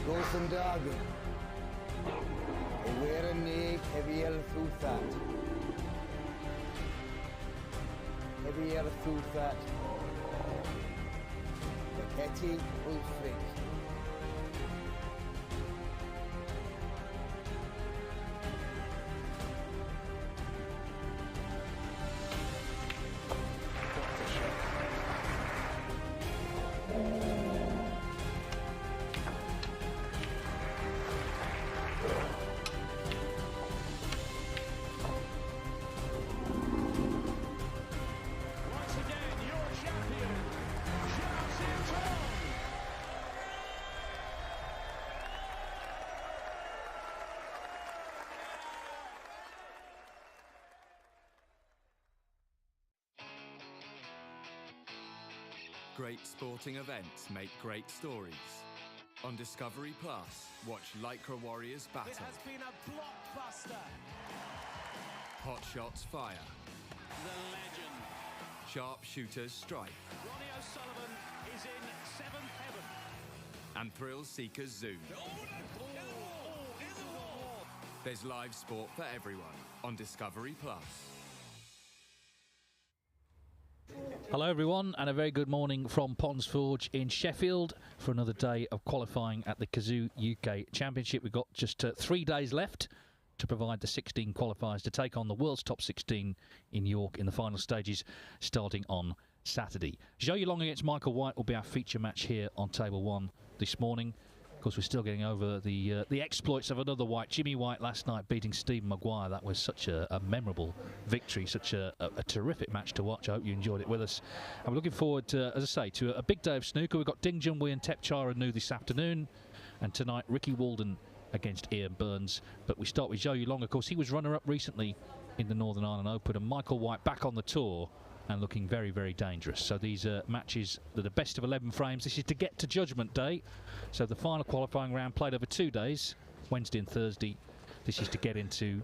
Großen Dagen. Eweren nig heviel thuthat. Heviel thuthat. The petty ulfric. Great sporting events make great stories. On Discovery Plus, watch Lycra Warriors battle. It has been a blockbuster. Hot shots fire. The legend. Sharpshooters strike. Ronnie O'Sullivan is in seventh heaven. And thrill seekers zoom. There's live sport for everyone on Discovery Plus. Hello everyone, and a very good morning from Ponds Forge in Sheffield for another day of qualifying at the Cazoo UK Championship. We've got just 3 days left to provide the 16 qualifiers to take on the world's top 16 in York in the final stages starting on Saturday. Zhou Yulong against Michael White will be our feature match here on Table 1 this morning. Of course, we're still getting over the exploits of another White, Jimmy White, last night beating Stephen Maguire. That was such a memorable victory, such a terrific match to watch. I hope you enjoyed it with us. And we're looking forward, as I say, to a big day of snooker. We've got Ding Junhui and Tepchara Nu this afternoon. And tonight, Ricky Walden against Ian Burns. But we start with Zhou Yulong. Of course, he was runner-up recently in the Northern Ireland Open. And Michael White back on the tour and looking very, very dangerous. So these matches are the best of 11 frames. This is to get to Judgment Day. So the final qualifying round played over 2 days, Wednesday and Thursday. This is to get into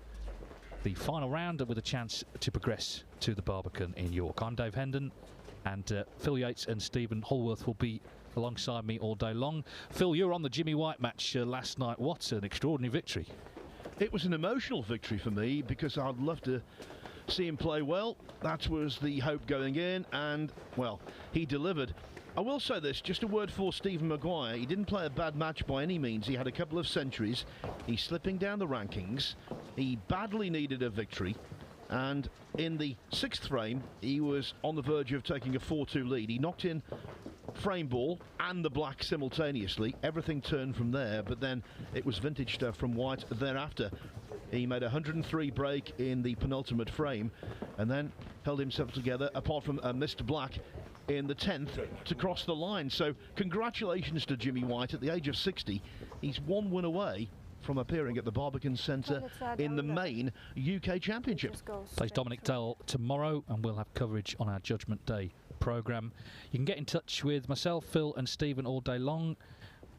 the final round with a chance to progress to the Barbican in York. I'm Dave Hendon, and Phil Yates and Stephen Holworth will be alongside me all day long. Phil, you were on the Jimmy White match last night. What an extraordinary victory. It was an emotional victory for me because I'd love to see him play well. That was the hope going in, and, well, he delivered. I will say this, just a word for Stephen Maguire. He didn't play a bad match by any means. He had a couple of centuries. He's slipping down the rankings. He badly needed a victory, and in the 6th frame, he was on the verge of taking a 4-2 lead. He knocked in frame ball and the black simultaneously. Everything turned from there, but then it was vintage stuff from White thereafter. He made a 103 break in the penultimate frame and then held himself together, apart from Mr. Black in the 10th to cross the line. So congratulations to Jimmy White. At the age of 60, he's 1 win away from appearing at the Barbican Centre in the main UK Championship. Plays Dominic Dale tomorrow, and we'll have coverage on our Judgment Day programme. You can get in touch with myself, Phil and Stephen all day long.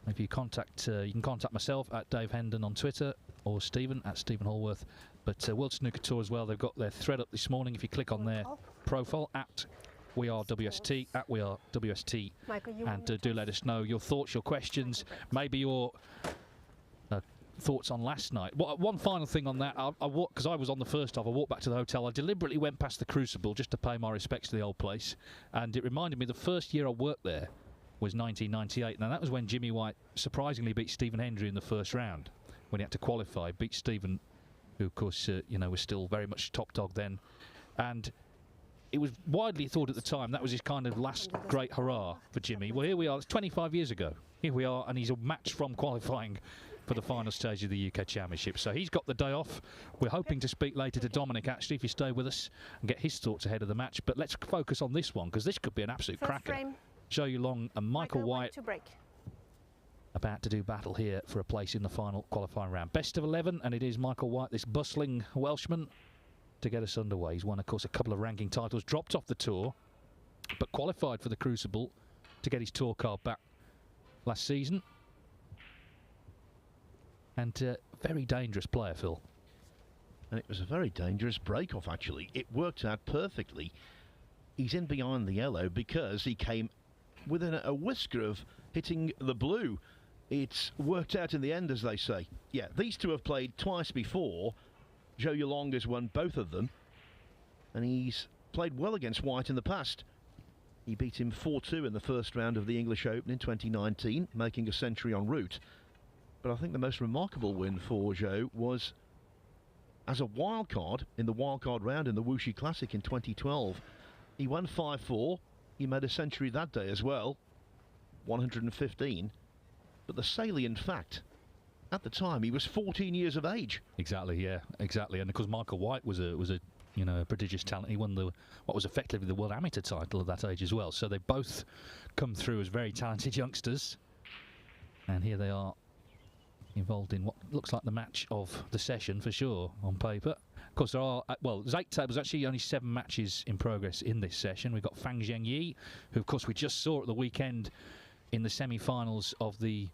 If you contact, you can contact myself at Dave Hendon on Twitter, or Stephen at Stephen Holworth. But World Snooker Tour as well, they've got their thread up this morning. If you click on their profile at We Are WST, at We Are WST, and do let us know your thoughts, your questions, maybe your thoughts on last night. One final thing on that, because I was on the first half, I walked back to the hotel. I deliberately went past the Crucible just to pay my respects to the old place, and it reminded me the first year I worked there was 1998. Now that was when Jimmy White surprisingly beat Stephen Hendry in the first round when he had to qualify, beat Stephen, who of course was still very much top dog then, and it was widely thought at the time that was his kind of last great hurrah for Jimmy. Well, here we are, it's 25 years ago. Here we are, and he's a match from qualifying for the final stage of the UK Championship. So he's got the day off. We're hoping to speak later to Dominic, actually, if you stay with us, and get his thoughts ahead of the match. But let's focus on this one, because this could be an absolute cracker. Zhou Yulong and Michael White about to do battle here for a place in the final qualifying round. Best of 11, and it is Michael White, this bustling Welshman, to get us underway. He's won, of course, a couple of ranking titles, dropped off the tour, but qualified for the Crucible to get his tour card back last season. And very dangerous player, Phil. And it was a very dangerous break-off, actually. It worked out perfectly. He's in behind the yellow because he came within a whisker of hitting the blue. it's worked out in the end, as they say. Yeah, these two have played twice before. Zhou Yulong has won both of them, and he's played well against White in the past. He beat him 4-2 in the first round of the English Open in 2019, making a century en route. But I think the most remarkable win for Zhou was as a wildcard in the wildcard round in the Wuxi Classic in 2012. He won 5-4. He made a century that day as well, 115. But the salient fact, at the time, he was 14 years of age. Exactly, yeah, exactly. And of course, Michael White was a you know, a prodigious talent. He won what was effectively the World Amateur title at that age as well. So they both come through as very talented youngsters. And here they are, involved in what looks like the match of the session for sure on paper. Of course, there are, well, there's 8 tables, actually only 7 matches in progress in this session. We've got Fang Zhengyi, who of course we just saw at the weekend in the semi-finals of the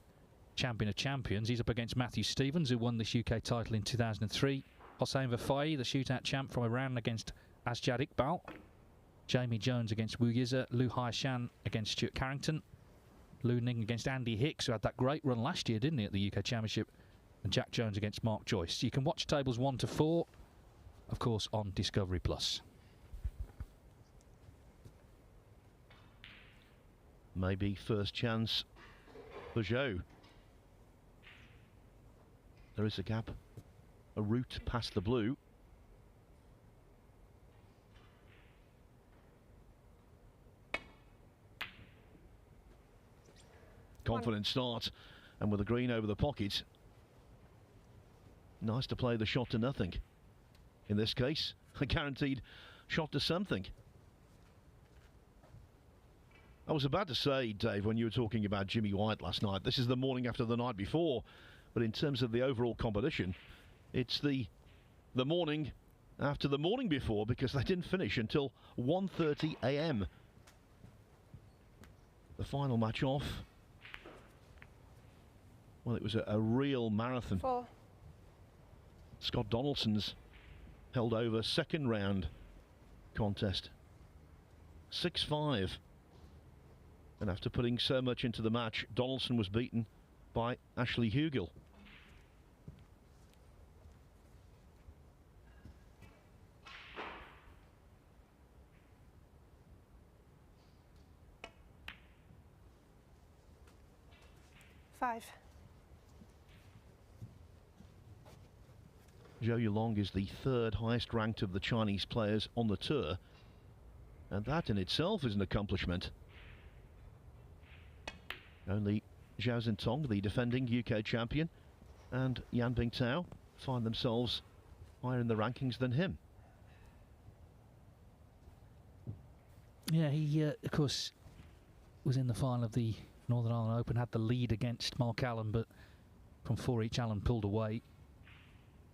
Champion of Champions. He's up against Matthew Stevens, who won this UK title in 2003. Hossein Vafai, the shootout champ from Iran, against Asjad Iqbal. Jamie Jones against Wu Yize. Lu Haishan against Stuart Carrington. Lu Ning against Andy Hicks, who had that great run last year, didn't he, at the UK Championship. And Jack Jones against Mark Joyce. You can watch tables 1 to 4, of course, on Discovery Plus. Maybe first chance for Zhou. There is a gap, a route past the blue. Confident start, and with a green over the pocket. Nice to play the shot to nothing. In this case, a guaranteed shot to something. I was about to say, Dave, when you were talking about Jimmy White last night, this is the morning after the night before, but in terms of the overall competition, it's the morning after the morning before, because they didn't finish until 1:30 a.m. The final match off. Well, it was a real marathon. 4. Scott Donaldson's held over second round contest. 6-5. And after putting so much into the match, Donaldson was beaten by Ashley Hugill. Five. Zhou Yulong is the 3rd highest ranked of the Chinese players on the tour, and that in itself is an accomplishment. Only Zhao Zintong, the defending UK champion, and Yan Bingtao find themselves higher in the rankings than him. Yeah, he, of course, was in the final of the Northern Ireland Open, had the lead against Mark Allen, but from 4 each, Allen pulled away.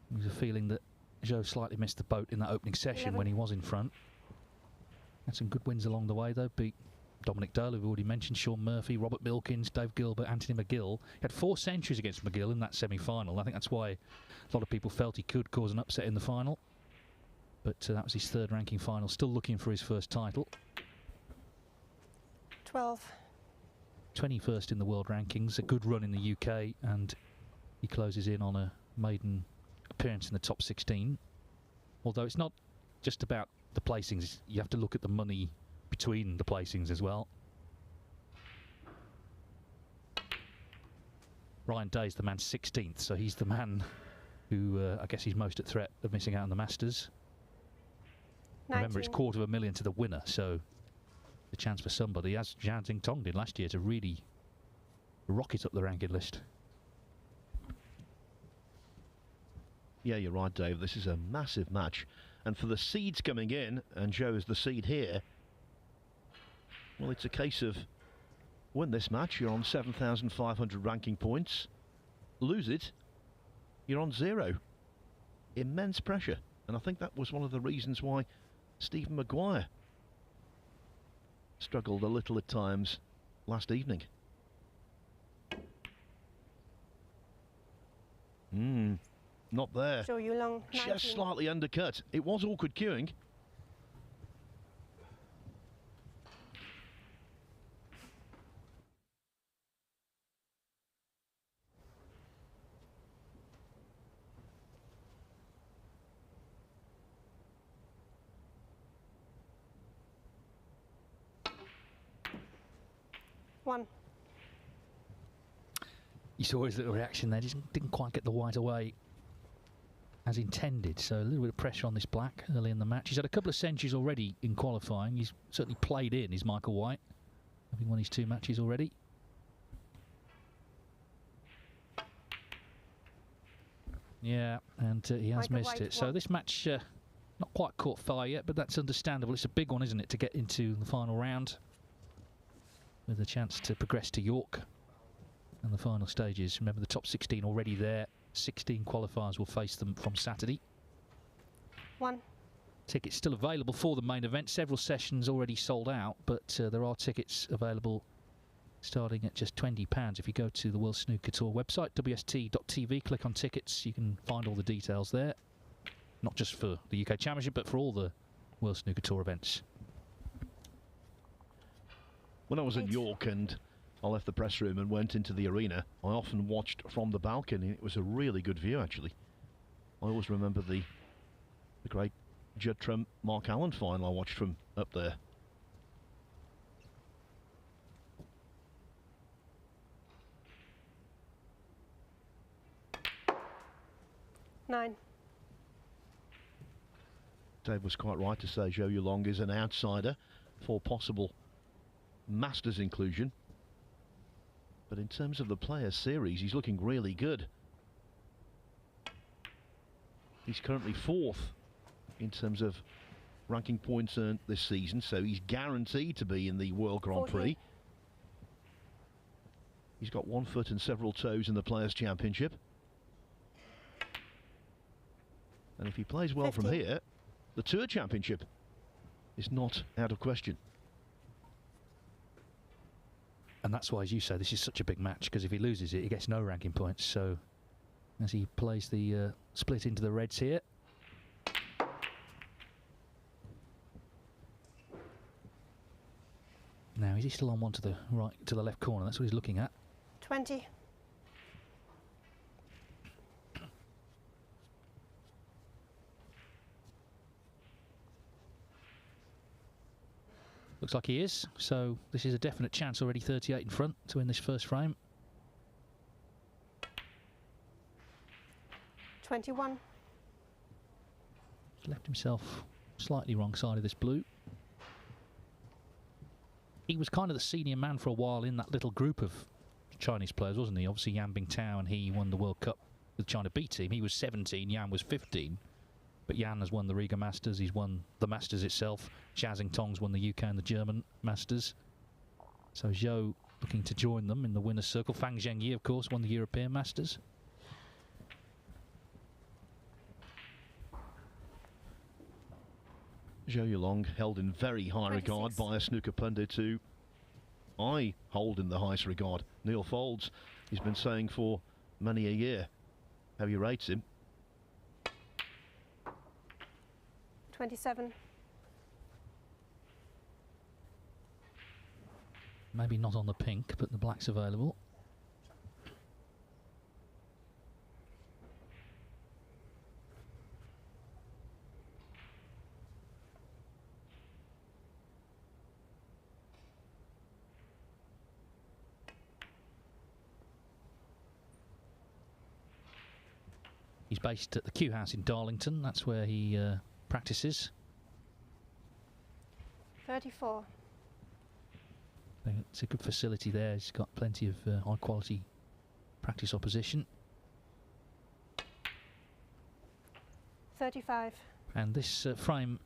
There was a feeling that Zhou slightly missed the boat in that opening session 11. when he was in front. Had some good wins along the way, though. Beat Dominic Dale, who we've already mentioned, Sean Murphy, Robert Milkins, Dave Gilbert, Anthony McGill. He had 4 centuries against McGill in that semi-final. I think that's why a lot of people felt he could cause an upset in the final. But that was his 3rd ranking final, still looking for his first title. 12. 21st in the world rankings, a good run in the UK, and he closes in on a maiden appearance in the top 16. Although it's not just about the placings, you have to look at the money between the placings as well. Ryan Day's the man 16th, so he's the man who I guess he's most at threat of missing out on the Masters. 19. Remember, it's $250,000 to the winner, so the chance for somebody, as Zhao Zintong did last year, to really rocket up the ranking list. Yeah, you're right, Dave. This is a massive match. And for the seeds coming in, and Zhou is the seed here, well, it's a case of win this match, you're on 7,500 ranking points. Lose it, you're on 0. Immense pressure. And I think that was one of the reasons why Stephen Maguire struggled a little at times last evening. Not there. Zhou Yulong, 19. Just slightly undercut. It was awkward queuing. 1. You saw his little reaction there, just didn't quite get the white away as intended, so a little bit of pressure on this black early in the match. He's had a couple of centuries already in qualifying. He's certainly played in his Michael White, having won his 2 matches already. Yeah, and he has Michael missed White it. So won. this match not quite caught fire yet, but that's understandable. It's a big one, isn't it, to get into the final round with a chance to progress to York and the final stages. Remember, the top 16 already there. 16 qualifiers will face them from Saturday. 1. Tickets still available for the main event. Several sessions already sold out, but there are tickets available starting at just £20. If you go to the World Snooker Tour website, wst.tv, click on tickets, you can find all the details there. Not just for the UK Championship, but for all the World Snooker Tour events. When I was in York and I left the press room and went into the arena, I often watched from the balcony. It was a really good view, actually. I always remember the great Judd Trump Mark Allen final I watched from up there. Nine. Dave was quite right to say Zhou Yulong is an outsider for possible Masters inclusion. But in terms of the Players Series, he's looking really good. He's currently 4th in terms of ranking points earned this season, so he's guaranteed to be in the World Grand 14. Prix. He's got 1 foot and several toes in the Players' Championship. And if he plays well 15. from here, the Tour Championship is not out of question. And that's why, as you say, this is such a big match, because if he loses it, he gets no ranking points. So as he plays the split into the reds here. Now, is he still on one to the right, to the left corner? That's what he's looking at. 20. Looks like he is. So this is a definite chance already, 38 in front to win this first frame. 21. He's left himself slightly wrong side of this blue. He was kind of the senior man for a while in that little group of Chinese players, wasn't he? Obviously, Yan Bingtao, and he won the World Cup with China B team. He was 17, Yan was 15. But Yan has won the Riga Masters, he's won the Masters itself. Xiaxing Tong's won the UK and the German Masters. So Zhou looking to join them in the winner's circle. Fang Zhengyi, of course, won the European Masters. Zhou Yulong held in very high 26. regard by a snooker pundit who I hold in the highest regard. Neil Folds, he's been saying for many a year how he rates him. 27. Maybe not on the pink, but the black's available. He's based at the Q House in Darlington. That's where he practices. 34. It's a good facility there. He's got plenty of high quality practice opposition. 35. And this frame,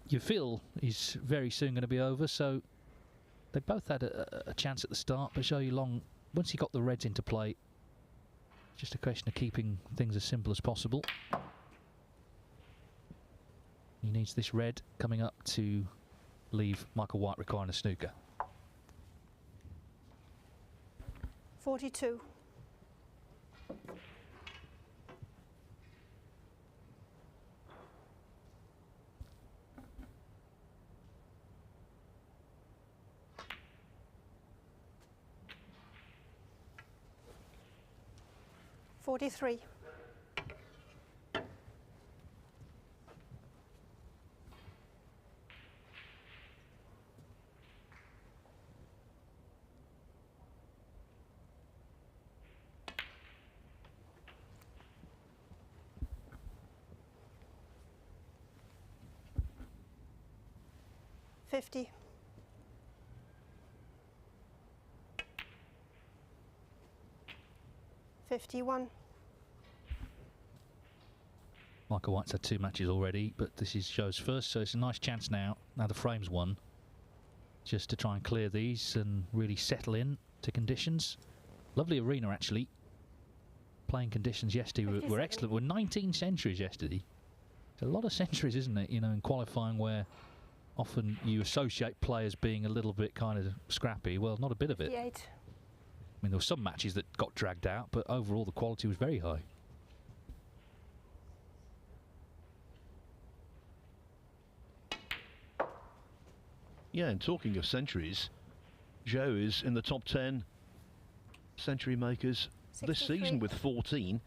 you feel, is very soon going to be over. So they both had a chance at the start, but Zhou Yulong, once he got the reds into play, just a question of keeping things as simple as possible. He needs this red coming up to leave Michael White requiring a snooker. 42. $43. 50. $51. Michael White's had 2 matches already, but this is Zhou's first, so it's a nice chance now the frame's won, just to try and clear these and really settle in to conditions. Lovely arena, actually. Playing conditions yesterday were excellent. Were 19 centuries yesterday. It's a lot of centuries, isn't it? You know, in qualifying, where often you associate players being a little bit kind of scrappy. Well, not a bit of it. 58. I mean, there were some matches that got dragged out, but overall the quality was very high. Yeah, and talking of centuries, Zhou is in the top 10 century makers this 63. season with 14,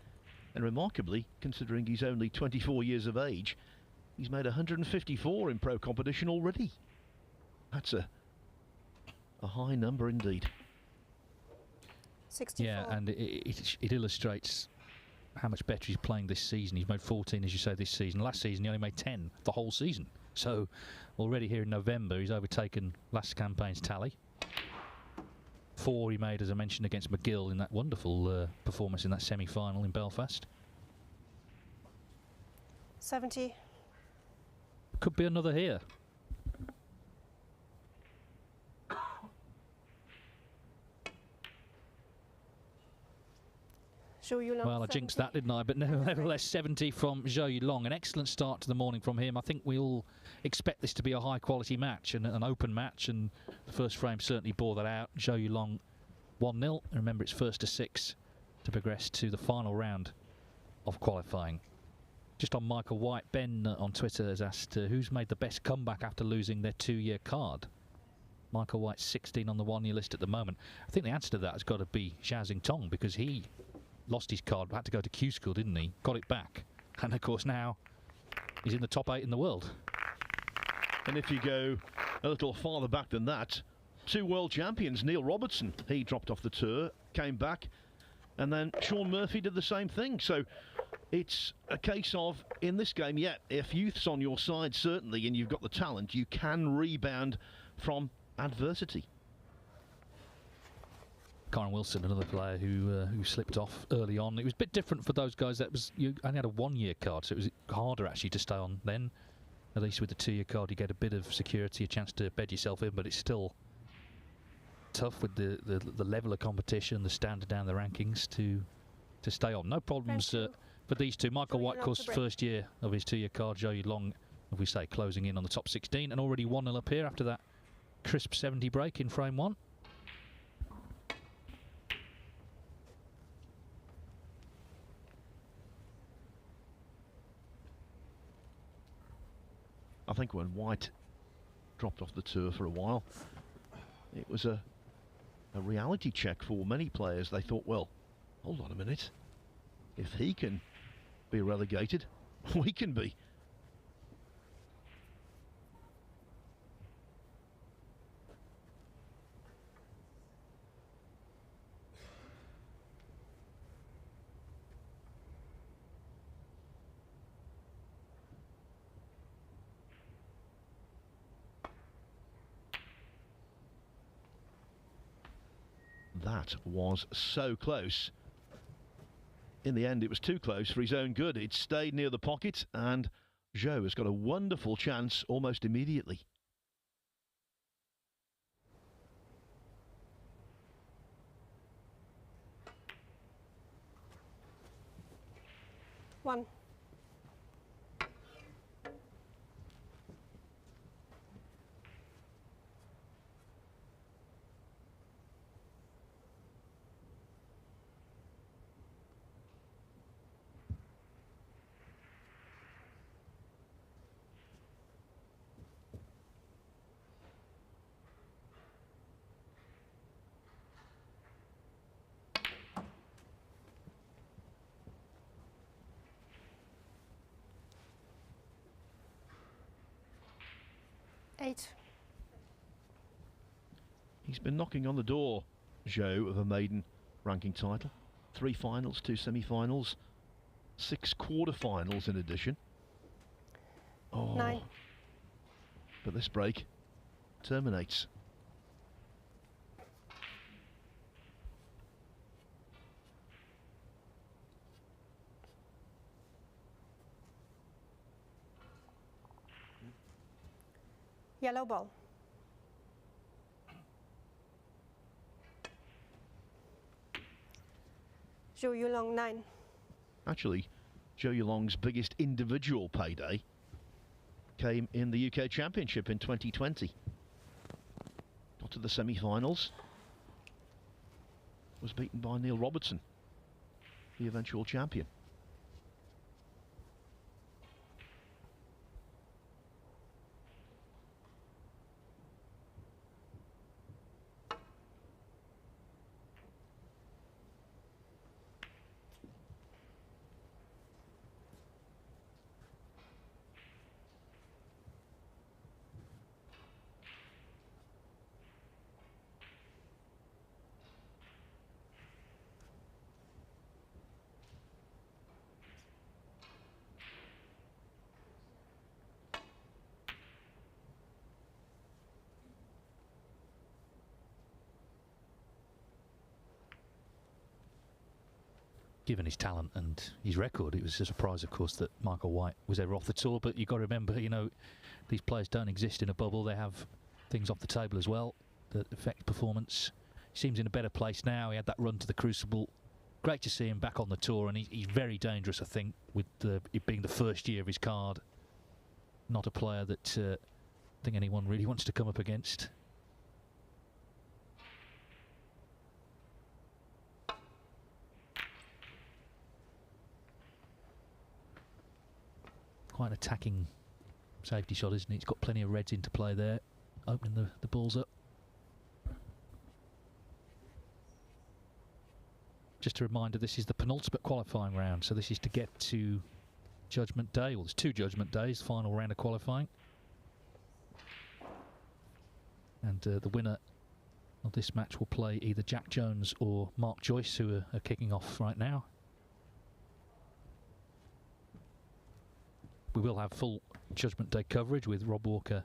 and remarkably, considering he's only 24 years of age, he's made 154 in pro competition already. That's a high number indeed. 64. Yeah, and it illustrates how much better he's playing this season. He's made 14, as you say, this season. Last season, he only made 10 the whole season. So already here in November, he's overtaken last campaign's tally. 4 he made, as I mentioned, against McGill in that wonderful performance in that semi-final in Belfast. 70. Could be another here. Well, I jinxed that, didn't I? But nevertheless, 70 from Zhou Yulong. An excellent start to the morning from him. I think we all expect this to be a high-quality match and an open match, and the first frame certainly bore that out. Zhou Yulong 1-0. Remember, it's first to 6 to progress to the final round of qualifying. Just on Michael White, Ben on Twitter has asked who's made the best comeback after losing their 2-year card. Michael White's 16 on the 1-year list at the moment. I think the answer to that has got to be Xiao Xingtong, because he lost his card, had to go to Q School, didn't he? Got it back. And of course now he's in the top 8 in the world. And if you go a little farther back than that, 2 world champions, Neil Robertson, he dropped off the tour, came back, and then Sean Murphy did the same thing. So it's a case of, in this game, yeah, if youth's on your side, certainly, and you've got the talent, you can rebound from adversity. Kyron Wilson, another player who slipped off early on. It was a bit different for those guys. You only had a 1-year card, so it was harder actually to stay on then. At least with the 2-year card, you get a bit of security, a chance to bed yourself in, but it's still tough with the level of competition, the standard down the rankings to stay on. No problems for these two. Michael White, of course, first year of his 2-year card. Zhou Yulong, as we say, closing in on the top 16 and already 1-0 up here after that crisp 70 break in frame 1. I think when White dropped off the tour for a while, it was a reality check for many players. They thought, well, hold on a minute. If he can be relegated, we can be. That was so close. In the end, it was too close for his own good. It stayed near the pocket, and Zhou has got a wonderful chance almost immediately. One. Eight. He's been knocking on the door, Zhou, of a maiden ranking title. 3 finals, 2 semi-finals, 6 quarter-finals in addition. Oh, 9. but this break terminates. Yellow ball. Zhou Yulong 9. Actually, Zhou Yulong's biggest individual payday came in the UK Championship in 2020. Got to the semi-finals. Was beaten by Neil Robertson, the eventual champion. Given his talent and his record, it was a surprise, of course, that Michael White was ever off the tour. But you've got to remember, you know, these players don't exist in a bubble. They have things off the table as well that affect performance. He seems in a better place now. He had that run to the Crucible. Great to see him back on the tour, and he's very dangerous, I think, with it being the first year of his card. Not a player that I think anyone really wants to come up against. Quite an attacking safety shot, isn't it? He's got plenty of reds into play there, opening the balls up. Just a reminder, this is the penultimate qualifying round, so this is to get to Judgment Day. Well, there's 2 Judgment Days, final round of qualifying. And the winner of this match will play either Jack Jones or Mark Joyce, who are kicking off right now. We will have full Judgment Day coverage with Rob Walker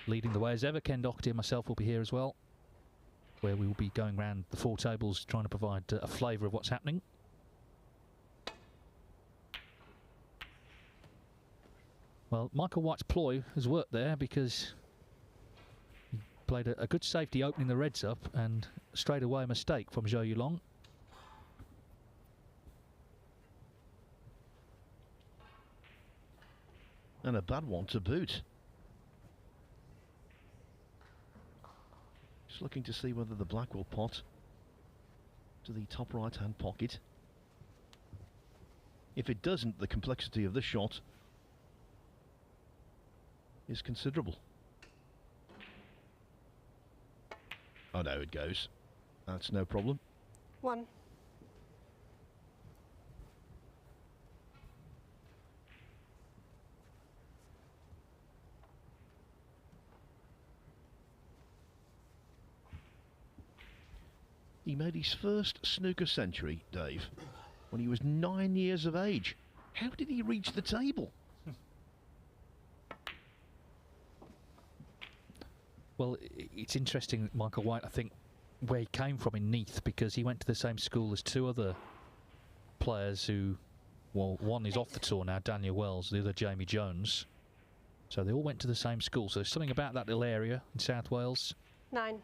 leading the way as ever. Ken Doherty and myself will be here as well, where we will be going around the 4 tables trying to provide a flavour of what's happening. Well, Michael White's ploy has worked there, because he played a good safety opening the reds up, and straight away a mistake from Zhou Yulong. And a bad one to boot. Just looking to see whether the black will pot to the top right hand pocket. If it doesn't, the complexity of the shot is considerable. Oh no, it goes. That's no problem. 1. He made his first snooker century, Dave, when he was 9 years of age. How did he reach the table? Well, it's interesting that Michael White, I think, where he came from in Neath, because he went to the same school as 2 other players who, well, one is off the tour now, Daniel Wells, the other Jamie Jones. So they all went to the same school. So there's something about that little area in South Wales. 9.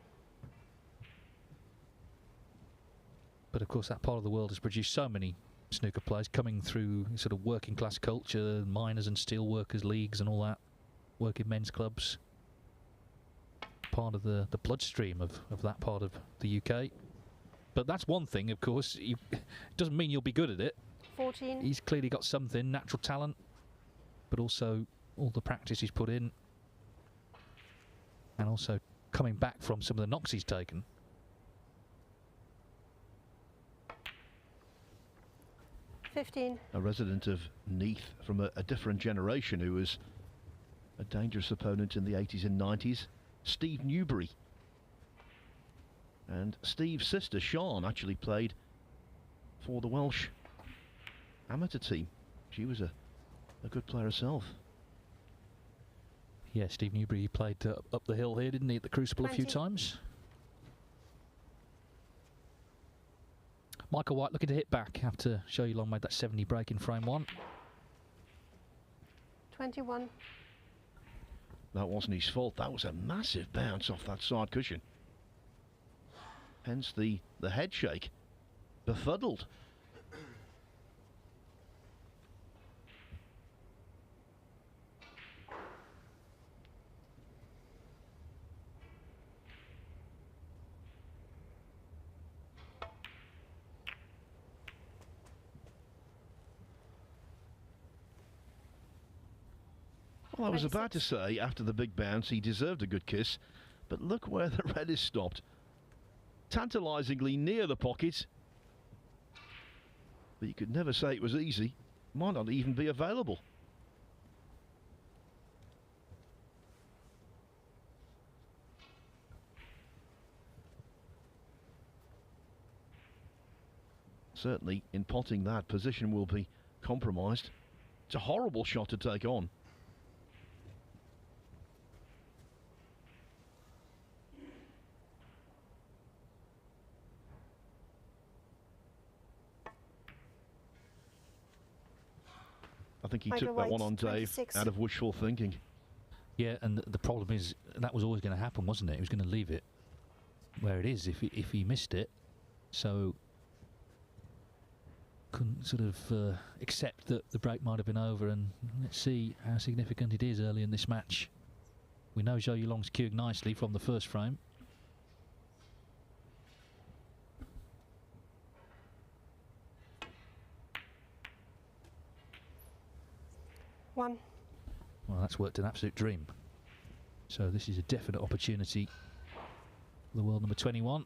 But of course, that part of the world has produced so many snooker players coming through sort of working class culture, miners and steel workers leagues and all that, working men's clubs. Part of the bloodstream of that part of the UK. But that's one thing, of course. It doesn't mean you'll be good at it. 14. He's clearly got something, natural talent, but also all the practice he's put in, and also coming back from some of the knocks he's taken. 15. A resident of Neath from a different generation, who was a dangerous opponent in the 80s and 90s, Steve Newbury. And Steve's sister, Sian, actually played for the Welsh amateur team. She was a good player herself. Yeah, Steve Newbury played up the hill here, didn't he, at the Crucible a few 20. times. Michael White looking to hit back after Show You Long made that 70 break in frame 1. 21. That wasn't his fault. That was a massive bounce off that side cushion. Hence the head shake. Befuddled. Well, I was about to say, after the big bounce, he deserved a good kiss, but look where the red is stopped. Tantalisingly near the pocket. But you could never say it was easy. Might not even be available. Certainly, in potting that, position will be compromised. It's a horrible shot to take on. I think he took that one on Dave 26. out of wishful thinking. Yeah, and the problem is that was always going to happen, wasn't it? He was going to leave it where it is if he missed it. So couldn't sort of accept that the break might have been over. And let's see how significant it is early in this match. We know Zhou Yulong's queuing nicely from the first frame. One. Well, that's worked an absolute dream. So this is a definite opportunity for the world number 21.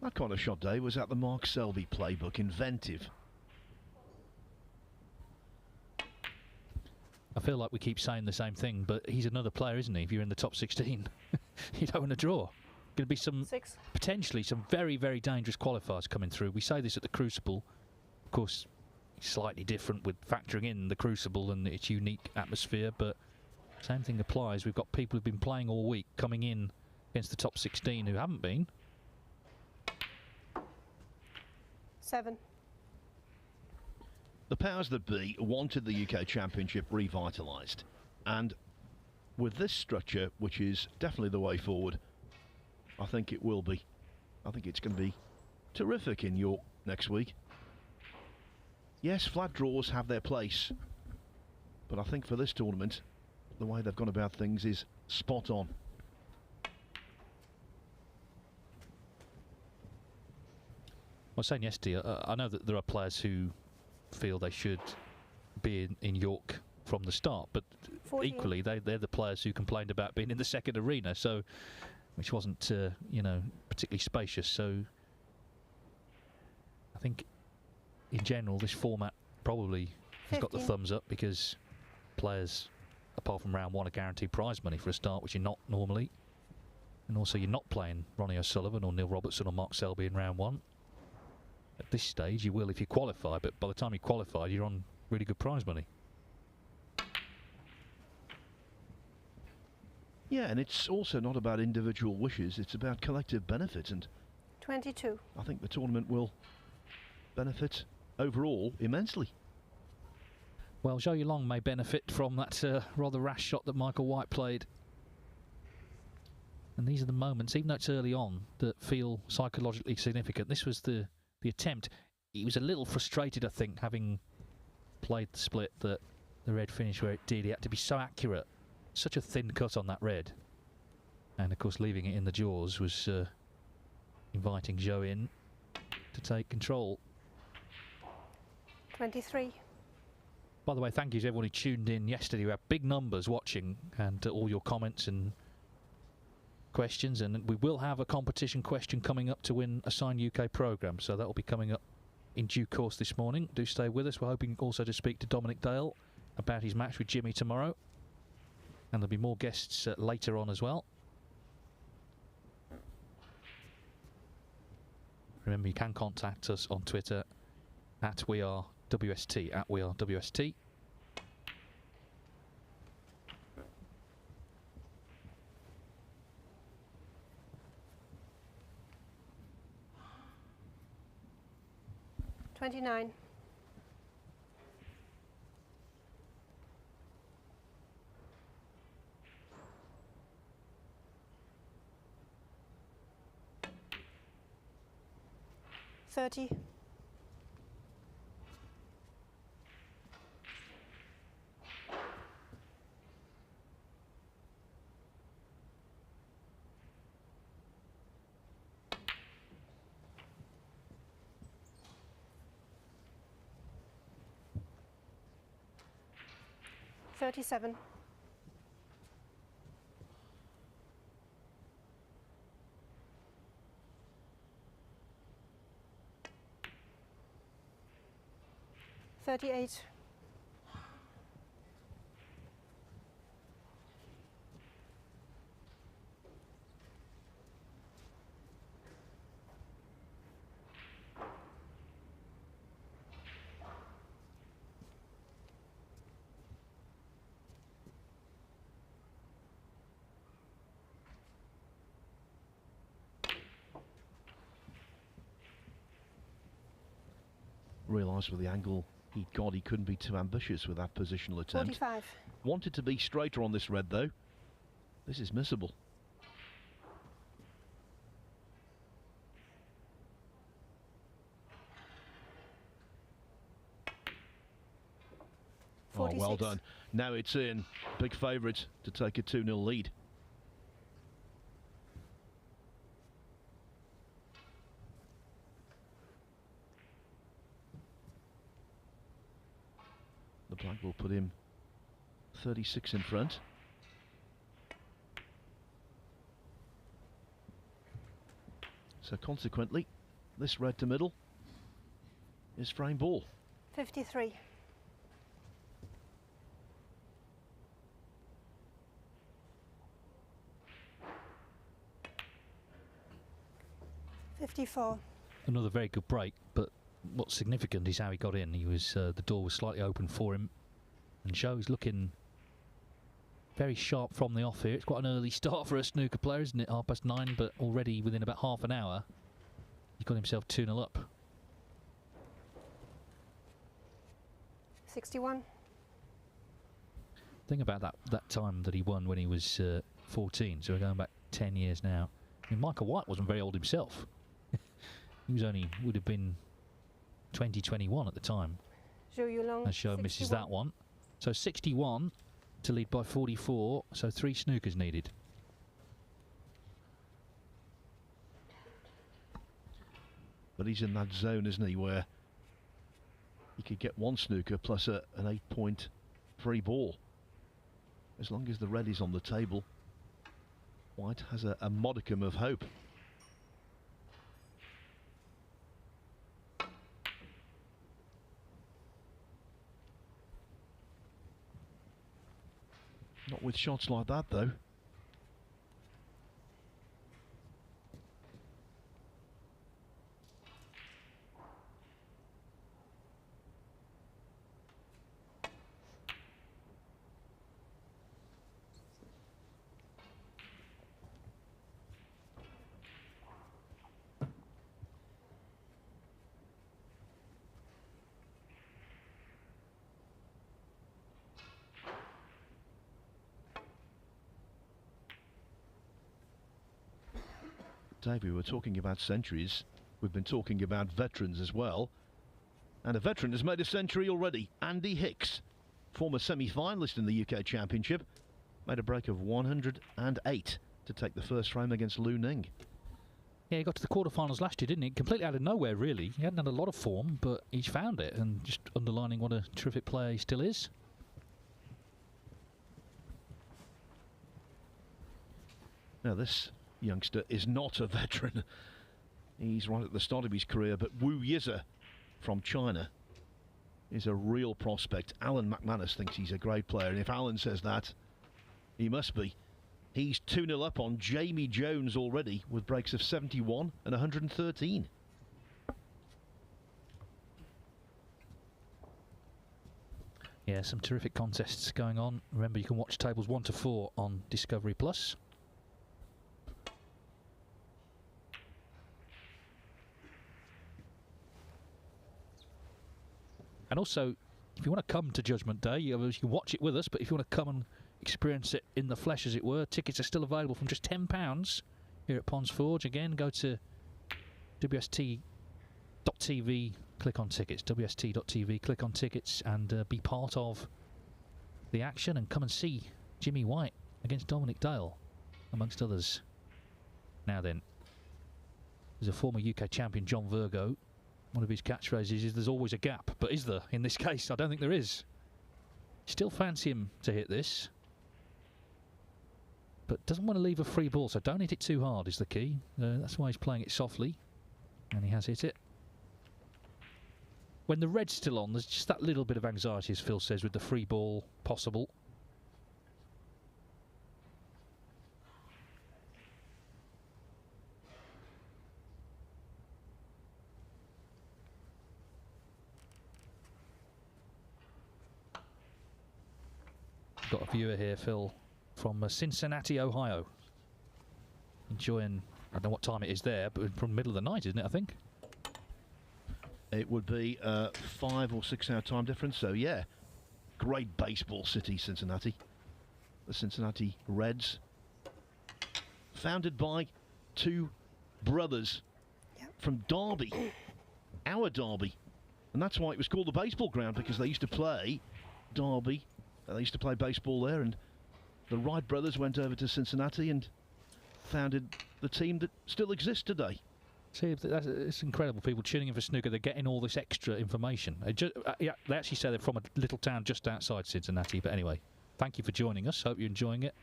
That kind of shot, Dave, was at the Mark Selby playbook. Inventive. I feel like we keep saying the same thing, but he's another player, isn't he? If you're in the top 16, you don't want to draw. Going to be some, 6. potentially some very, very dangerous qualifiers coming through. We say this at the Crucible. Of course, slightly different with factoring in the Crucible and its unique atmosphere, but same thing applies. We've got people who've been playing all week coming in against the top 16 who haven't been. 7. The powers that be wanted the UK Championship revitalised, and with this structure, which is definitely the way forward, I think it will be. I think it's going to be terrific in York next week. Yes, flat draws have their place, but I think for this tournament, the way they've gone about things is spot on. I was saying yesterday, I know that there are players who feel they should be in York from the start, but 14. equally they're the players who complained about being in the second arena, so which wasn't you know, particularly spacious. So I think in general this format probably has got the 15. thumbs up, because players apart from round 1 are guaranteed prize money for a start, which you're not normally, and also you're not playing Ronnie O'Sullivan or Neil Robertson or Mark Selby in round 1. At this stage you will if you qualify, but by the time you qualify you're on really good prize money. Yeah, and it's also not about individual wishes, it's about collective benefit, and 22. I think the tournament will benefit overall immensely. Well, Zhou Yulong may benefit from that rather rash shot that Michael White played. And these are the moments, even though it's early on, that feel psychologically significant. This was the attempt. He was a little frustrated, I think, having played the split, that the red finished where it did. He had to be so accurate. Such a thin cut on that red. And, of course, leaving it in the jaws was inviting Zhou in to take control. 23. By the way, thank you to everyone who tuned in yesterday. We had big numbers watching, and all your comments and questions, and we will have a competition question coming up to win a signed UK programme, so that will be coming up in due course this morning. Do stay with us. We're hoping also to speak to Dominic Dale about his match with Jimmy tomorrow, and there'll be more guests later on as well. Remember, you can contact us on Twitter at WeAreWST, at WeAreWST. 29. $30. $37. $38. Realised with the angle he got, he couldn't be too ambitious with that positional attempt. 45. Wanted to be straighter on this red though. This is missable. Oh, well 46. done. Now it's in. Big favourite to take a 2-0 lead. The black will put him 36 in front. So consequently, this red to middle is frame ball. 53. $54. Another very good break, but what's significant is how he got in. He was the door was slightly open for him, and shows looking very sharp from the off here. It's quite an early start for a snooker player, isn't it? 9:30, but already within about half an hour, he got himself 2-0 up. 61. Think about that time that he won when he was 14. So we're going back 10 years now. I mean, Michael White wasn't very old himself. He was would have been 20, 21 at the time. Zhou Yulong. As show misses that one. So 61 to lead by 44. So 3 snookers needed. But he's in that zone, isn't he, where he could get 1 snooker plus an 8-point free ball. As long as the red is on the table, White has a modicum of hope. Not with shots like that, though. Dave, we were talking about centuries. We've been talking about veterans as well. And a veteran has made a century already. Andy Hicks, former semi-finalist in the UK Championship, made a break of 108 to take the first frame against Lu Ning. Yeah, he got to the quarterfinals last year, didn't he? Completely out of nowhere, really. He hadn't had a lot of form, but he's found it, and just underlining what a terrific player he still is. Now this youngster is not a veteran. He's right at the start of his career, but Wu Yize from China is a real prospect. Alan McManus thinks he's a great player, and if Alan says that, he must be. He's 2-0 up on Jamie Jones already with breaks of 71 and 113. Yeah, some terrific contests going on. Remember, you can watch tables 1 to 4 on Discovery Plus. And also, if you want to come to Judgment Day, you can watch it with us, but if you want to come and experience it in the flesh, as it were, tickets are still available from just £10 here at Ponds Forge. Again, go to WST.tv, click on tickets, WST.tv, click on tickets, and be part of the action and come and see Jimmy White against Dominic Dale, amongst others. Now then, there's a former UK champion, John Virgo. One of his catchphrases is "there's always a gap," but is there in this case? I don't think there is. Still fancy him to hit this, but doesn't want to leave a free ball, so don't hit it too hard is the key. That's why he's playing it softly, and he has hit it. When the red's still on, there's just that little bit of anxiety, as Phil says, with the free ball possible. Got a viewer here, Phil, from Cincinnati, Ohio. Enjoying, I don't know what time it is there, but from the middle of the night, isn't it, I think? It would be a 5 or 6 hour time difference, so yeah. Great baseball city, Cincinnati. The Cincinnati Reds. Founded by 2 brothers from Derby. Our Derby. And that's why it was called the baseball ground, because they used to play Derby. They used to play baseball there, and the Wright brothers went over to Cincinnati and founded the team that still exists today. See, it's incredible. People tuning in for snooker, they're getting all this extra information. Yeah, they actually say they're from a little town just outside Cincinnati. But anyway, thank you for joining us. Hope you're enjoying it.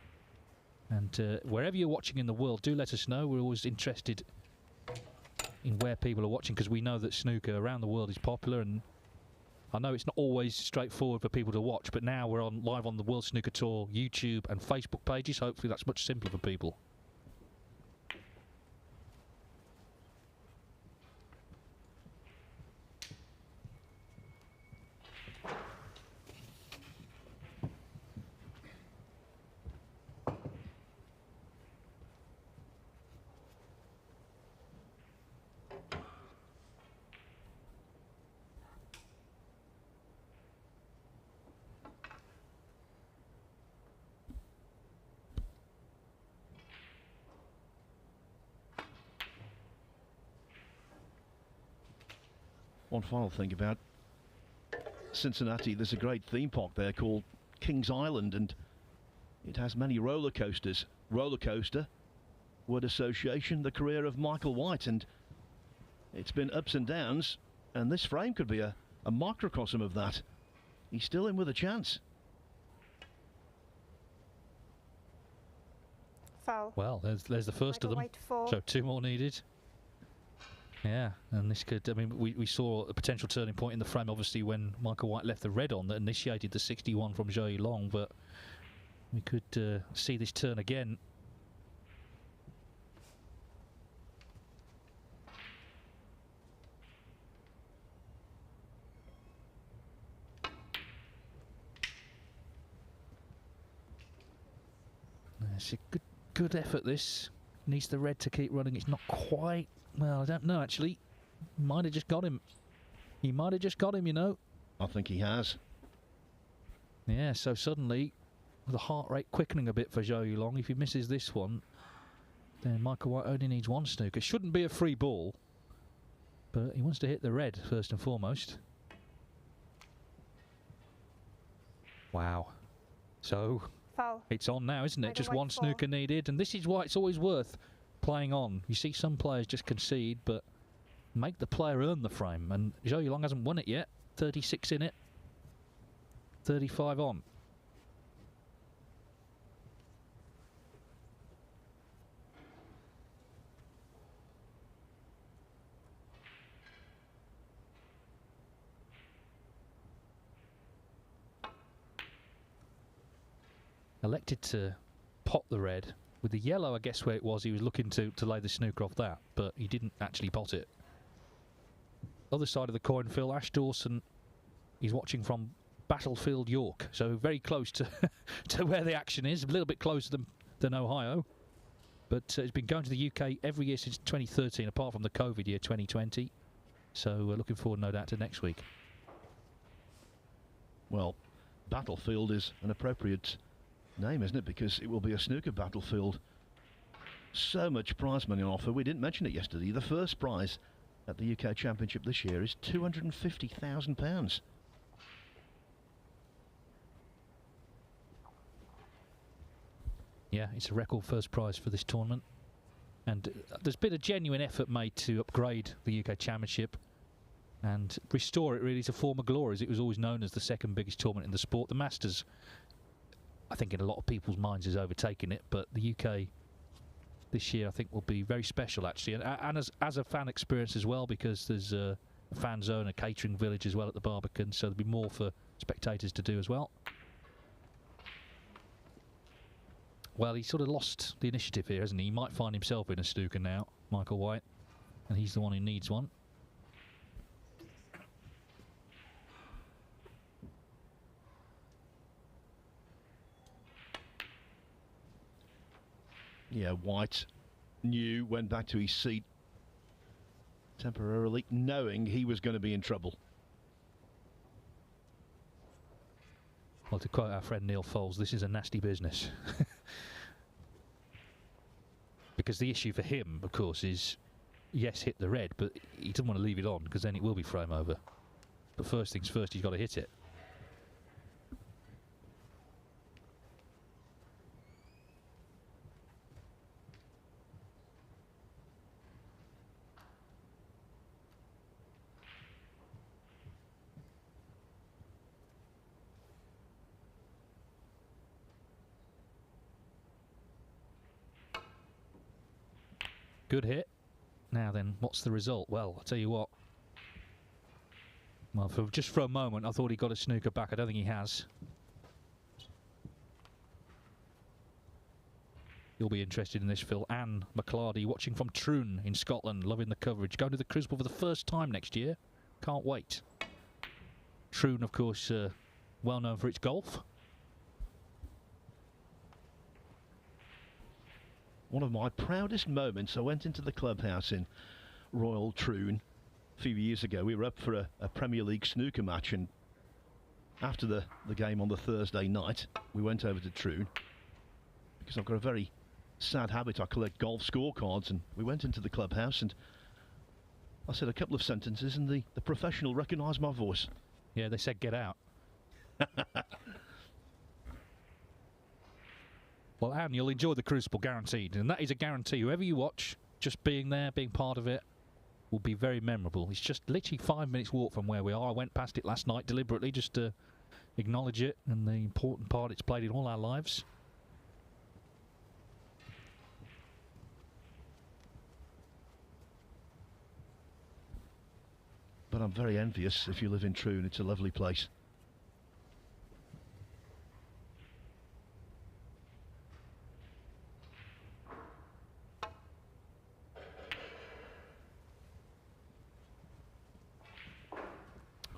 And wherever you're watching in the world, do let us know. We're always interested in where people are watching, because we know that snooker around the world is popular. And I know it's not always straightforward for people to watch, but now we're live on the World Snooker Tour YouTube and Facebook pages. Hopefully that's much simpler for people. One final thing about Cincinnati, there's a great theme park there called Kings Island, and it has many roller coasters. Roller coaster, word association, the career of Michael White, and it's been ups and downs, and this frame could be a microcosm of that. He's still in with a chance. Foul. Well, there's the first Michael of them. White 4. So 2 more needed. Yeah, and this could, I mean, we saw a potential turning point in the frame, obviously, when Michael White left the red on that initiated the 61 from Zhou Long, but we could see this turn again. It's a good effort, this. Needs the red to keep running. It's not quite... Well, I don't know, actually. Might have just got him. He might have just got him, you know. I think he has. Yeah, so suddenly, the heart rate quickening a bit for Zhou Long. If he misses this one, then Michael White only needs 1 snooker. Shouldn't be a free ball, but he wants to hit the red, first and foremost. Wow. So, Foul. it's on now, isn't it? Michael Just White 1 4. snooker needed, and this is why it's always worth playing on. You see some players just concede, but make the player earn the frame, and Zhou Long hasn't won it yet. 36 in it, 35 on. Elected to pot the red. With the yellow, I guess where it was, he was looking to lay the snooker off that, but he didn't actually pot it. Other side of the coin, Phil, Ash Dawson, he's watching from Battlefield, York, so very close to to where the action is, a little bit closer than Ohio. But he's been going to the UK every year since 2013, apart from the COVID year 2020. So looking forward, no doubt, to next week. Well, battlefield is an appropriate name, isn't it? Because it will be a snooker battlefield. So much prize money on offer. We didn't mention it yesterday. The first prize at the UK Championship this year is £250,000. Yeah, it's a record first prize for this tournament. And there's been a genuine effort made to upgrade the UK Championship and restore it really to former glories. It was always known as the second biggest tournament in the sport. The Masters, I think in a lot of people's minds, is overtaking it, but the UK this year I think will be very special actually, and as a fan experience as well, because there's a fan zone, a catering village as well at the Barbican, so there'll be more for spectators to do as well. Well, he sort of lost the initiative here, hasn't he? He might find himself in a snooker now, Michael White, and he's the one who needs one. Yeah, White knew, went back to his seat temporarily, knowing he was going to be in trouble. Well, to quote our friend Neil Foles, this is a nasty business. Because the issue for him, of course, is, yes, hit the red, but he doesn't want to leave it on, because then it will be frame over. But first things first, he's got to hit it. Good hit. Now then, what's the result? Well, I'll tell you what. Well, just for a moment, I thought he got a snooker back. I don't think he has. You'll be interested in this, Phil. Anne McClardy, watching from Troon in Scotland, loving the coverage. Going to the Crucible for the first time next year. Can't wait. Troon, of course, well known for its golf. One of my proudest moments, I went into the clubhouse in Royal Troon a few years ago. We were up for a Premier League snooker match, and after the game on the Thursday night, we went over to Troon, because I've got a very sad habit. I collect golf scorecards, and we went into the clubhouse, and I said a couple of sentences, and the professional recognised my voice. Yeah, they said get out. Well, Anne, you'll enjoy the Crucible, guaranteed. And that is a guarantee. Whoever you watch, just being there, being part of it, will be very memorable. It's just literally 5 minutes walk from where we are. I went past it last night deliberately just to acknowledge it and the important part it's played in all our lives. But I'm very envious if you live in Troon. It's a lovely place.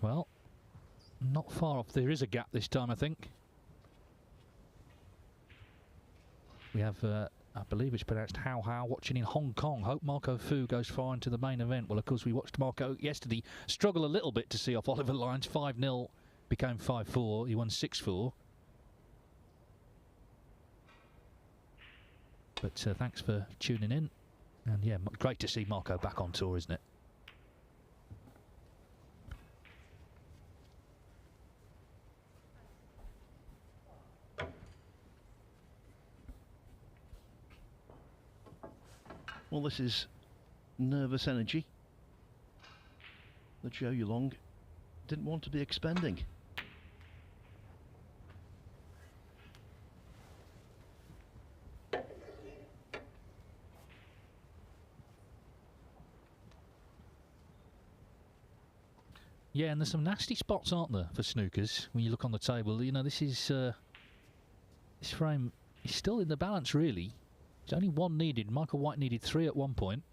Well, not far off. There is a gap this time, I think. We have, I believe it's pronounced Hao Hao, watching in Hong Kong. Hope Marco Fu goes far into the main event. Well, of course, we watched Marco yesterday struggle a little bit to see off Oliver Lyons. 5-0, became 5-4. He won 6-4. But thanks for tuning in. And yeah, great to see Marco back on tour, isn't it? Well, this is nervous energy that Joe Yulong didn't want to be expending. Yeah, and there's some nasty spots, aren't there, for snookers when you look on the table. You know, this is this frame is still in the balance, really. There's only one needed. Michael White needed 3 at one point.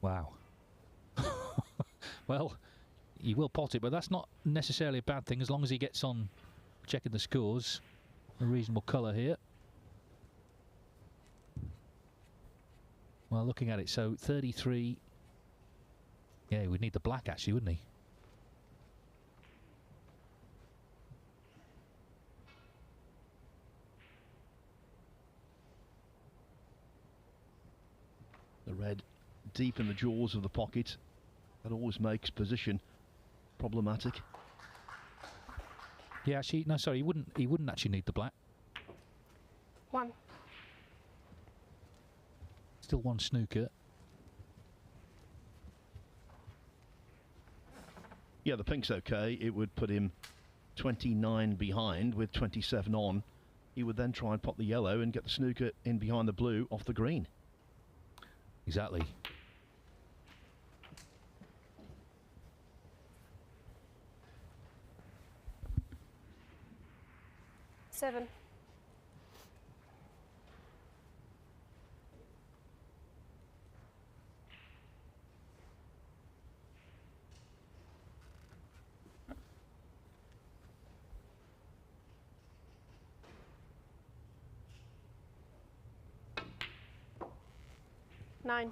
Wow. Well, he will pot it, but that's not necessarily a bad thing as long as he gets on checking the scores. A reasonable colour here. Well, looking at it, so 33. Yeah, he would need the black actually, wouldn't he? The red deep in the jaws of the pocket. That always makes position problematic. Yeah, actually, no, sorry, he wouldn't actually need the black. 1. Still one snooker. Yeah, the pink's okay. It would put him 29 behind with 27 on. He would then try and pop the yellow and get the snooker in behind the blue off the green. Exactly. Seven. Nine.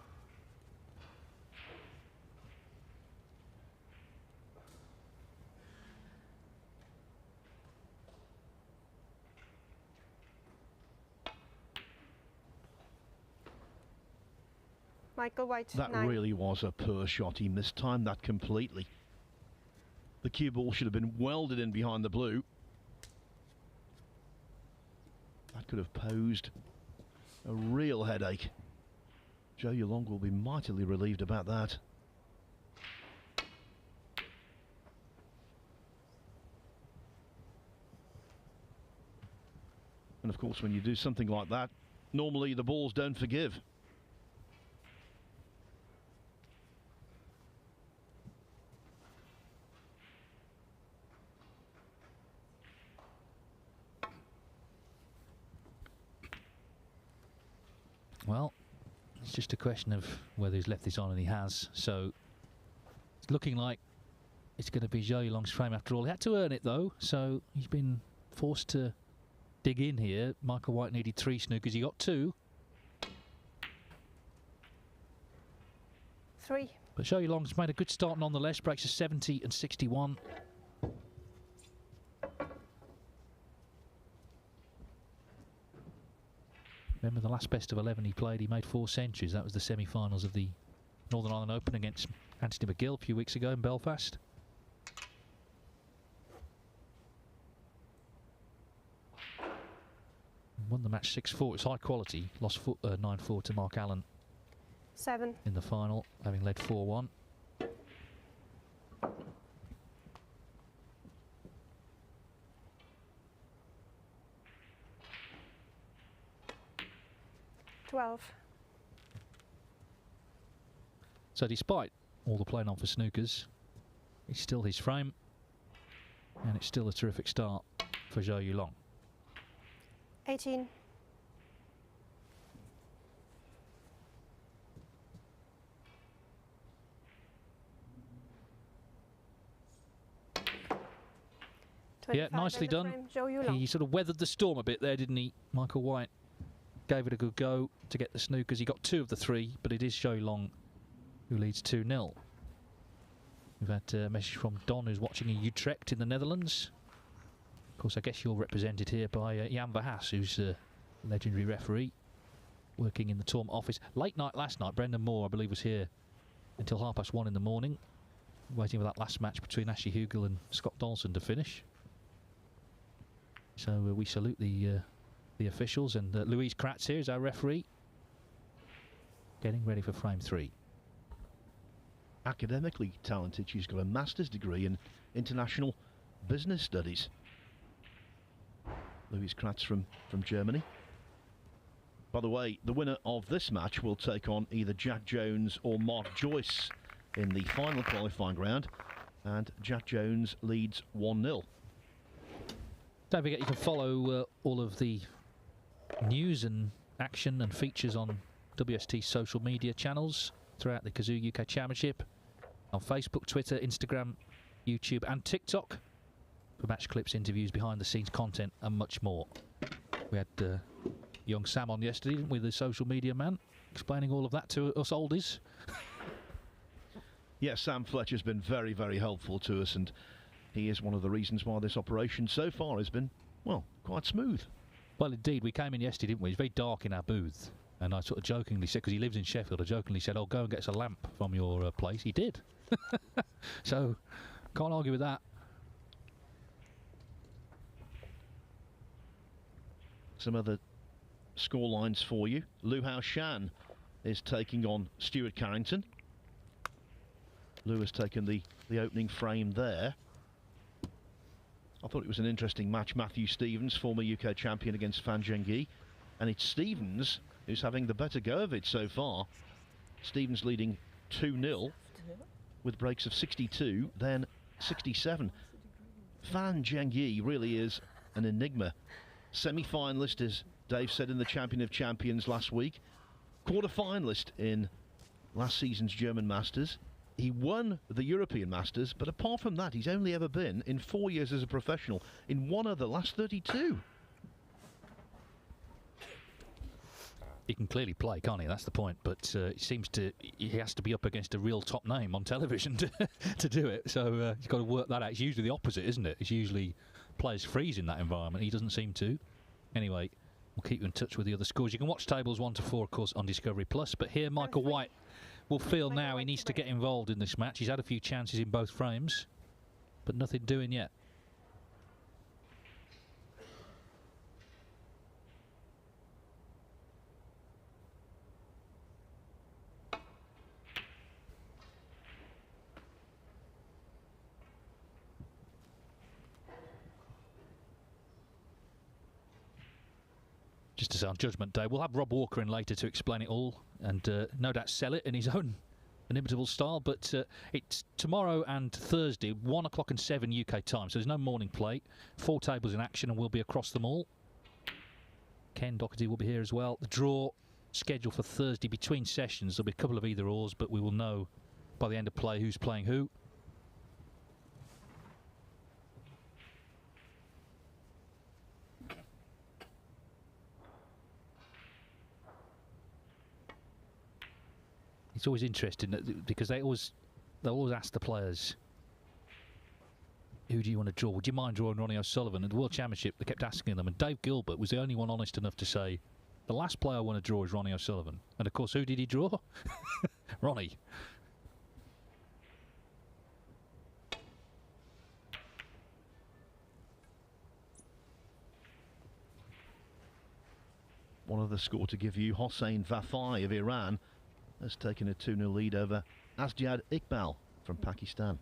Michael White. That 9. really was a poor shot. He mistimed that completely. The cue ball should have been welded in behind the blue. That could have posed a real headache. Zhou Yulong will be mightily relieved about that. And of course, when you do something like that, normally the balls don't forgive. Well, it's just a question of whether he's left this on, and he has. So it's looking like it's going to be Zhou Yulong's frame after all. He had to earn it though, so he's been forced to dig in here. Michael White needed 3 snookers. He got 2. 3. But Zhou Yulong's made a good start nonetheless. Breaks to 70 and 61. Remember the last best of 11 he played, he made 4 centuries. That was the semi-finals of the Northern Ireland Open against Anthony McGill a few weeks ago in Belfast. Won the match 6-4. It's high quality. Lost 9-4 to Mark Allen 7. in the final, having led 4-1. So despite all the playing on for snookers, it's still his frame, and it's still a terrific start for Zhou Yulong. 18. Yeah, nicely done. He sort of weathered the storm a bit there, didn't he? Michael White gave it a good go to get the snookers. He got 2 of the 3, but it is Zhou Yulong who leads 2-0. We've had a message from Don, who's watching in Utrecht in the Netherlands. Of course, I guess you're represented here by Jan Verhaas, who's a legendary referee working in the tournament office. Late night last night, Brendan Moore, I believe, was here until 1:30 in the morning, waiting for that last match between Ashley Hugel and Scott Dawson to finish. So we salute the officials, and Louise Kratz here is our referee, getting ready for frame 3. Academically talented. She's got a master's degree in international business studies. Louise Kratz from Germany. By the way, the winner of this match will take on either Jack Jones or Mark Joyce in the final qualifying round, and Jack Jones leads 1-0. Don't forget you can follow all of the news and action and features on WST's social media channels throughout the Cazoo UK Championship, on Facebook, Twitter, Instagram, YouTube and TikTok, for match clips, interviews, behind the scenes content and much more. We had young Sam on yesterday, didn't we, the social media man? explaining all of that to us oldies. Yes, Sam Fletcher's been very, very helpful to us, and he is one of the reasons why this operation so far has been, well, quite smooth. Well, indeed, we came in yesterday, didn't we? It's very dark in our booth, and I sort of jokingly said, because he lives in Sheffield, I jokingly said, "Oh, go and get us a lamp from your place." He did. So, can't argue with that. Some other score lines for you. Lu Hao Shan is taking on Stuart Carrington. Lou has taken the opening frame there. I thought it was an interesting match. Matthew Stevens, former UK champion, against Fan Zhengyi. And it's Stevens who's having the better go of it so far. Stevens leading 2-0 with breaks of 62, then 67. Fan Zhengyi really is an enigma. Semi-finalist, as Dave said, in the Champion of Champions last week. Quarter-finalist in last season's German Masters. He won the European Masters, but apart from that, he's only ever been, in 4 years as a professional, in one of the last 32. He can clearly play, can't he? That's the point. But it seems he has to be up against a real top name on television to do it. So he's got to work that out. It's usually the opposite, isn't it? It's usually players freeze in that environment. He doesn't seem to. Anyway, we'll keep you in touch with the other scores. You can watch tables 1 to 4, of course, on Discovery Plus. But here, Michael White will feel now he needs to get involved in this match. He's had a few chances in both frames, but nothing doing yet. Just to say, on Judgment Day, we'll have Rob Walker in later to explain it all and no doubt sell it in his own inimitable style. But it's tomorrow and Thursday, 1 o'clock and 7 UK time, so there's no morning play. 4 tables in action, and we'll be across them all. Ken Doherty will be here as well. The draw scheduled for Thursday between sessions. There'll be a couple of either-ors, but we will know by the end of play who's playing who. It's always interesting because they'll always ask the players, who do you want to draw? Would you mind drawing Ronnie O'Sullivan? At the World Championship, they kept asking them, and Dave Gilbert was the only one honest enough to say, the last player I want to draw is Ronnie O'Sullivan. And of course, who did he draw? Ronnie. One other score to give you. Hossein Vafai of Iran has taken a 2-0 lead over Asjad Iqbal from Pakistan.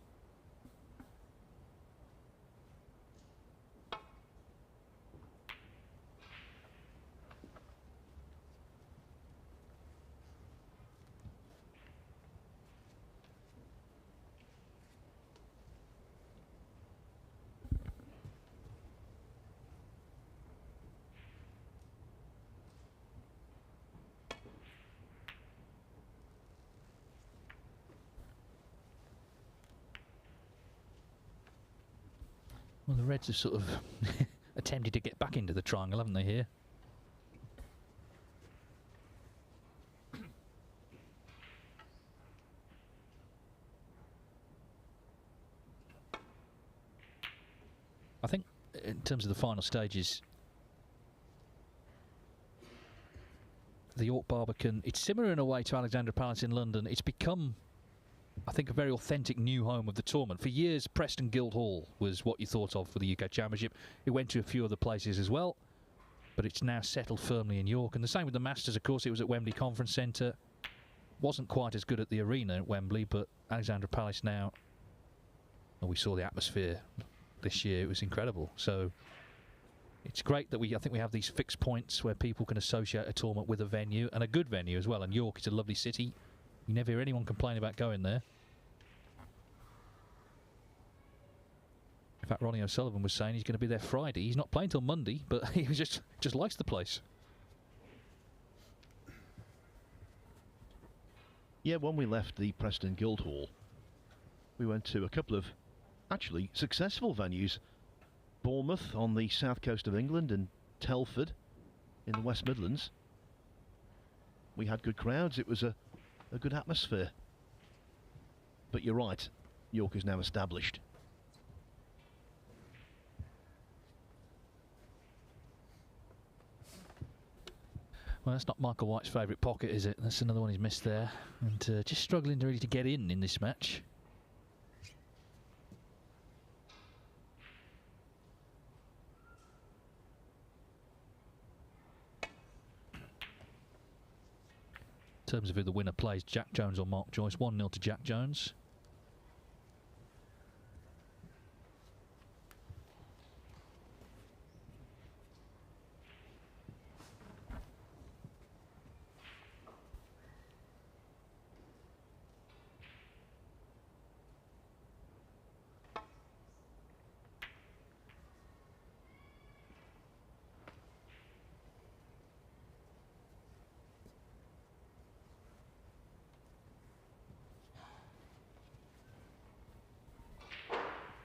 Well, the Reds have sort of attempted to get back into the triangle, haven't they, here? I think in terms of the final stages, the York Barbican, it's similar in a way to Alexandra Palace in London. It's become, I think, a very authentic new home of the tournament. For years, Preston Guildhall was what you thought of for the UK Championship. It went to a few other places as well, but it's now settled firmly in York. And the same with the Masters, of course. It was at Wembley Conference Centre. Wasn't quite as good at the arena at Wembley, but Alexandra Palace now, well, we saw the atmosphere this year. It was incredible. So it's great that I think we have these fixed points where people can associate a tournament with a venue, and a good venue as well. And York is a lovely city. You never hear anyone complain about going there. In fact, Ronnie O'Sullivan was saying he's going to be there Friday. He's not playing till Monday, but he just likes the place. Yeah, when we left the Preston Guildhall, we went to a couple of actually successful venues. Bournemouth on the south coast of England and Telford in the West Midlands. we had good crowds. It was a good atmosphere. But you're right, York is now established. Well, that's not Michael White's favourite pocket, is it? That's another one he's missed there. And just struggling really to get in this match. In terms of who the winner plays, Jack Jones or Mark Joyce, 1-0 to Jack Jones.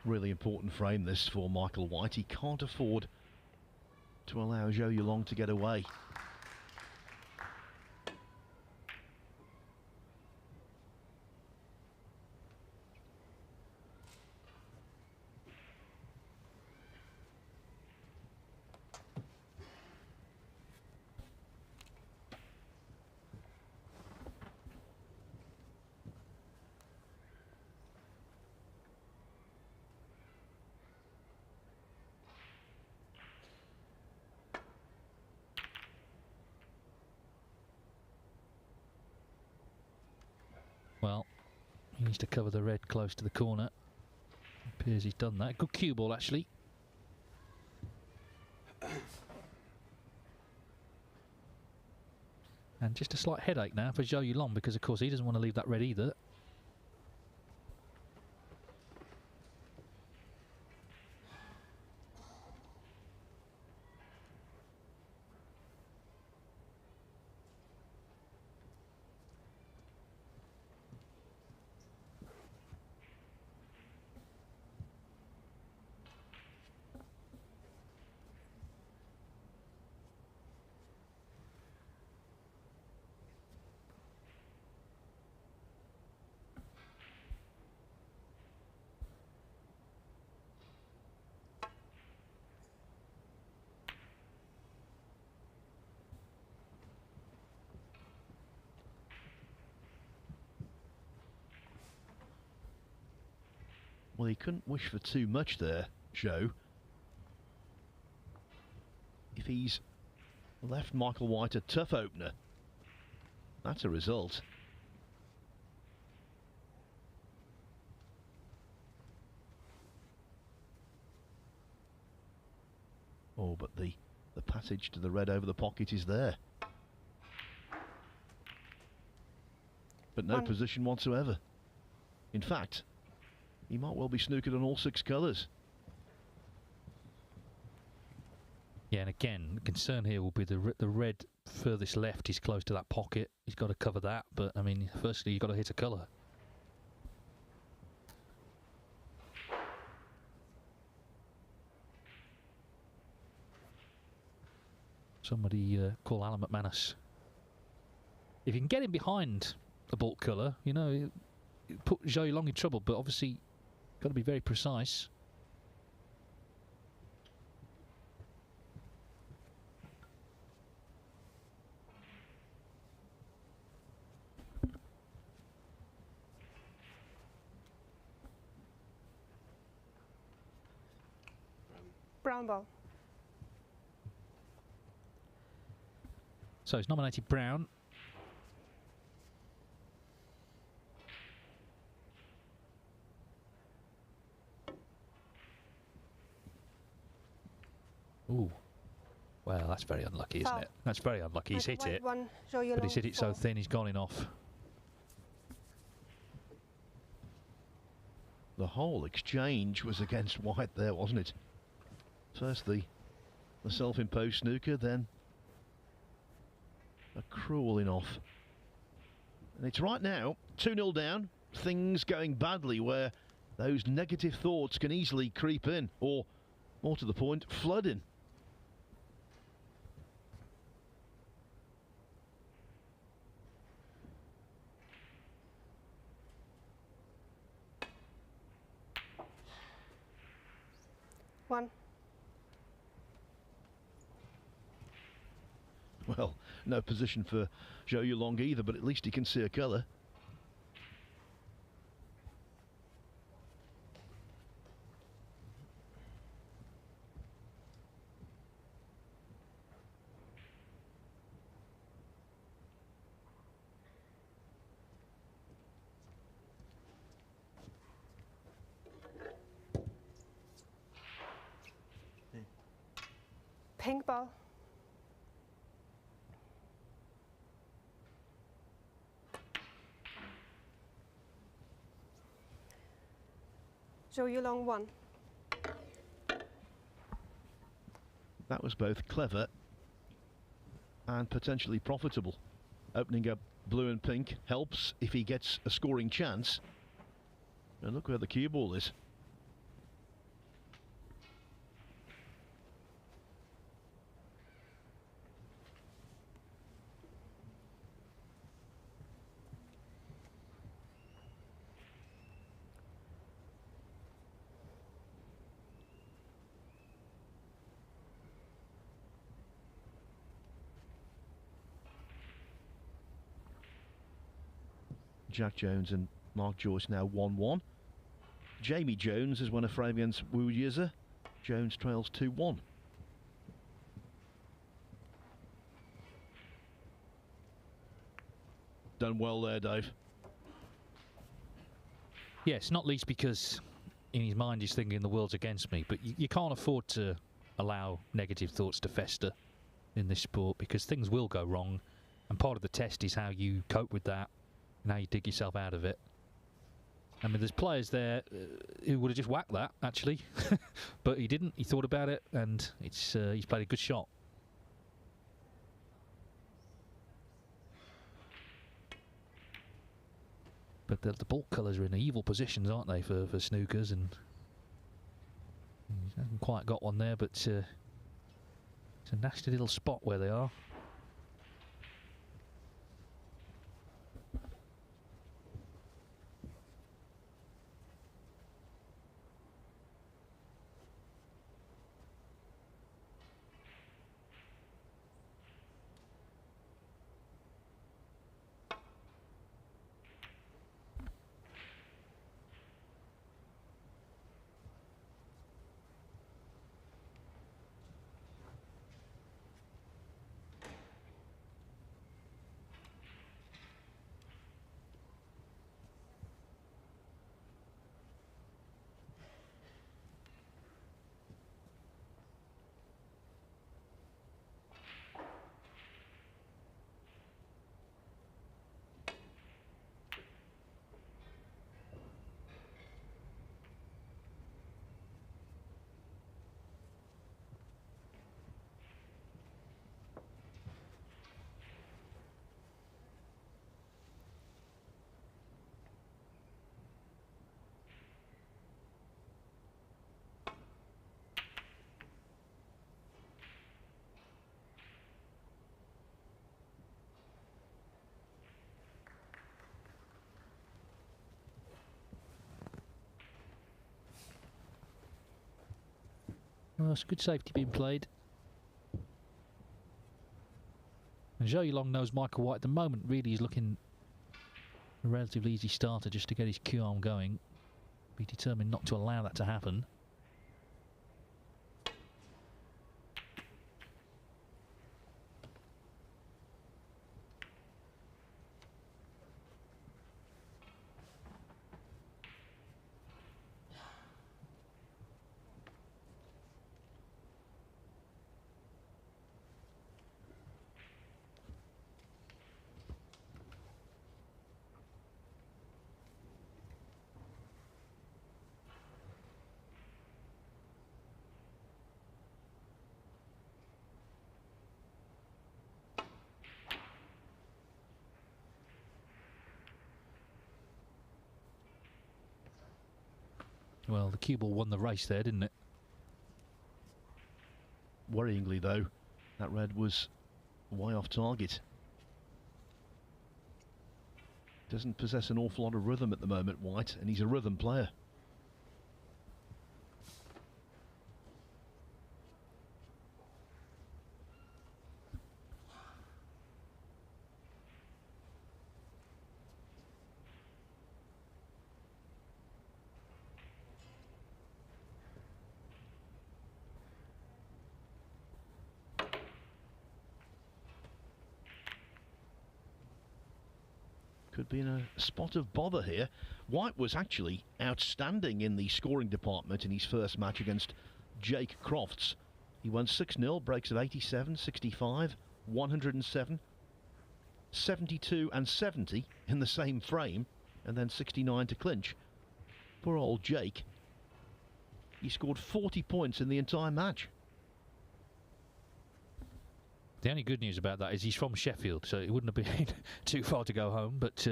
Really important frame this for Michael White. He can't afford to allow Zhou Yulong to get away. Well, he needs to cover the red close to the corner. Appears he's done that. Good cue ball, actually. And just a slight headache now for Zhou Yulong, because of course he doesn't want to leave that red either. Well, he couldn't wish for too much there, Zhou. If he's left Michael White a tough opener, that's a result. Oh, but the passage to the red over the pocket is there. But no position whatsoever. In fact, he might well be snookered on all 6 colours. Yeah, and again, the concern here will be the red furthest left is close to that pocket. He's got to cover that, but I mean, firstly, you've got to hit a colour. Somebody call Alan McManus. If you can get him behind the baulk colour, you know, put Zhou Yulong in trouble, but obviously got to be very precise. Brown ball. So he's nominated Brown. Ooh. Well, that's very unlucky, isn't it? That's very unlucky. He's hit it. But he's hit it so thin, he's gone in off. The whole exchange was against White there, wasn't it? First the self-imposed snooker, then a cruel in off. And it's right now 2-0 down, things going badly where those negative thoughts can easily creep in, or more to the point, flood in. Well, no position for Zhou Yulong either, but at least he can see a colour. Pink ball. Zhou Yulong 1. That was both clever and potentially profitable. Opening up blue and pink helps if he gets a scoring chance. And look where the cue ball is. Jack Jones and Mark Joyce now 1-1. Jamie Jones has won a frame against Wu Yize. Jones trails 2-1. Done well there, Dave. Yes, not least because in his mind he's thinking the world's against me, but you can't afford to allow negative thoughts to fester in this sport, because things will go wrong, and part of the test is how you cope with that and how you dig yourself out of it. I mean, there's players there who would have just whacked that, actually. But he didn't. He thought about it, and he's played a good shot. But the ball colours are in evil positions, aren't they, for snookers? And he hasn't quite got one there, but it's a nasty little spot where they are. Well, it's good safety being played. And Zhou Yulong knows Michael White at the moment. Really, he's looking a relatively easy starter just to get his Q arm going. Be determined not to allow that to happen. Well, the cue ball won the race there, didn't it? Worryingly, though, that red was way off target. Doesn't possess an awful lot of rhythm at the moment, White, and he's a rhythm player. have been a spot of bother here. White was actually outstanding in the scoring department in his first match against Jake Crofts. He won 6-0, breaks of 87, 65, 107, 72 and 70 in the same frame, and then 69 to clinch. Poor old Jake. He scored 40 points in the entire match. The only good news about that is he's from Sheffield, so it wouldn't have been too far to go home, but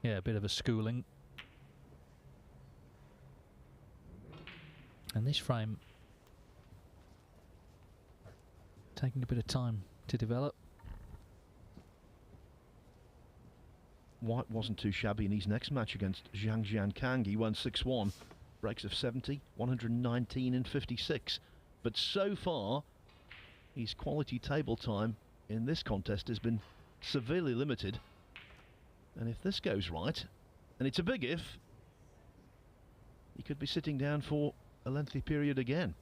yeah, a bit of a schooling. And this frame taking a bit of time to develop. White wasn't too shabby in his next match against Zhang Jiankang. He won 6-1, breaks of 70, 119 and 56. But so far, his quality table time in this contest has been severely limited. And if this goes right, and it's a big if, he could be sitting down for a lengthy period again.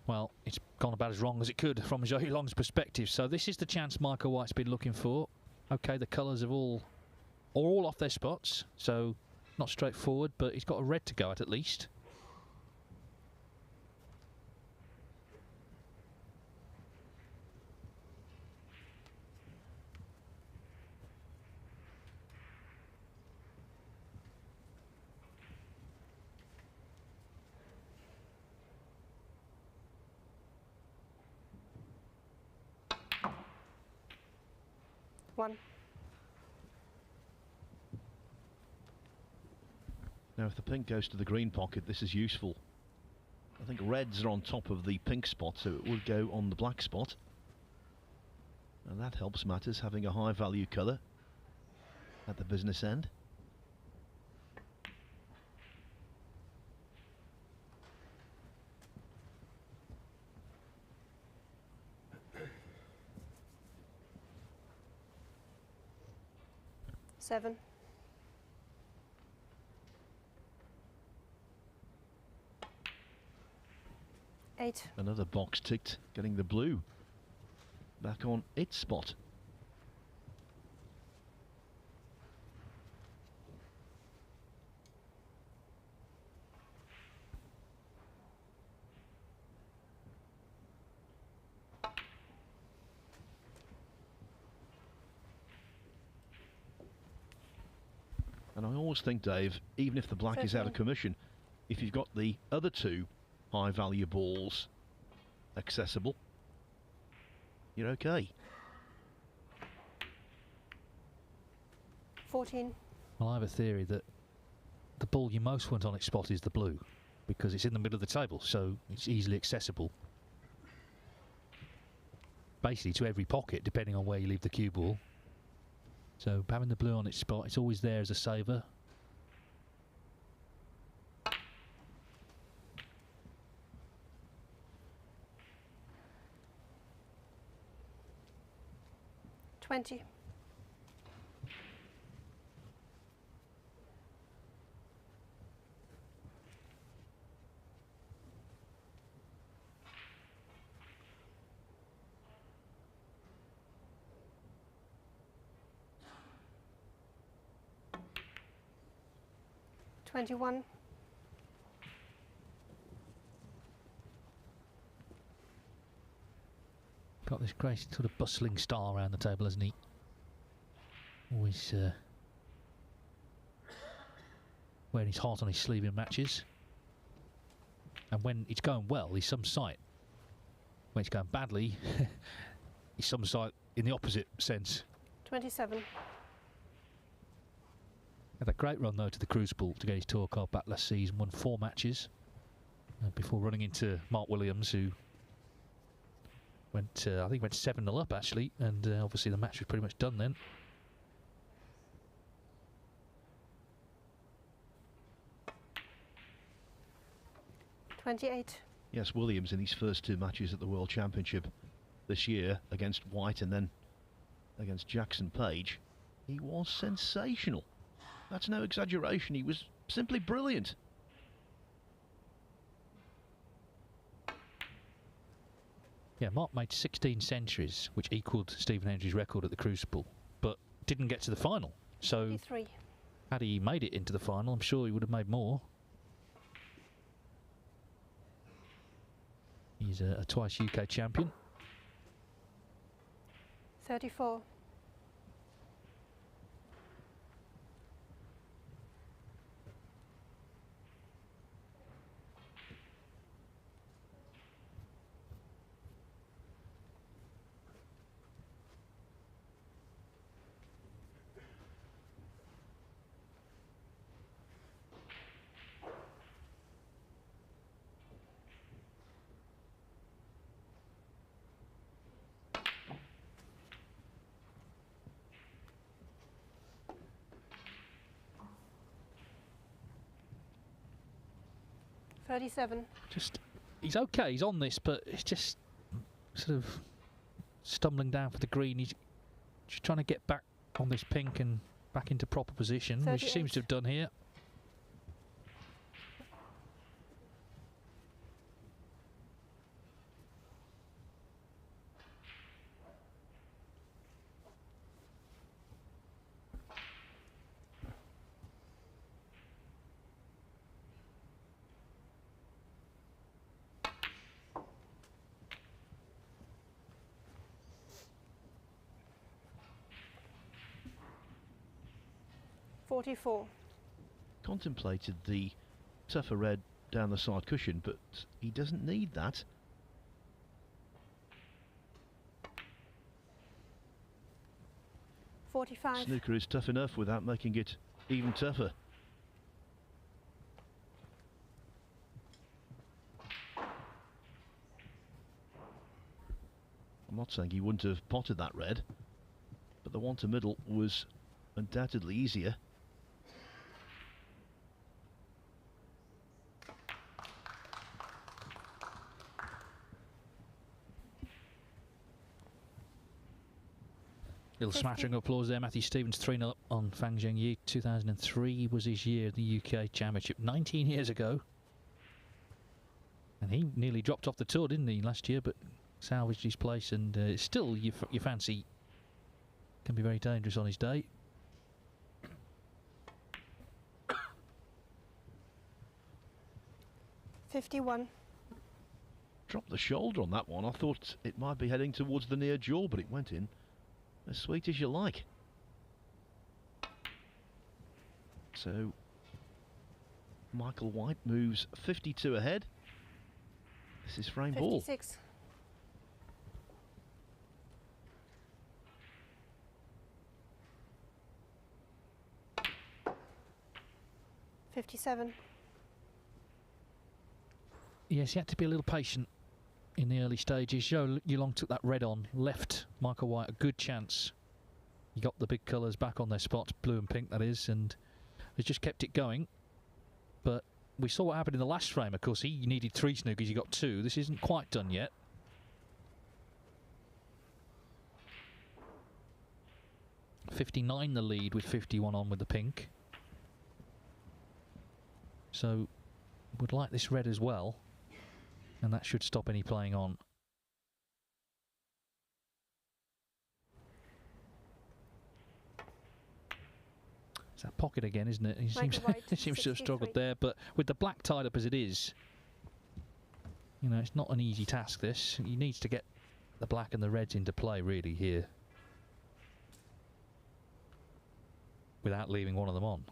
Well, it's gone about as wrong as it could from Zhou Yulong's perspective. So this is the chance Michael White's been looking for. Okay, the colours have all off their spots, so not straightforward, but he's got a red to go at least. One. Now if the pink goes to the green pocket, this is useful. I think reds are on top of the pink spot, so it would go on the black spot. And that helps matters, having a high value colour at the business end. Seven. Eight. Another box ticked, getting the blue back on its spot. And I always think, Dave, even if the black is out of commission, if you've got the other two high value balls accessible, you're okay. 14. Well, I have a theory that the ball you most want on its spot is the blue, because it's in the middle of the table, so it's easily accessible. Basically to every pocket, depending on where you leave the cue ball. So having the blue on its spot, it's always there as a saver. $20. $21. Got this great sort of bustling star around the table, hasn't he? Always wearing his heart on his sleeve in matches. And when it's going well, he's some sight. When it's going badly, he's some sight in the opposite sense. 27. Had that great run though to the Crucible to get his tour card back last season. Won 4 matches before running into Mark Williams, who went, I think, went 7-0 up actually, and obviously the match was pretty much done then. $28. Yes, Williams in his first 2 matches at the World Championship this year against White and then against Jackson Page, he was sensational. That's no exaggeration. He was simply brilliant. Yeah, Mark made 16 centuries, which equalled Stephen Hendry's record at the Crucible, but didn't get to the final. So, 53. had he made it into the final, I'm sure he would have made more. He's a twice UK champion. 34. Just, he's okay, he's on this, but it's just sort of stumbling down for the green. He's just trying to get back on this pink and back into proper position, which he seems to have done here. Contemplated the tougher red down the side cushion, but he doesn't need that. Snooker is tough enough without making it even tougher. I'm not saying he wouldn't have potted that red, but the one to middle was undoubtedly easier. Little smattering of applause there. Matthew Stevens 3-0 on Fang Zhengyi. 2003 was his year at the UK Championship, 19 years ago. And he nearly dropped off the tour, didn't he, last year, but salvaged his place, and still you fancy can be very dangerous on his day. Dropped the shoulder on that one. I thought it might be heading towards the near jaw, but it went in as sweet as you like. So Michael White moves 52 ahead. This is frame ball. 56. 57. Yes, he had to be a little patient in the early stages. Zhou Yulong took that red on, left Michael White a good chance. He got the big colours back on their spots, blue and pink that is, and has just kept it going. But we saw what happened in the last frame. Of course, he needed 3 snookers, he got 2. This isn't quite done yet. .59 the lead with 51 on with the pink. So would like this red as well, and that should stop any playing on. It's that pocket again, isn't it? He seems, he seems to have struggled there, but with the black tied up as it is, you know, it's not an easy task this. He needs to get the black and the reds into play really here, without leaving one of them on.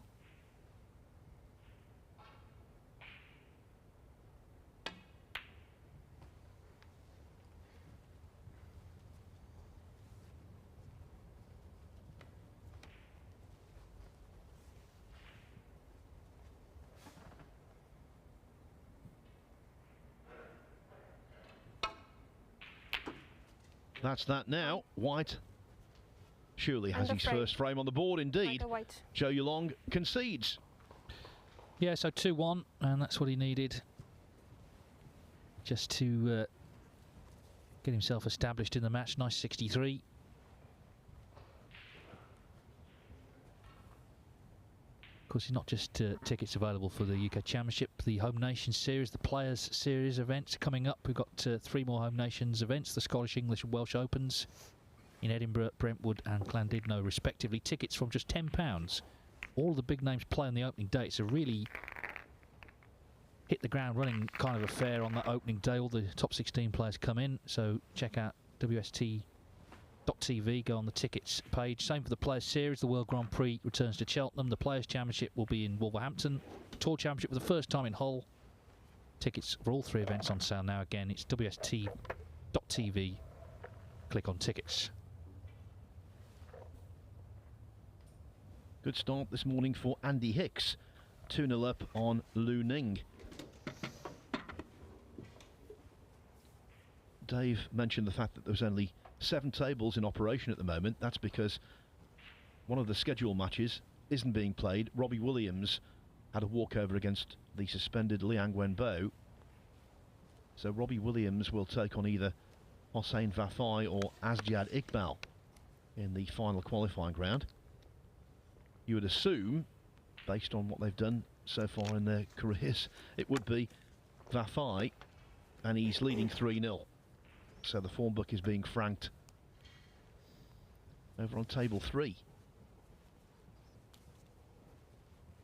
That's that now. White surely has his first frame on the board indeed. Zhou Yulong concedes. Yeah, so 2-1, and that's what he needed just to get himself established in the match. Nice 63. Of course, it's not just tickets available for the UK Championship, the Home Nations Series, the Players Series events coming up. We've got 3 more Home Nations events, the Scottish, English and Welsh Opens in Edinburgh, Brentwood and Llandudno respectively. Tickets from just £10. All the big names play on the opening day. It's a really hit the ground running kind of affair on that opening day. All the top 16 players come in, so check out WST.TV, go on the tickets page. Same for the Players Series. The World Grand Prix returns to Cheltenham. The Players Championship will be in Wolverhampton. Tour Championship for the first time in Hull. Tickets for all 3 events on sale now. Again, it's WST.TV. Click on tickets. Good start this morning for Andy Hicks. 2-0 up on Lu Ning. Dave mentioned the fact that there's only 7 tables in operation at the moment. That's because one of the scheduled matches isn't being played. Robbie Williams had a walkover against the suspended Liang Wenbo. So Robbie Williams will take on either Hossein Vafai or Asjad Iqbal in the final qualifying round. You would assume, based on what they've done so far in their careers, it would be Vafai, and he's leading 3-0. So the form book is being franked over on table 3.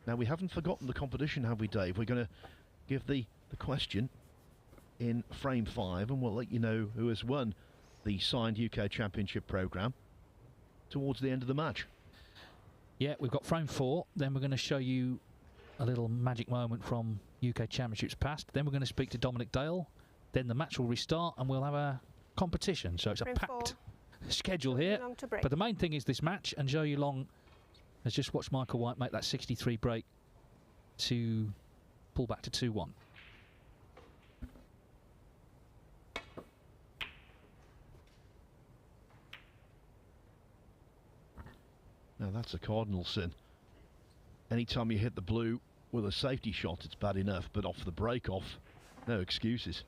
Now, we haven't forgotten the competition, have we, Dave? We're going to give the question in frame 5, and we'll let you know who has won the signed UK Championship programme towards the end of the match. Yeah, we've got frame 4. Then we're going to show you a little magic moment from UK Championships past. Then we're going to speak to Dominic Dale. Then the match will restart and we'll have a competition. So it's a packed schedule here. But the main thing is this match, and Zhou Yulong has just watched Michael White make that 63 break to pull back to 2-1. Now that's a cardinal sin. Anytime you hit the blue with a safety shot, it's bad enough, but off the break off, no excuses.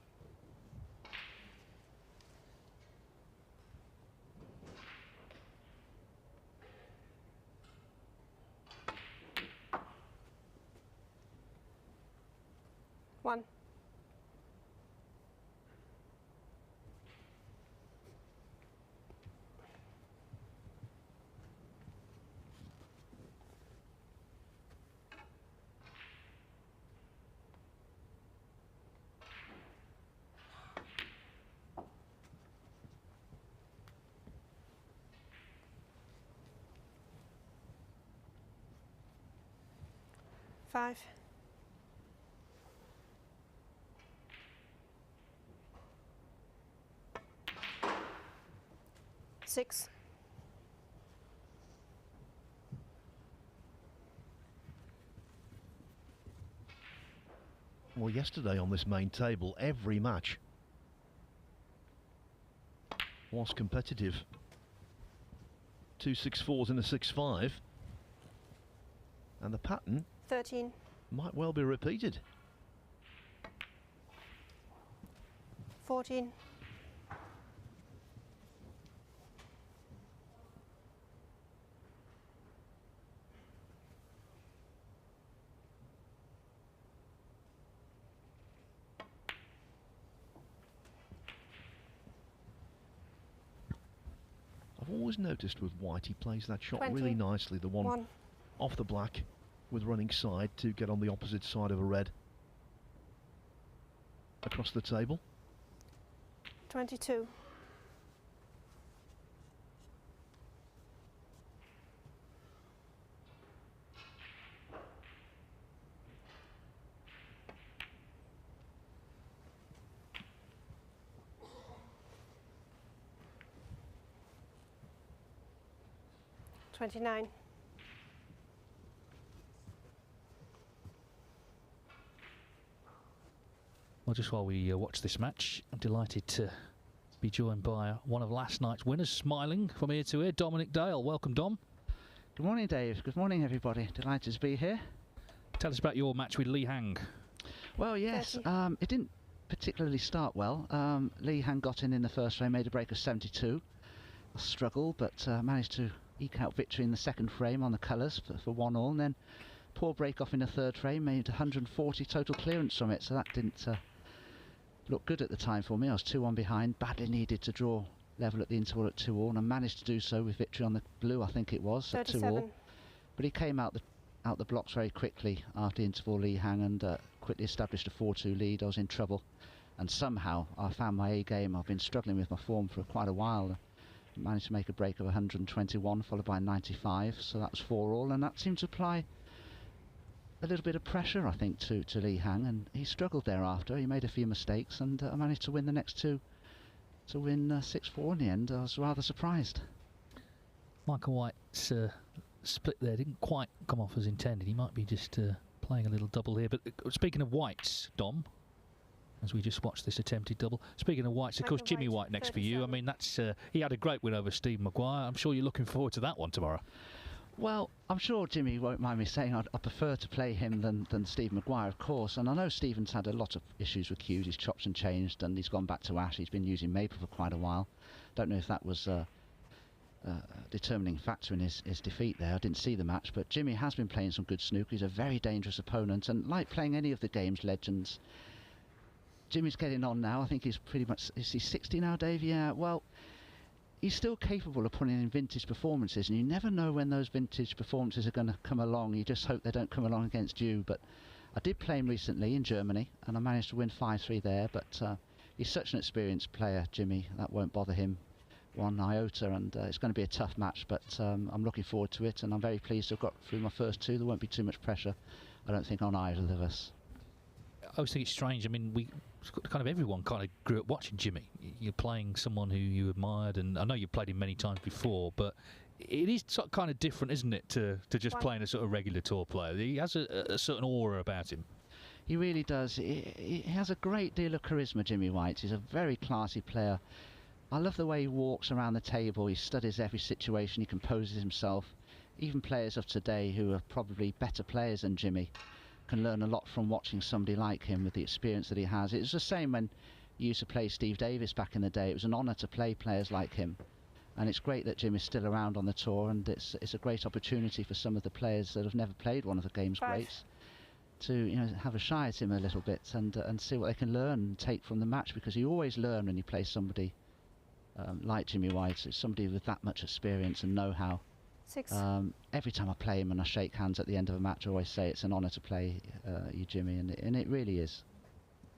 One. Five. Six. Well, yesterday on this main table, every match was competitive. 2 6-4s and a 6-5. And the pattern 13. might well be repeated. 14. I've always noticed with White, he plays that shot 20. really nicely, the one off the black with running side to get on the opposite side of a red. Across the table. 22. $29. Well, just while we watch this match, I'm delighted to be joined by one of last night's winners, smiling from ear to ear, Dominic Dale. Welcome, Dom. Good morning, Dave. Good morning, everybody. Delighted to be here. Tell us about your match with Li Hang. Well, yes, it didn't particularly start well. Lee Han got in the first frame, made a break of 72. A struggle, but managed to eke out victory in the second frame on the colours for 1-all, and then poor break off in the third frame, made 140 total clearance from it, so that didn't look good at the time for me. I was 2-1 behind, badly needed to draw level at the interval at 2-all, and I managed to do so with victory on the blue, I think it was, at 2-all. But he came out the blocks very quickly after the interval, Lee Han, and quickly established a 4-2 lead. I was in trouble, and somehow I found my A game. I've been struggling with my form for quite a while. Managed to make a break of 121, followed by 95, so that was 4-all, and that seemed to apply a little bit of pressure, I think, to Lee Han, and he struggled thereafter. He made a few mistakes, and I managed to win the next two, to win 6-4 in the end. I was rather surprised. Michael White's split there didn't quite come off as intended. He might be just playing a little double here. But speaking of Whites, Dom, as we just watched this attempted double. Speaking of Whites, of course, Jimmy White next for you. I mean, that's he had a great win over Steve Maguire. I'm sure you're looking forward to that one tomorrow. Well, I'm sure Jimmy won't mind me saying I prefer to play him than Steve Maguire, of course. And I know Stephen's had a lot of issues with cues. He's chopped and changed, and he's gone back to Ash. He's been using Maple for quite a while. Don't know if that was a determining factor in his defeat there. I didn't see the match, but Jimmy has been playing some good snooker. He's a very dangerous opponent, and like playing any of the game's legends, Jimmy's getting on now. I think he's pretty much... Is he 60 now, Dave? Yeah, well, he's still capable of putting in vintage performances, and you never know when those vintage performances are going to come along. You just hope they don't come along against you. But I did play him recently in Germany, and I managed to win 5-3 there. But he's such an experienced player, Jimmy. That won't bother him one iota, and it's going to be a tough match. But I'm looking forward to it, and I'm very pleased to have got through my first two. There won't be too much pressure, I don't think, on either of us. I always think it's strange. I mean, kind of everyone kind of grew up watching Jimmy. You're playing someone who you admired, and I know you've played him many times before, but it is sort of kind of different, isn't it, to just playing a sort of regular tour player? He has a certain aura about him. He really does. He has a great deal of charisma, Jimmy White. He's a very classy player. I love the way he walks around the table. He studies every situation. He composes himself. Even players of today who are probably better players than Jimmy can learn a lot from watching somebody like him with the experience that he has. It was the same when you used to play Steve Davis back in the day. It was an honour to play players like him, and it's great that Jimmy's still around on the tour, and it's a great opportunity for some of the players that have never played one of the game's greats to have a shy at him a little bit and see what they can learn and take from the match, because you always learn when you play somebody like Jimmy White. It's somebody with that much experience and know-how. Every time I play him and I shake hands at the end of a match, I always say it's an honour to play you, Jimmy, and it really is.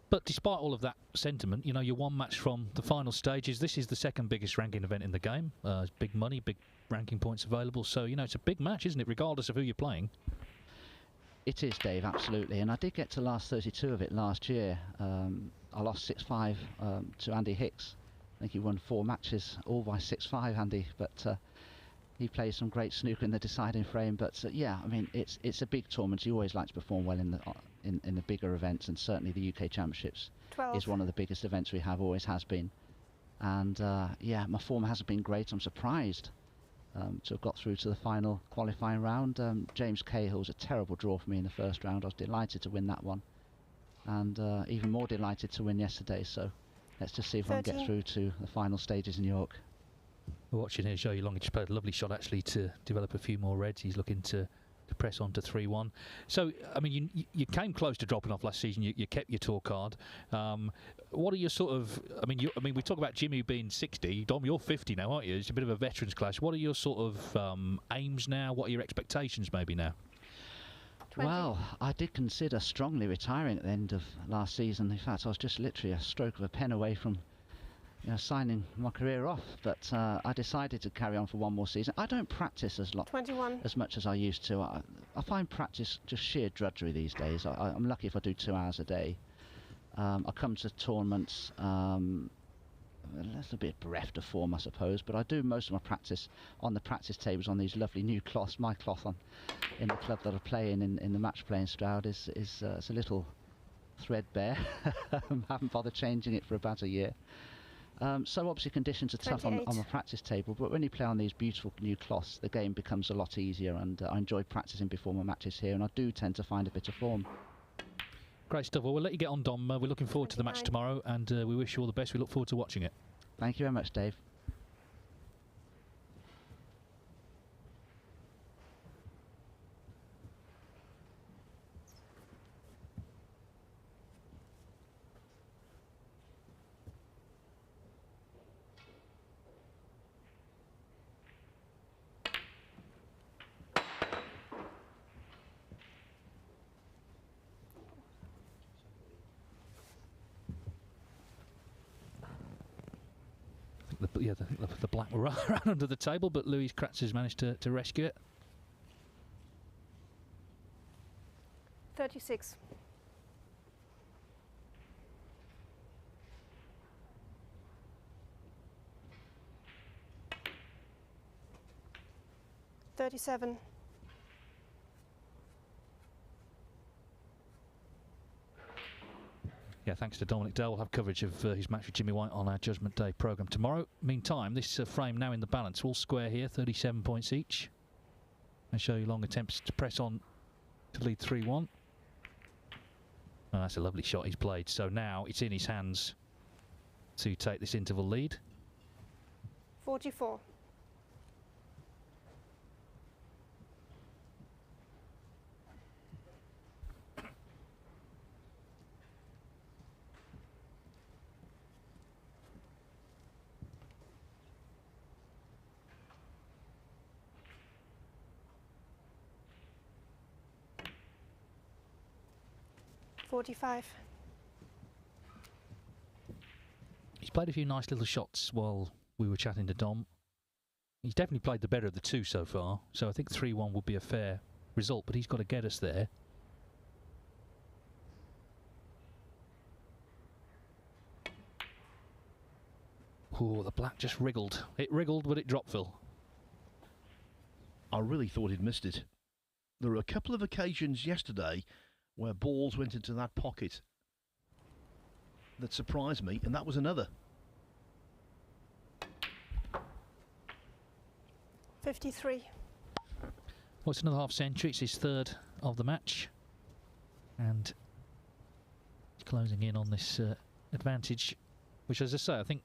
But despite all of that sentiment, you're one match from the final stages. This is the second biggest ranking event in the game. Big money, big ranking points available. So, it's a big match, isn't it, regardless of who you're playing? It is, Dave, absolutely. And I did get to last 32 of it last year. I lost 6-5 to Andy Hicks. I think he won 4 matches, all by 6-5, Andy. But he plays some great snooker in the deciding frame. But yeah, I mean, it's a big tournament. You always like to perform well in the bigger events, and certainly the UK Championships 12. Is one of the biggest events we have, always has been. And yeah, my form hasn't been great. I'm surprised to have got through to the final qualifying round. James Cahill was a terrible draw for me in the first round. I was delighted to win that one, and even more delighted to win yesterday. So let's just see if I can get through to the final stages in York. We're watching here Joe Long. He just played a lovely shot actually to develop a few more reds. He's looking to press on to 3-1. So, I mean, you came close to dropping off last season. You kept your tour card. What are your sort of... I mean, we talk about Jimmy being 60. Dom, you're 50 now, aren't you? It's a bit of a veterans clash. What are your sort of aims now? What are your expectations maybe now? 20. Well, I did consider strongly retiring at the end of last season. In fact, I was just literally a stroke of a pen away from signing my career off, but I decided to carry on for one more season. I don't practice as much as I used to. I find practice just sheer drudgery these days. I'm lucky if I do 2 hours a day. I come to tournaments a little bit bereft of form, I suppose, but I do most of my practice on the practice tables on these lovely new cloths. My cloth in the club that I play in the match playing Stroud is it's a little threadbare. Haven't bothered changing it for about a year. So obviously conditions are tough on the practice table, but when you play on these beautiful new cloths, the game becomes a lot easier, and I enjoy practicing before my matches here, and I do tend to find a bit of form. Great stuff. Well, we'll let you get on, Dom. We're looking forward to the match 29. tomorrow, and we wish you all the best. We look forward to watching it. Thank you very much, Dave. The black were right under the table, but Louis Kratz has managed to rescue it. 36. 37. Yeah, thanks to Dominic Dale. We'll have coverage of his match with Jimmy White on our Judgment Day programme tomorrow. Meantime, this frame now in the balance, all square here, 37 points each. And show you Long attempts to press on to lead 3-1. Oh, that's a lovely shot he's played. So now it's in his hands to take this interval lead. 44. He's played a few nice little shots while we were chatting to Dom. He's definitely played the better of the two so far, so I think 3-1 would be a fair result, but he's got to get us there. Oh, the black just wriggled. It wriggled, but it dropped, Phil. I really thought he'd missed it. There were a couple of occasions yesterday where balls went into that pocket that surprised me, and that was another. 53. Well, it's another half century. It's his third of the match. And he's closing in on this advantage, which, as I say, I think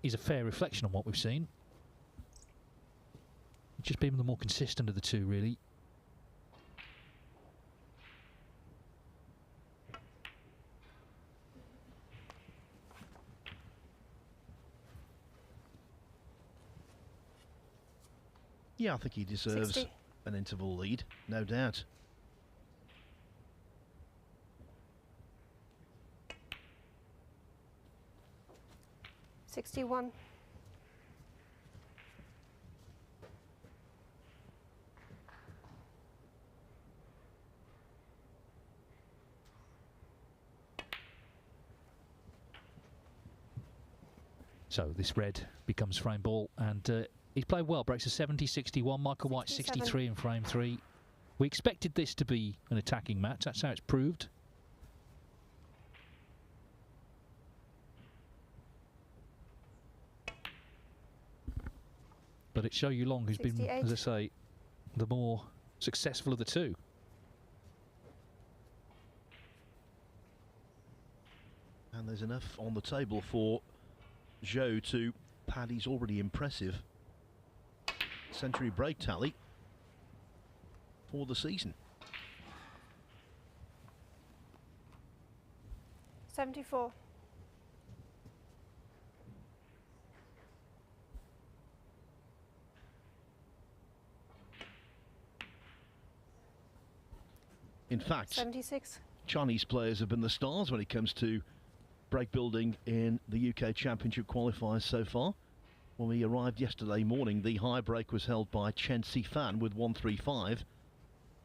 is a fair reflection on what we've seen. Just being the more consistent of the two, really. Yeah, I think he deserves 60. an interval lead, no doubt. $61. So this red becomes frame ball, and he's played well. Breaks a 70-61. Michael White 63 in frame 3. We expected this to be an attacking match. That's how it's proved. But it's Show You Long who's 68. been, as I say, the more successful of the two. And there's enough on the table for Zhou to pad his already impressive century break tally for the season. 74. In fact, 76. Chinese players have been the stars when it comes to break building in the UK Championship qualifiers so far. When we arrived yesterday morning, the high break was held by Chen Xifan with 135.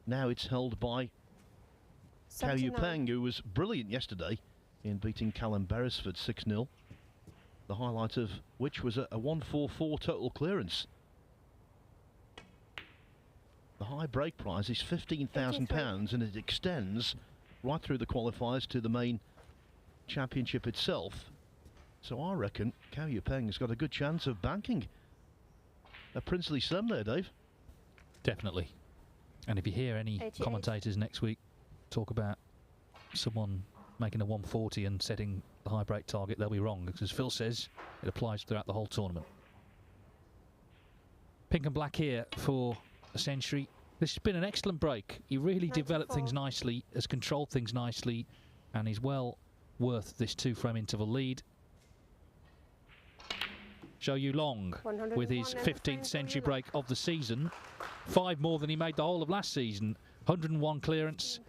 Now it's held by Cao 79. Yupeng, who was brilliant yesterday in beating Callum Beresford 6-0. The highlight of which was a 144 total clearance. The high break prize is £15,000 and it extends right through the qualifiers to the main championship itself. So I reckon Cao Yupeng's got a good chance of banking a princely sum there, Dave. Definitely. And if you hear any 88. commentators next week talk about someone making a 140 and setting the high break target, they'll be wrong, because as Phil says, it applies throughout the whole tournament. Pink and black here for a century. This has been an excellent break. He really developed things nicely, has controlled things nicely, and is well worth this 2-frame interval lead. Show you Long with his 15th century break of the season. 5 more than he made the whole of last season. 101 clearance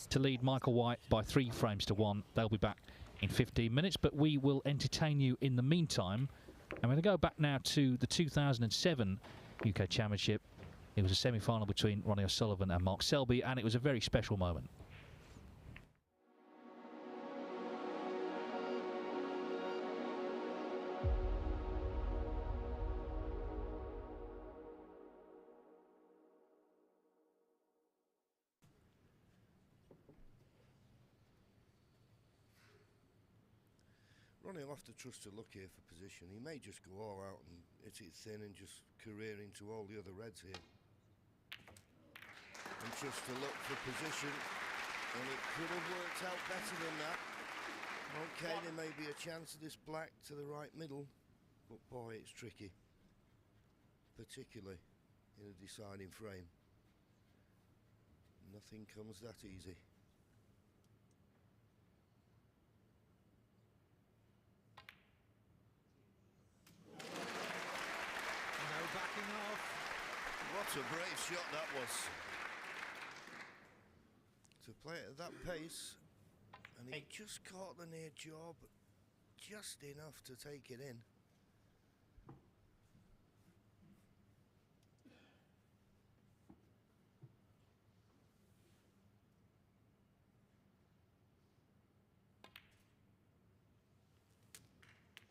to lead Michael White by 3 frames to 1. They'll be back in 15 minutes, but we will entertain you in the meantime. I'm going to go back now to the 2007 UK Championship. It was a semi-final between Ronnie O'Sullivan and Mark Selby, and it was a very special moment. Ronnie will have to trust to luck here for position. He may just go all out and hit it thin and just career into all the other reds here. And trust to luck for position. And it could have worked out better than that. Okay, there may be a chance of this black to the right middle. But boy, it's tricky. Particularly in a deciding frame. Nothing comes that easy. Backing off. What a brave shot that was. To play it at that pace, and he just caught the near jaw, but just enough to take it in.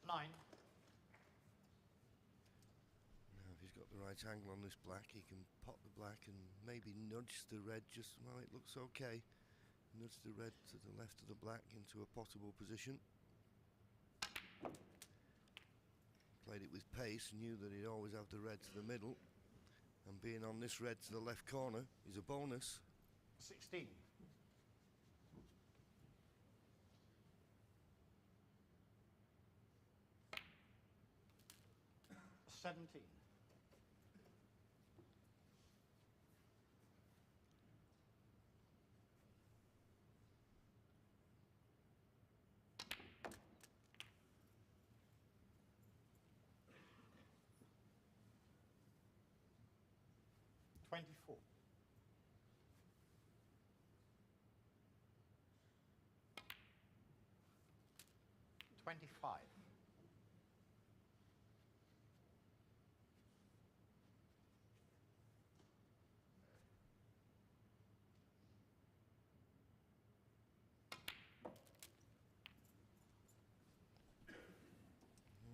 Nine. If he's got the right angle on this black, he can pot the black and maybe nudge the red just, well, it looks okay. Nudge the red to the left of the black into a potable position. Played it with pace, knew that he'd always have the red to the middle. And being on this red to the left corner is a bonus. 16. 17. 24. 25.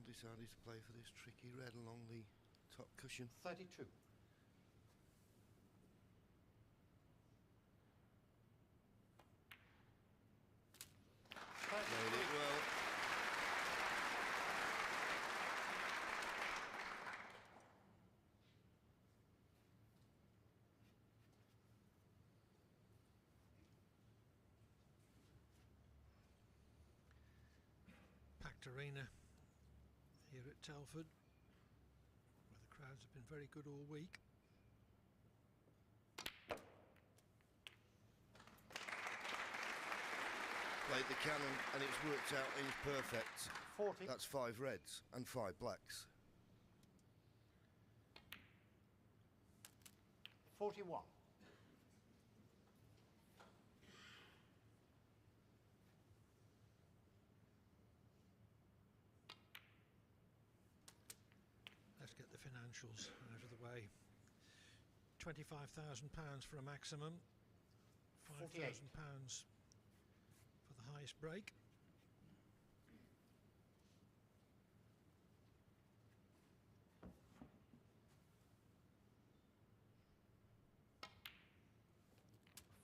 Decided to play for this tricky red along the top cushion. 32. Played it well. Packed arena here at Telford, where the crowds have been very good all week. Played the cannon and it's worked out, he's perfect. 40. That's 5 reds and 5 blacks. 41. Let's get the financials out of the way. £25,000 for a maximum, £5,000 for the highest break.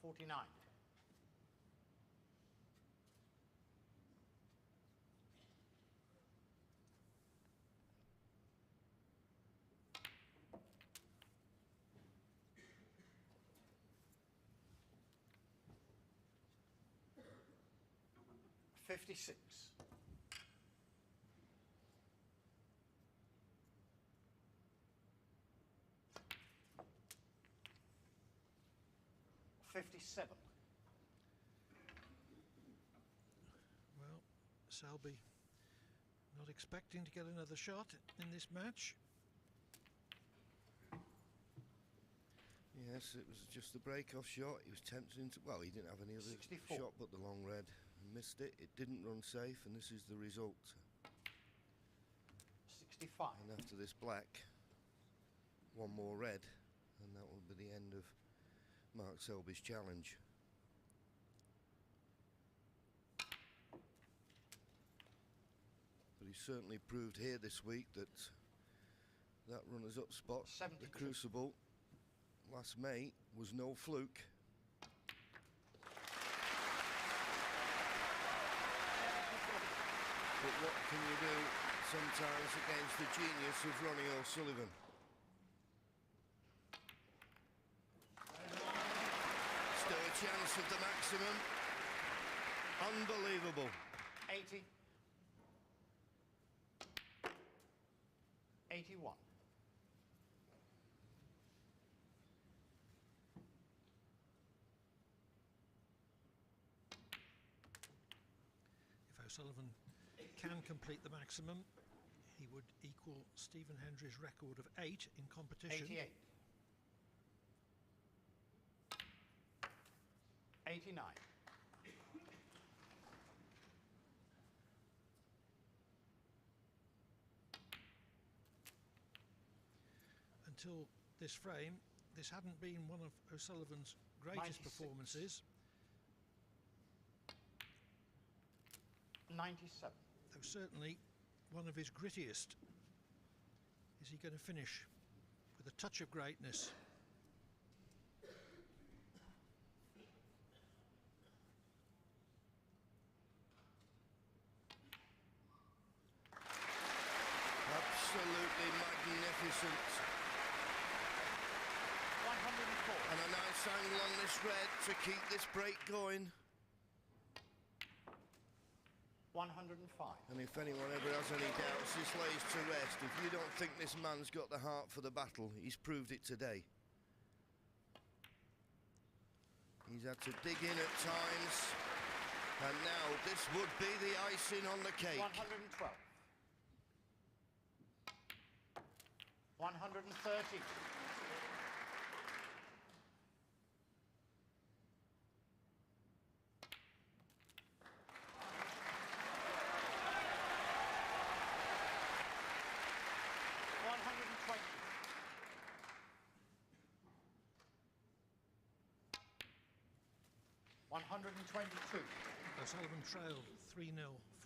$49. 56. 57. Well, Selby not expecting to get another shot in this match. Yes, it was just the break-off shot. He was tempted into... Well, he didn't have any other 64. shot but the long red. Missed it. It didn't run safe, and this is the result. 65. And after this black, one more red, and that will be the end of Mark Selby's challenge. But he certainly proved here this week that that runners-up spot, 72. the Crucible, last May, was no fluke. But what can you do sometimes against the genius of Ronnie O'Sullivan? Still a chance of the maximum. Unbelievable. 80. 81. If O'Sullivan can complete the maximum, he would equal Stephen Hendry's record of 8 in competition. 88. 89. Until this frame, this hadn't been one of O'Sullivan's greatest 96. performances, 97. though certainly one of his grittiest. Is he going to finish with a touch of greatness? Absolutely magnificent. 104. And a nice angle on this red to keep this break going. 105. And if anyone ever has any doubts, this lays to rest. If you don't think this man's got the heart for the battle, he's proved it today. He's had to dig in at times, and now this would be the icing on the cake. 112. 130. 120. 122. O'Sullivan trailed 3-0,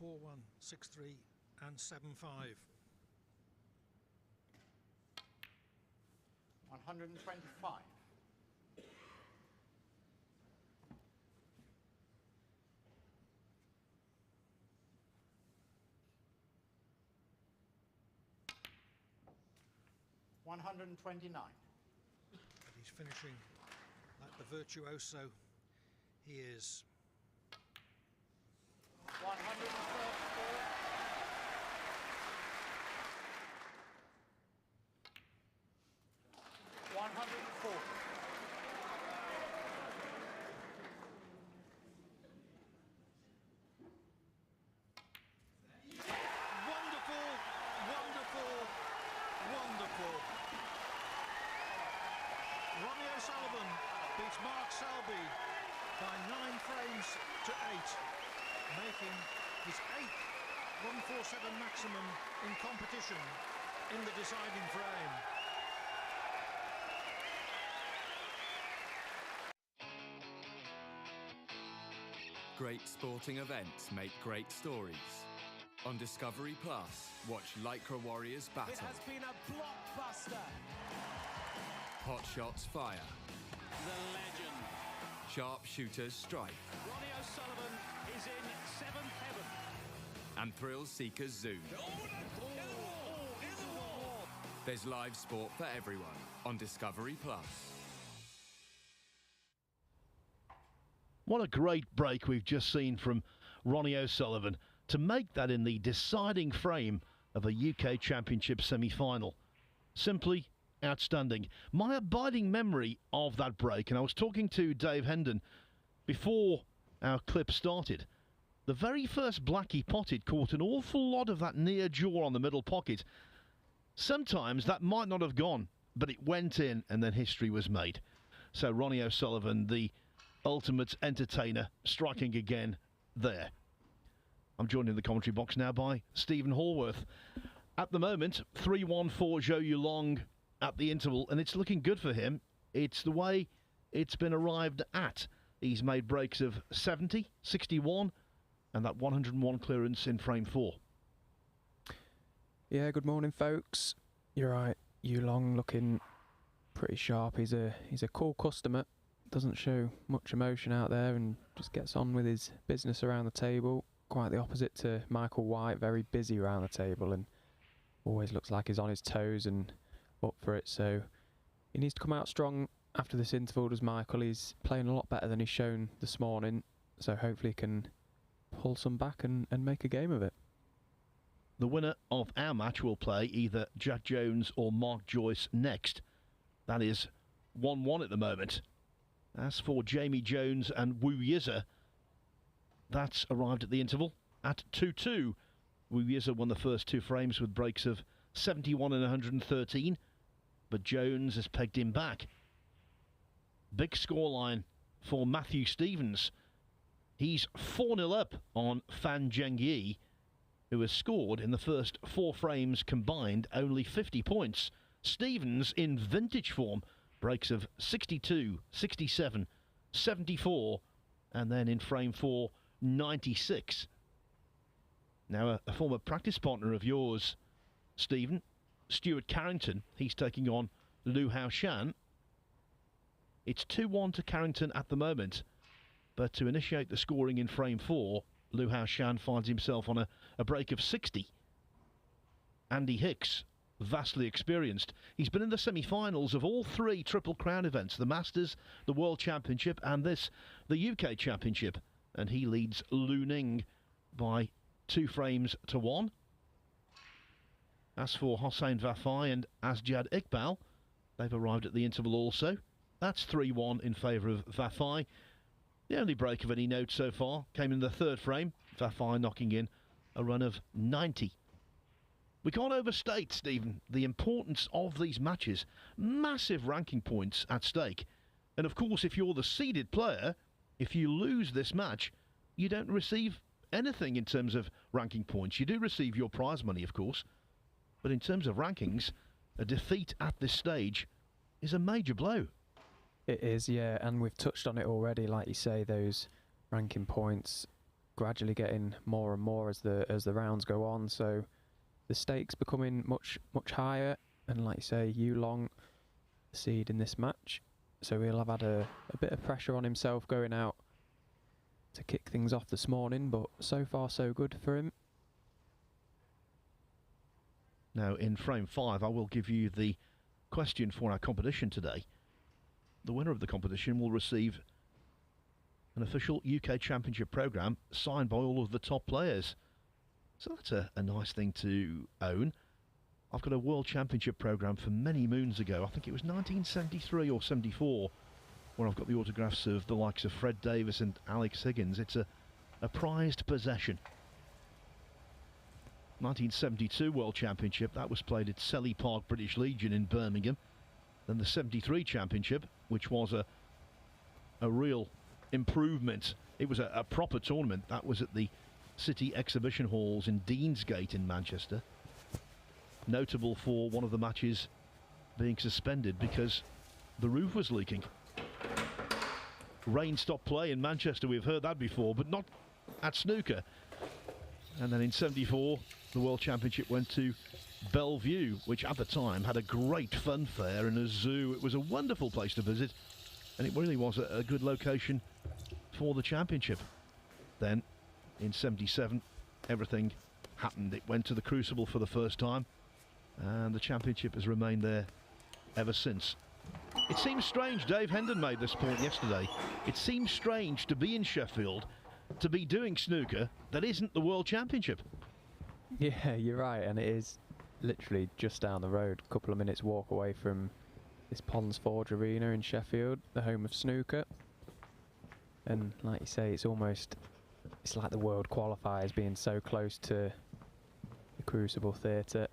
4-1, 6-3 and 7-5. 125. 129. But he's finishing like the virtuoso he is. 134. 140. 'Wonderful. Ronnie O'Sullivan beats Mark Selby by 9 frames to 8, making his 8th 147 maximum in competition in the deciding frame. Great sporting events make great stories. On Discovery Plus, watch Lycra Warriors battle. It has been a blockbuster. Hot shots fire. The legend. Sharpshooters strike. Ronnie O'Sullivan is in 7th heaven. And thrill seekers zoom. There's live sport for everyone on Discovery Plus. What a great break we've just seen from Ronnie O'Sullivan, to make that in the deciding frame of a UK Championship semi-final. Simply outstanding. My abiding memory of that break, and I was talking to Dave Hendon before our clip started, the very first black he potted caught an awful lot of that near jaw on the middle pocket. Sometimes that might not have gone, but it went in and then history was made. So Ronnie O'Sullivan, the ultimate entertainer, striking again there. I'm joined in the commentary box now by Stephen Hallworth. At the moment, 3-1 for Zhou Yulong at the interval, and it's looking good for him. It's the way it's been arrived at. He's made breaks of 70, 61, and that 101 clearance in frame 4. Yeah, good morning, folks. You're right, Yulong looking pretty sharp. He's a cool customer. Doesn't show much emotion out there and just gets on with his business around the table. Quite the opposite to Michael White, very busy around the table and always looks like he's on his toes and up for it. So he needs to come out strong after this interval, does Michael. He's playing a lot better than he's shown this morning, so hopefully he can pull some back and make a game of it. The winner of our match will play either Jack Jones or Mark Joyce next. That is 1-1 at the moment. As for Jamie Jones and Wu Yiza, that's arrived at the interval at 2-2. Wu Yiza won the first 2 frames with breaks of 71 and 113, but Jones has pegged him back. Big scoreline for Matthew Stevens. He's 4-0 up on Fan Zhengyi, who has scored in the first 4 frames combined only 50 points. Stevens in vintage form, breaks of 62, 67, 74, and then in frame 4, 96. Now a former practice partner of yours, Stephen, Stuart Carrington, he's taking on Liu Haoshan. It's 2-1 to Carrington at the moment, but to initiate the scoring in frame 4, Liu Haoshan finds himself on a break of 60. Andy Hicks, vastly experienced. He's been in the semi-finals of all 3 Triple Crown events, the Masters, the World Championship and the UK Championship. And he leads Lu Ning by 2 frames to 1. As for Hossein Vafai and Asjad Iqbal, they've arrived at the interval also. That's 3-1 in favour of Vafai. The only break of any note so far came in the 3rd frame, Vafai knocking in a run of 90. We can't overstate, Stephen, the importance of these matches. Massive ranking points at stake. And of course, if you're the seeded player, if you lose this match, you don't receive anything in terms of ranking points. You do receive your prize money, of course. But in terms of rankings, a defeat at this stage is a major blow. It is, yeah, and we've touched on it already. Like you say, those ranking points gradually getting more and more as the rounds go on. So the stakes becoming much higher, and like you say, Yulong seed in this match, so he'll have had a bit of pressure on himself going out to kick things off this morning, but so far so good for him. Now in frame 5 I will give you the question for our competition today. The winner of the competition will receive an official UK Championship programme signed by all of the top players. So that's a nice thing to own. I've got a World Championship programme from many moons ago. I think it was 1973 or 74, where I've got the autographs of the likes of Fred Davis and Alex Higgins. It's a prized possession. 1972 World Championship, that was played at Selly Park British Legion in Birmingham. Then the 73 Championship, which was a real improvement. It was a proper tournament. That was at the City Exhibition Halls in Deansgate in Manchester. Notable for one of the matches being suspended because the roof was leaking. Rain stopped play in Manchester, we've heard that before, but not at snooker. And then in 74, the World Championship went to Bellevue, which at the time had a great fun fair and a zoo. It was a wonderful place to visit, and it really was a good location for the championship. Then in 77, everything happened. It went to the Crucible for the first time, and the championship has remained there ever since. It seems strange, Dave Hendon made this point yesterday, it seems strange to be in Sheffield to be doing snooker that isn't the World Championship. Yeah, you're right, and it is literally just down the road, a couple of minutes walk away from this Ponds Forge Arena in Sheffield, the home of snooker. And like you say, it's like the World Qualifiers being so close to the Crucible Theatre.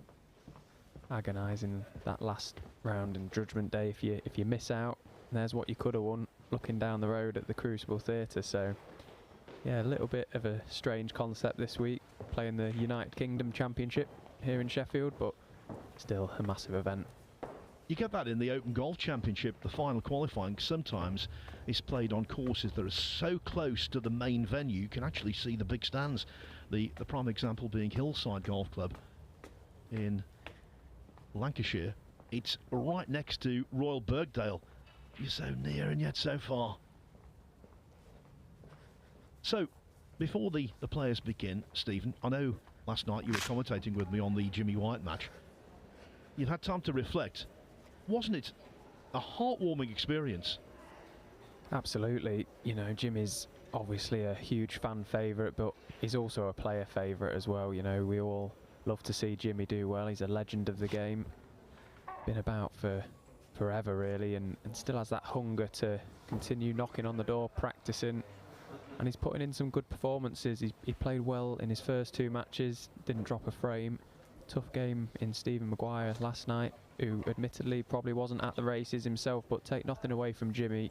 Agonising that last round and Judgment Day. If you miss out, there's what you could have won looking down the road at the Crucible Theatre. So yeah, a little bit of a strange concept this week, playing the United Kingdom Championship here in Sheffield, but still a massive event. You get that in the Open Golf Championship. The final qualifying sometimes is played on courses that are so close to the main venue you can actually see the big stands. The prime example being Hillside Golf Club in Lancashire. It's right next to Royal Birkdale. You're so near and yet so far. So, before the players begin, Stephen, I know last night you were commentating with me on the Jimmy White match. You've had time to reflect. Wasn't it a heartwarming experience? Absolutely. You know, Jimmy's obviously a huge fan favourite, but he's also a player favourite as well. You know, we all love to see Jimmy do well. He's a legend of the game. Been about for forever, really, and still has that hunger to continue knocking on the door, practicing. And he's putting in some good performances. He played well in his first two matches, didn't drop a frame. Tough game in Stephen Maguire last night, who admittedly probably wasn't at the races himself, but take nothing away from Jimmy.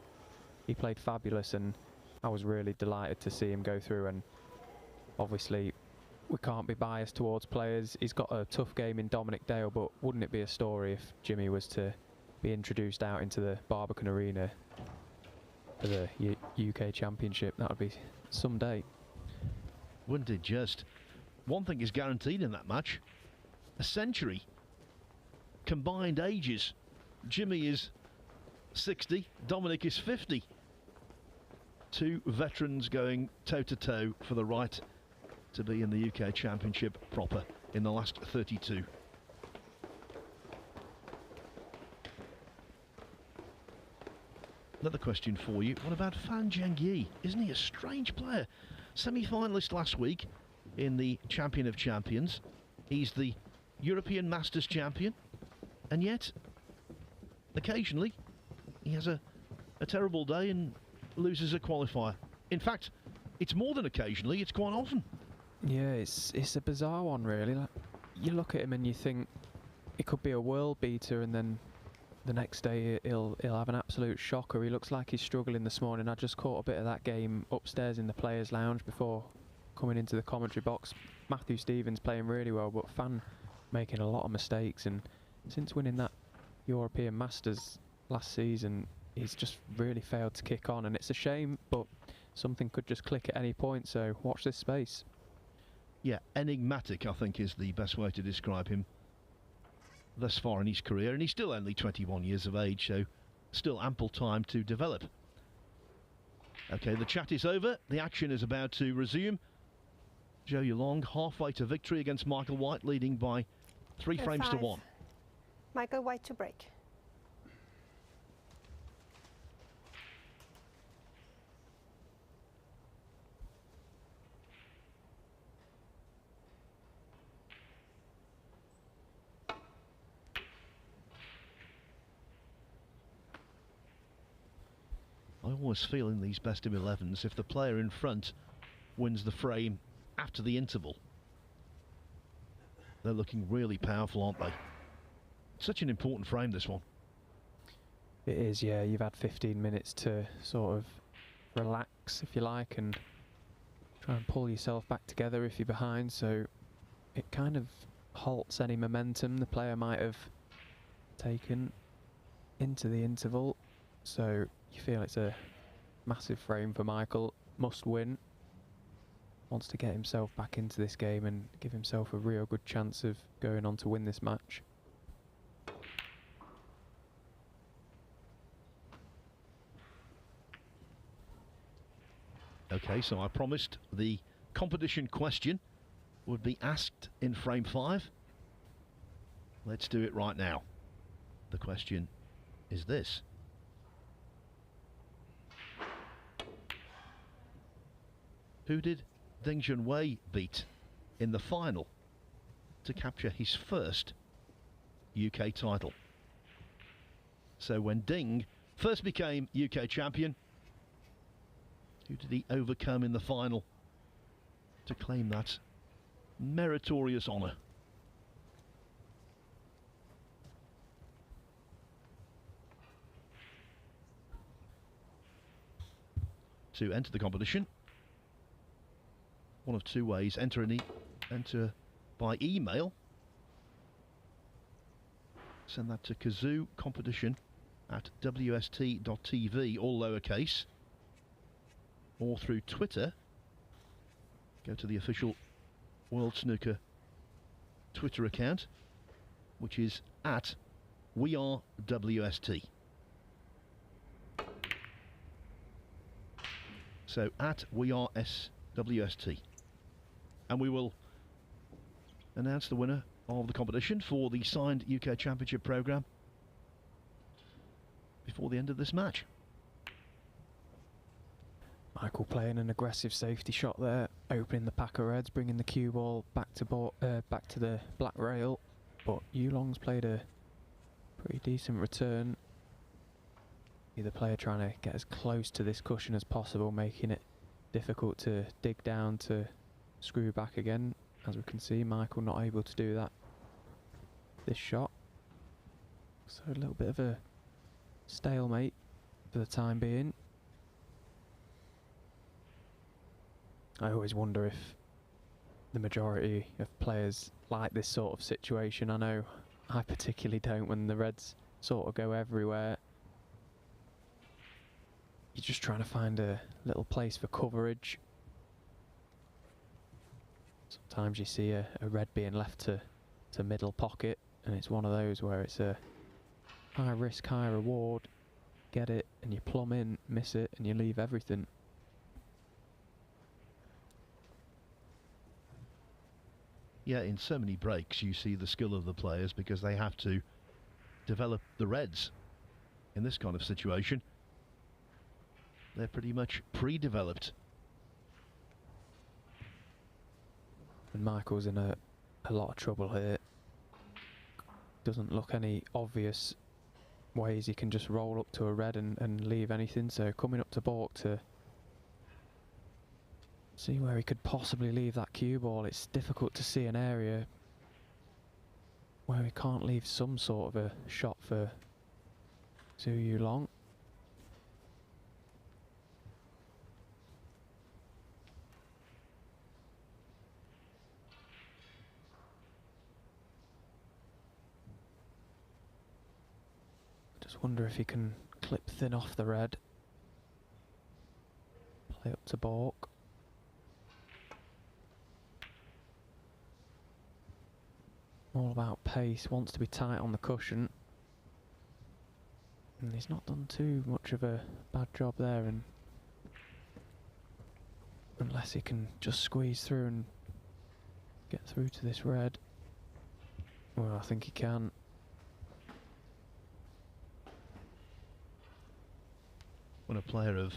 He played fabulous, and I was really delighted to see him go through. And obviously we can't be biased towards players. He's got a tough game in Dominic Dale, but wouldn't it be a story if Jimmy was to be introduced out into the Barbican Arena for the UK Championship? That would be someday. Wouldn't it just? One thing is guaranteed in that match: a century. Combined ages. Jimmy is 60, Dominic is 50. Two veterans going toe-to-toe for the right to be in the UK Championship proper in the last 32. Another question for you. What about Fan Zhengyi? Isn't he a strange player? Semi-finalist last week in the Champion of Champions. He's the European Masters champion. And yet, occasionally, he has a terrible day and loses a qualifier. In fact, it's more than occasionally, it's quite often. Yeah, it's a bizarre one, really. Like, you look at him and you think it could be a world beater, and then the next day he'll have an absolute shocker. He looks like he's struggling this morning. I just caught a bit of that game upstairs in the players' lounge before coming into the commentary box. Matthew Stevens playing really well, but Fan making a lot of mistakes, and since winning that European Masters last season, he's just really failed to kick on, and it's a shame, but something could just click at any point, so watch this space. Yeah, enigmatic, I think, is the best way to describe him thus far in his career, and he's still only 21 years of age, so still ample time to develop. Okay, the chat is over, the action is about to resume. Zhou Yulong halfway to victory against Michael White, leading by 3 frames to 1. Michael White to break. I always feel in these best of 11s, if the player in front wins the frame after the interval, they're looking really powerful, aren't they? Such an important frame, this one. It is, yeah. You've had 15 minutes to sort of relax, if you like, and try and pull yourself back together if you're behind, so it kind of halts any momentum the player might have taken into the interval. So you feel it's a massive frame for Michael. Must win. Wants to get himself back into this game and give himself a real good chance of going on to win this match. Okay, so I promised the competition question would be asked in frame 5. Let's do it right now. The question is this. Who did Ding Junhui beat in the final to capture his first UK title? So when Ding first became UK champion, who did he overcome in the final to claim that meritorious honour? To enter the competition, one of two ways: enter by email, send that to Cazoo competition at wst.tv, all lowercase, or through Twitter. Go to the official World Snooker Twitter account, which is at WeAreWST. So at WeAreWST. And we will announce the winner of the competition for the signed UK Championship programme before the end of this match. Michael playing an aggressive safety shot there, opening the pack of reds, bringing the cue ball back to the black rail. But Yulong's played a pretty decent return. The player trying to get as close to this cushion as possible, making it difficult to dig down to screw back again. As we can see, Michael not able to do that this shot. So a little bit of a stalemate for the time being. I always wonder if the majority of players like this sort of situation. I know I particularly don't when the reds sort of go everywhere. You're just trying to find a little place for coverage. Sometimes you see a red being left to middle pocket, and it's one of those where it's a high risk, high reward. Get it and you plumb in, miss it and you leave everything. Yeah, in so many breaks you see the skill of the players because they have to develop the reds. In this kind of situation, they're pretty much pre-developed. And Michael's in a lot of trouble here. Doesn't look any obvious ways he can just roll up to a red and leave anything. So coming up to balk to see where he could possibly leave that cue ball. It's difficult to see an area where he can't leave some sort of a shot for Zhu Yulong. Just wonder if he can clip thin off the red. Play up to balk. All about pace, wants to be tight on the cushion. And he's not done too much of a bad job there, and unless he can just squeeze through and get through to this red. Well, I think he can. When a player of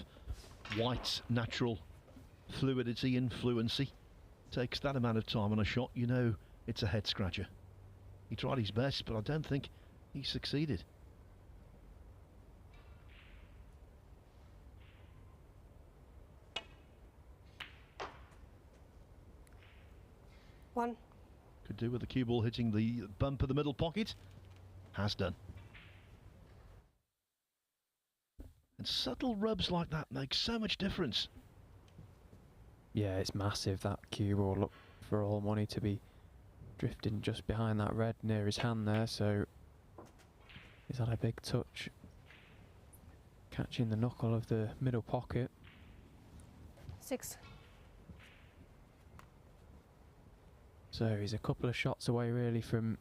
White's natural fluidity and fluency takes that amount of time on a shot, you know it's a head scratcher. He tried his best, but I don't think he succeeded. One. Could do with the cue ball hitting the bump of the middle pocket. Has done. And subtle rubs like that make so much difference. Yeah, it's massive, that cue ball. Look for all money to be drifting just behind that red near his hand there, so he's had a big touch catching the knuckle of the middle pocket. 6. So he's a couple of shots away really from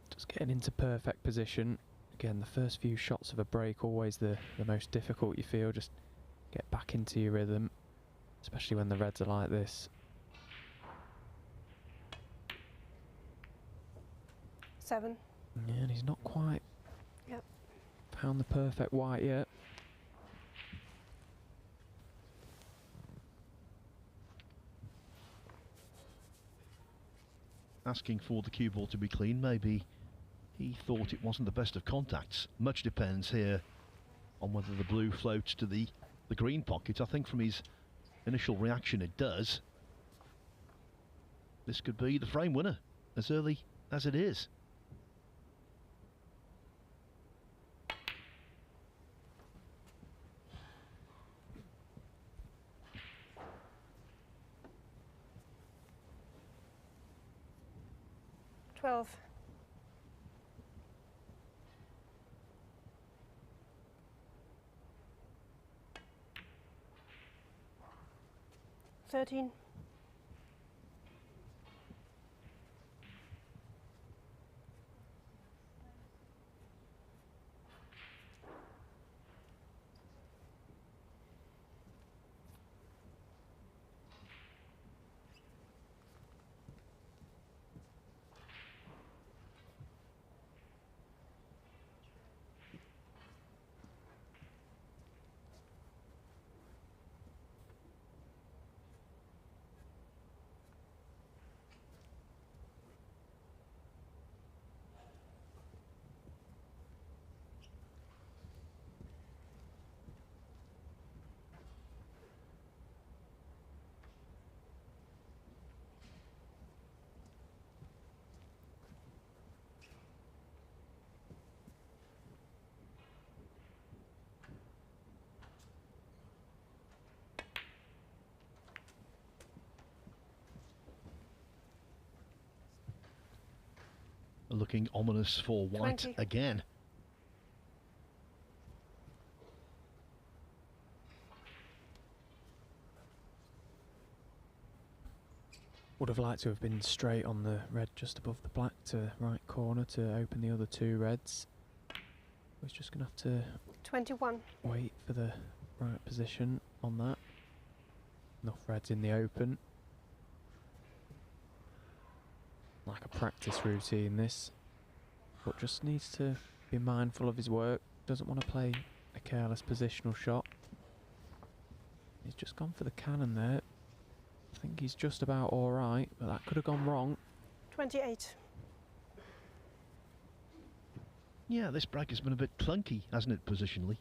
just getting into perfect position. Again, the first few shots of a break always the most difficult, you feel. Just get back into your rhythm, especially when the reds are like this. 7. Yeah, and he's not quite Yep. found the perfect white yet. asking for the cue ball to be clean. Maybe he thought it wasn't the best of contacts. Much depends here on whether the blue floats to the green pocket. I think from his initial reaction it does. This could be the frame winner as early as it is. $12. 13. Looking ominous for white 20. again. Would have liked to have been straight on the red just above the black to right corner to open the other two reds. Was just going to have to 21. wait for the right position on that. Enough reds in the open. Like a practice routine this, but just needs to be mindful of his work. Doesn't want to play a careless positional shot. He's just gone for the cannon there. I think he's just about alright, but that could have gone wrong. 28. Yeah, this break has been a bit clunky, hasn't it, positionally?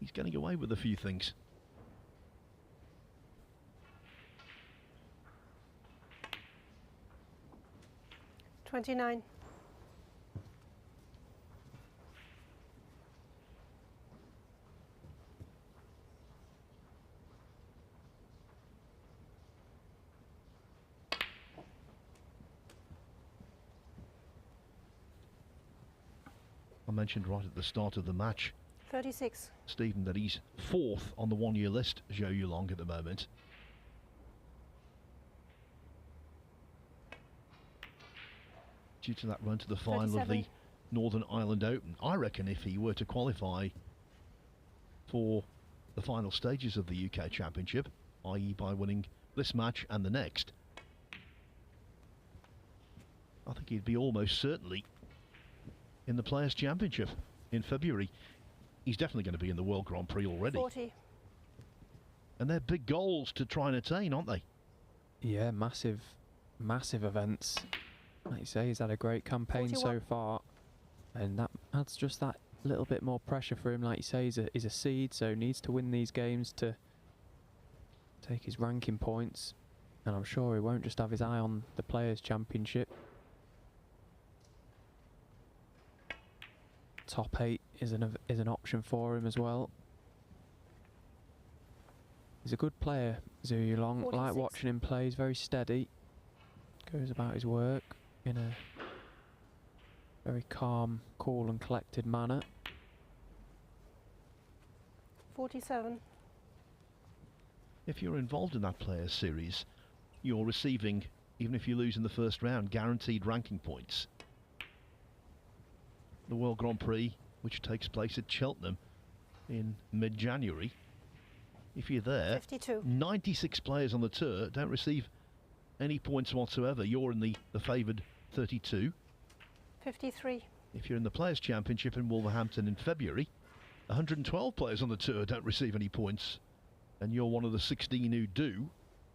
He's getting away with a few things. $29. I mentioned right at the start of the match, 36. Stephen, that he's fourth on the one-year list, Zhou Yulong, at the moment. Due to that run to the final of the 37. Northern Ireland Open. I reckon if he were to qualify for the final stages of the UK Championship, i.e. by winning this match and the next, I think he'd be almost certainly in the Players' Championship in February. He's definitely going to be in the World Grand Prix already. 40. And they're big goals to try and attain, aren't they? Yeah, massive events. Like you say, he's had a great campaign 41. so far, and that adds just that little bit more pressure for him. Like you say, he's a seed, so needs to win these games to take his ranking points, and I'm sure he won't just have his eye on the Players' Championship. Top 8 is an option for him as well. He's a good player, Zhou Yulong. Like 46. watching him play. He's very steady, goes about his work in a very calm, cool and collected manner. 47. If you're involved in that Players' Series, you're receiving, even if you lose in the first round, guaranteed ranking points. The World Grand Prix, which takes place at Cheltenham in mid-January, if you're there, 52. 96 players on the tour don't receive any points whatsoever. You're in the favoured 32. 53. If you're in the Players' Championship in Wolverhampton in February, 112 players on the tour don't receive any points, and you're one of the 16 who do.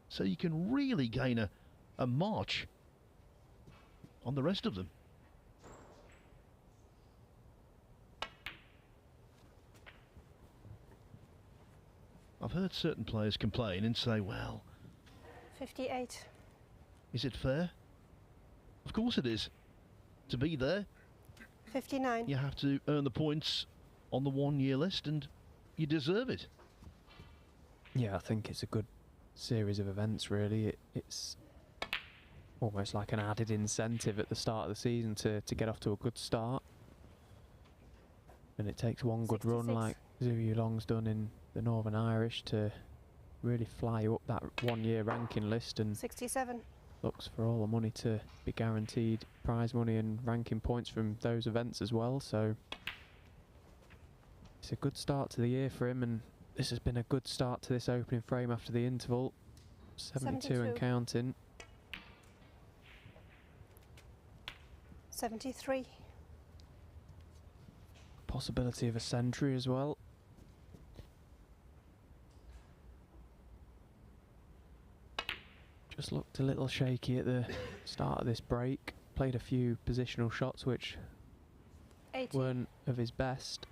So you can really gain a march on the rest of them. I've heard certain players complain and say, well, 58. is it fair? Of course it is. To be there, 59. you have to earn the points on the 1 year list, and you deserve it. Yeah, I think it's a good series of events, really. It's almost like an added incentive at the start of the season to get off to a good start. And it takes one good run 66. like Cazoo Long's done in the Northern Irish to really fly you up that 1 year ranking list, and 67. looks for all the money to be guaranteed prize money and ranking points from those events as well. So it's a good start to the year for him, and this has been a good start to this opening frame after the interval. 72 and counting. 73. Possibility of a century as well. Just looked a little shaky at the start of this break. Played a few positional shots which 80. weren't of his best.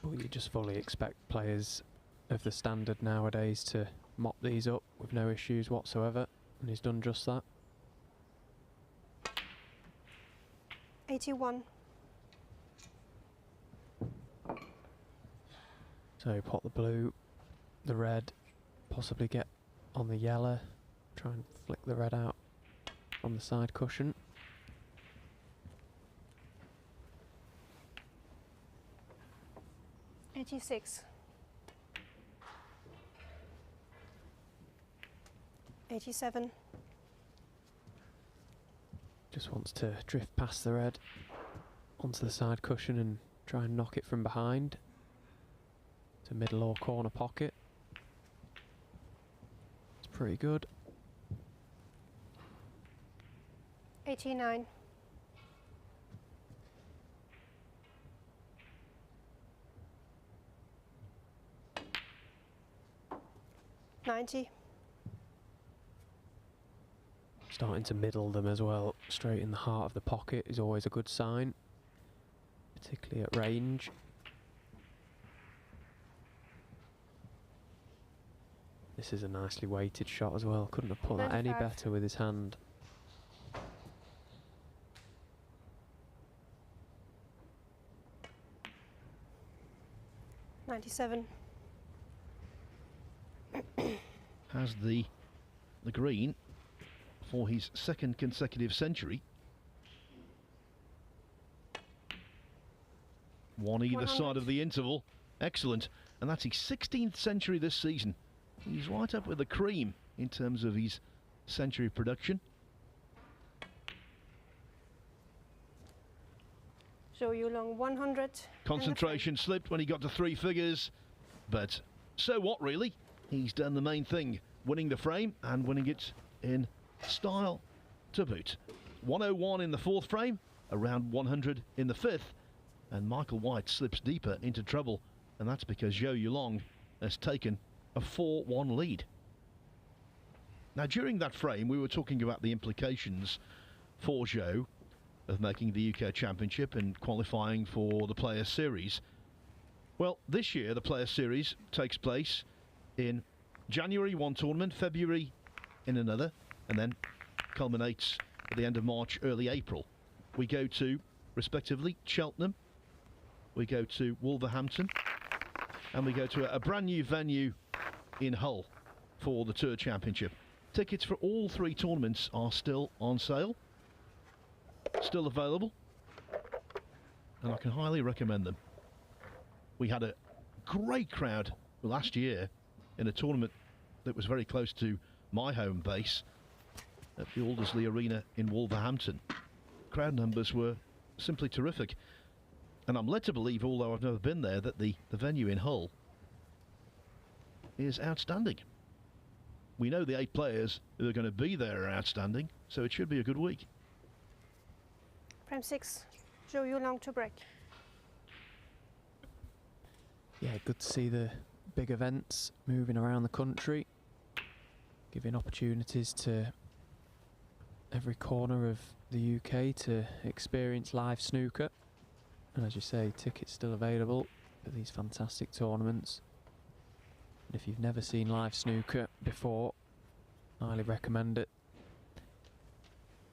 But you just fully expect players of the standard nowadays to mop these up with no issues whatsoever, and he's done just that. 81. So pot the blue, the red, possibly get on the yellow, try and flick the red out on the side cushion. $86. 87. Just wants to drift past the red onto the side cushion and try and knock it from behind to middle or corner pocket. It's pretty good. 89. 90. Starting to middle them as well, straight in the heart of the pocket is always a good sign, particularly at range. This is a nicely weighted shot as well, couldn't have put that any 95. better with his hand. $97. Has the green for his second consecutive century. One either 100. side of the interval. Excellent. And that's his 16th century this season. He's right up with the cream in terms of his century production. Show you long 100. Concentration slipped when he got to three figures. But so what, really? He's done the main thing, winning the frame and winning it in style to boot. 101 in the fourth frame, around 100 in the fifth, and Michael White slips deeper into trouble, and that's because Zhou Yulong has taken a 4-1 lead. Now, during that frame, we were talking about the implications for Zhou of making the UK Championship and qualifying for the Players Series. Well, this year the Players Series takes place in January one tournament, February in another, and then culminates at the end of March, early April. We go to, respectively, Cheltenham, we go to Wolverhampton, and we go to a brand new venue in Hull for the Tour Championship. Tickets for all three tournaments are still on sale, still available, and I can highly recommend them. We had a great crowd last year in a tournament that was very close to my home base at the Aldersley Arena in Wolverhampton. Crowd numbers were simply terrific, and I'm led to believe, although I've never been there, that the venue in Hull is outstanding. We know the 8 players who are going to be there are outstanding, so it should be a good week. Frame 6. Show you long to break. Yeah, good to see the big events moving around the country, giving opportunities to every corner of the UK to experience live snooker. And as you say, tickets still available for these fantastic tournaments. And if you've never seen live snooker before, highly recommend it.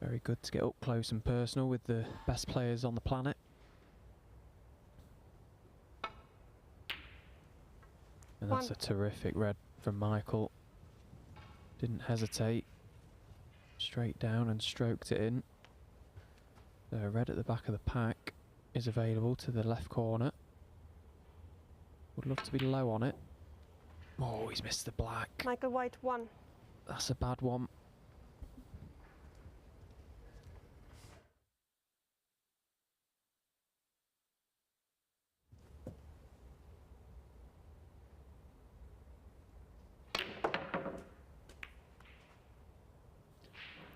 Very good to get up close and personal with the best players on the planet. And that's a terrific red from Michael. Didn't hesitate. Straight down and stroked it in. So red at the back of the pack is available to the left corner. Would love to be low on it. Oh, he's missed the black. Michael White 1. That's a bad one.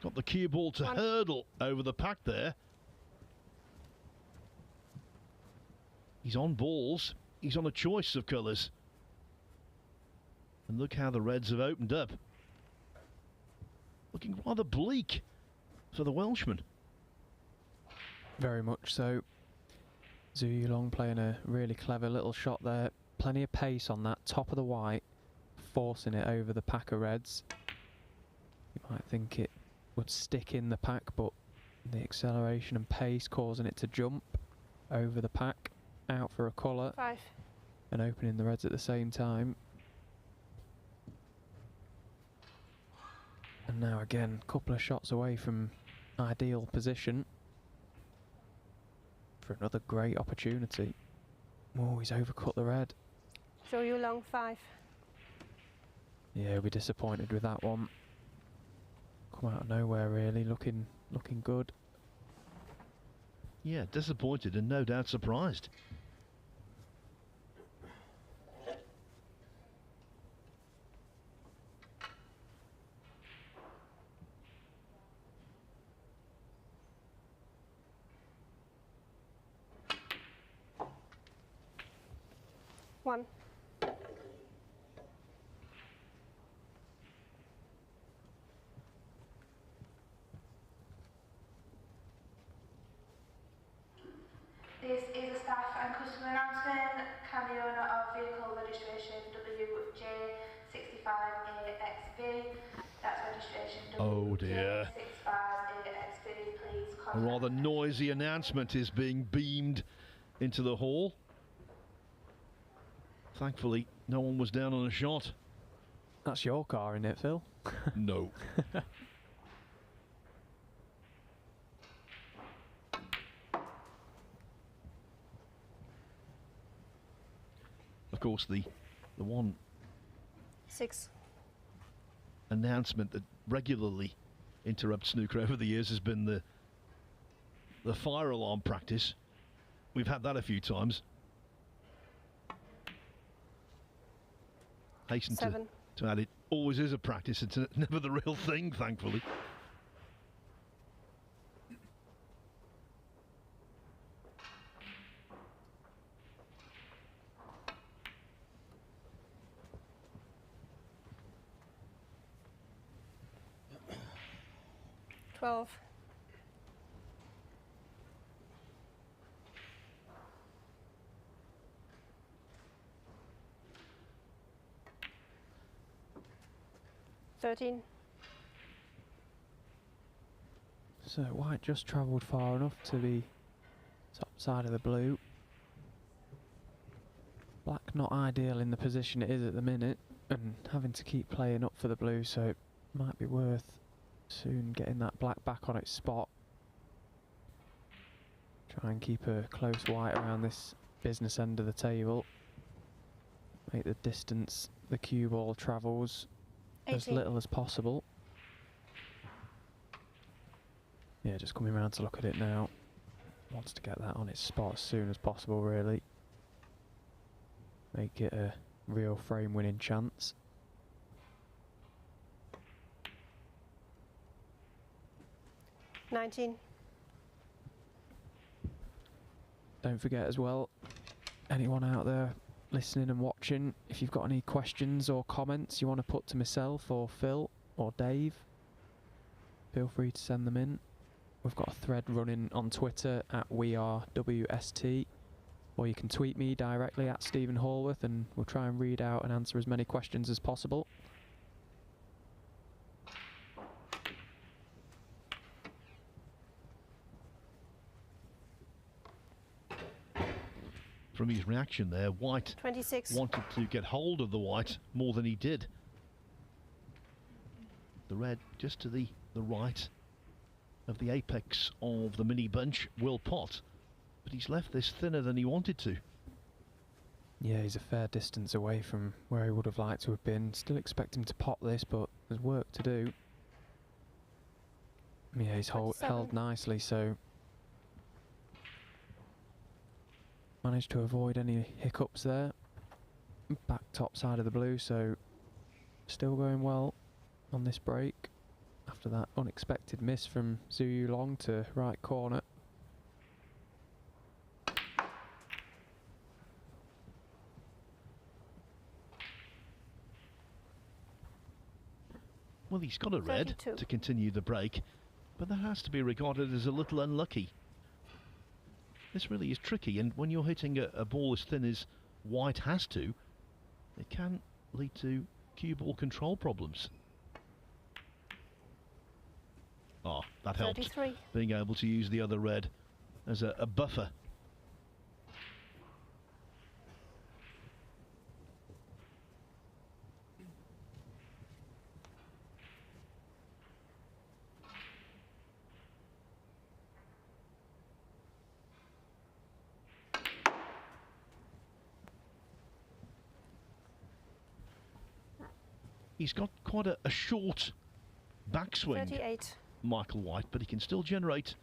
Got the cue ball to hurdle over the pack there. He's on balls. He's on a choice of colours. And look how the Reds have opened up. Looking rather bleak for the Welshman. Very much so. Cazoo Long playing a really clever little shot there. Plenty of pace on that top of the white, forcing it over the pack of Reds. You might think it would stick in the pack, but the acceleration and pace causing it to jump over the pack, out for a colour, 5. and opening the Reds at the same time. And now again, a couple of shots away from ideal position for another great opportunity. Oh, he's overcut the red. Cazoo Long 5. Yeah, he'll be disappointed with that one. Come out of nowhere really, looking good. Yeah, disappointed and no doubt surprised. One. This is a staff and customer announcement. Can the owner of vehicle registration WJ65AXV, that's registration Oh dear. WJ65AXV, please A contact. rather noisy announcement is being beamed into the hall. Thankfully, no one was down on a shot. That's your car, isn't it, Phil? No. Of course, the one 6. announcement that regularly interrupts snooker over the years has been the fire alarm practice. We've had that a few times. Hasten 7. to add, it always is a practice. It's never the real thing, thankfully. $12. $13. So white just travelled far enough to be top side of the blue. Black not ideal in the position it is at the minute, and having to keep playing up for the blue, so it might be worth soon getting that black back on its spot. Try and keep a close white around this business end of the table. Make the distance the cue ball travels 18. as little as possible. Yeah, just coming around to look at it now. Wants to get that on its spot as soon as possible, really. Make it a real frame winning chance. $19. Don't forget as well, anyone out there listening and watching, if you've got any questions or comments you want to put to myself or Phil or Dave, feel free to send them in. We've got a thread running on Twitter at WeAreWST, or you can tweet me directly at Stephen Hallworth, and we'll try and read out and answer as many questions as possible. From his reaction there, White 26. wanted to get hold of the white more than he did. The red just to the right of the apex of the mini bunch will pot, but he's left this thinner than he wanted to. Yeah, he's a fair distance away from where he would have liked to have been. Still expect him to pop this, but there's work to do. Yeah, he's held nicely, so managed to avoid any hiccups there. Back top side of the blue, so still going well on this break after that unexpected miss from Zhu Yulong to right corner. Well, he's got a red 32. to continue the break, but that has to be regarded as a little unlucky. This really is tricky, and when you're hitting a ball as thin as White has to, it can lead to cue ball control problems. Ah, that helped, 33. being able to use the other red as a buffer. He's got quite a short backswing, 38. Michael White, but he can still generate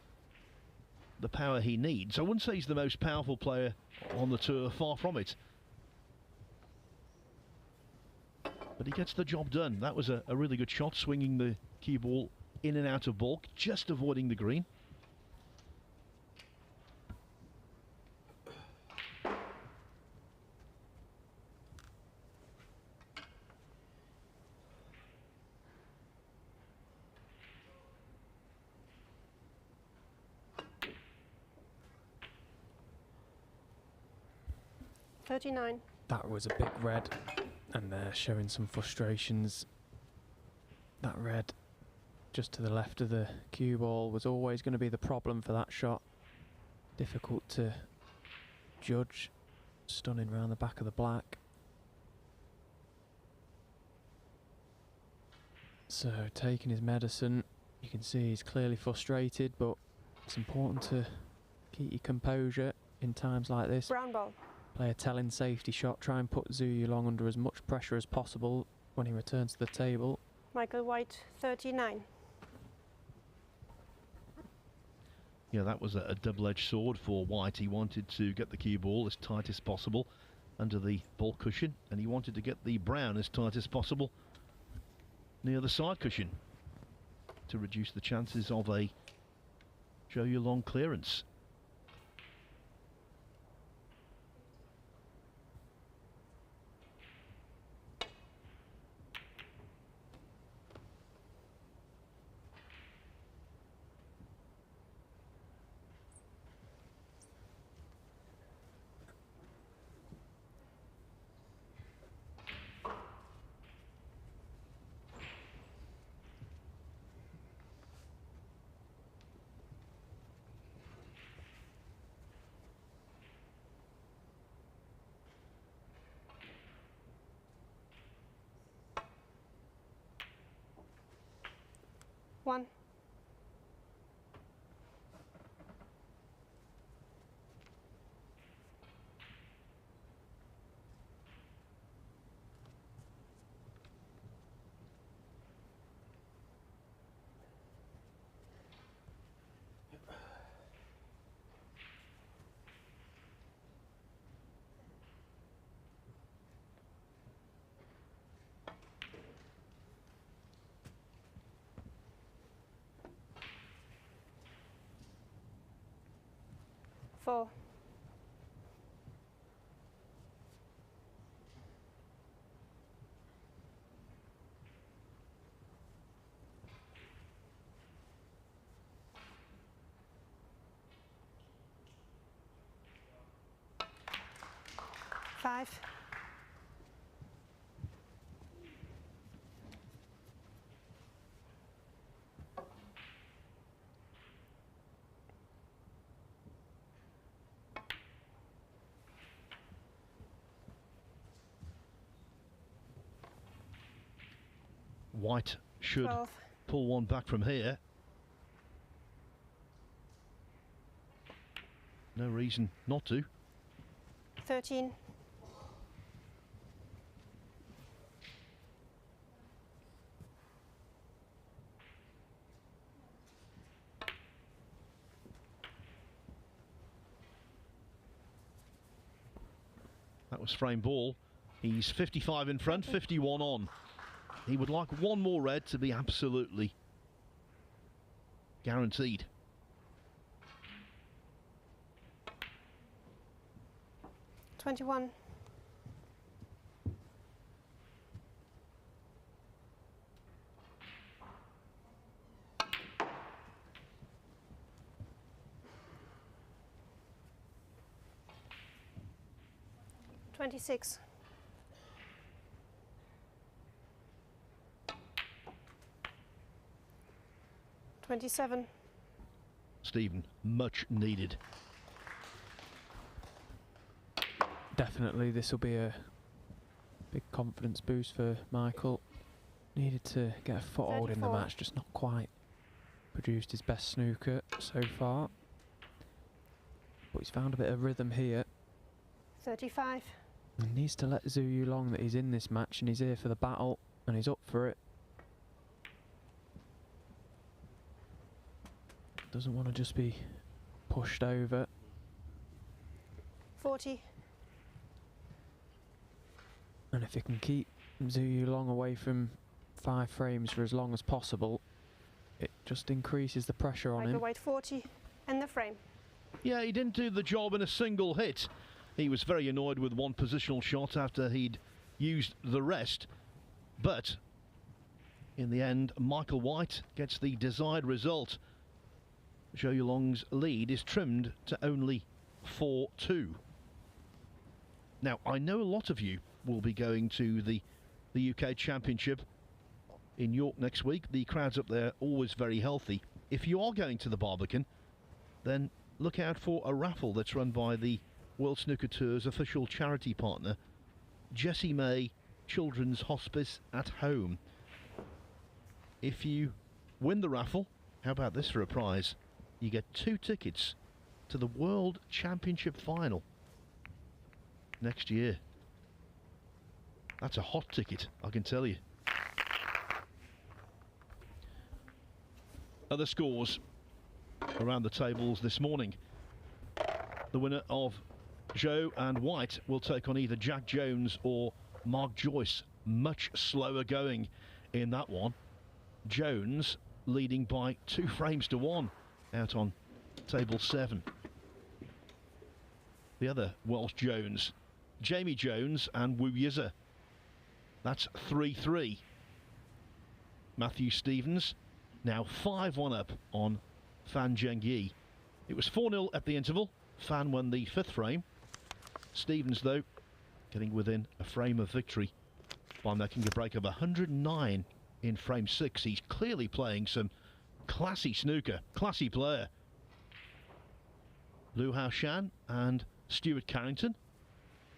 the power he needs. I wouldn't say he's the most powerful player on the tour, far from it. But he gets the job done. That was a really good shot, swinging the cue ball in and out of balk, just avoiding the green. That was a big red, and they're showing some frustrations. That red just to the left of the cue ball was always going to be the problem for that shot. Difficult to judge. Stunning round the back of the black. So taking his medicine, you can see he's clearly frustrated, but it's important to keep your composure in times like this. Brown ball. Play a telling safety shot, try and put Zhu Yulong under as much pressure as possible when he returns to the table. Michael White, 39. Yeah, that was a double-edged sword for White. He wanted to get the cue ball as tight as possible under the ball cushion, and he wanted to get the brown as tight as possible near the side cushion to reduce the chances of a Zhu Yulong clearance. One. Four. 25. White should 12. pull one back from here. No reason not to. 13. That was frame ball. He's 55 in front, 51 on. He would like one more red to be absolutely guaranteed. $21. $26. $27. Stephen, much needed. Definitely, this will be a big confidence boost for Michael. Needed to get a foothold in the 34. match, just not quite produced his best snooker so far. But he's found a bit of rhythm here. 35. He needs to let Zhu Yulong that he's in this match and he's here for the battle and he's up for it. Doesn't want to just be pushed over. 40. And if he can keep Zhu Yulong away from 5 frames for as long as possible, it just increases the pressure on him. White 40. And the frame. Yeah, he didn't do the job in a single hit. He was very annoyed with one positional shot after he'd used the rest. But in the end, Michael White gets the desired result. Zhou Yulong's lead is trimmed to only 4-2. Now, I know a lot of you will be going to the UK Championship in York next week. The crowds up there always very healthy. If you are going to the Barbican, then look out for a raffle that's run by the World Snooker Tour's official charity partner, Jessie May Children's Hospice at Home. If you win the raffle, how about this for a prize? You get 2 tickets to the World Championship final next year. That's a hot ticket, I can tell you. Other scores around the tables this morning. The winner of Zhou and White will take on either Jack Jones or Mark Joyce. Much slower going in that one. Jones leading by 2 frames to 1 out on table 7. The other Welsh Jones, Jamie Jones and Wu Yiza. That's 3-3. Matthew Stevens now 5-1 up on Fan Zhengyi. It was 4-0 at the interval. Fan won the 5th frame. Stevens, though, getting within a frame of victory by making a break of 109 in frame 6. He's clearly playing some classy snooker, classy player. Liu Hao Shan and Stuart Carrington.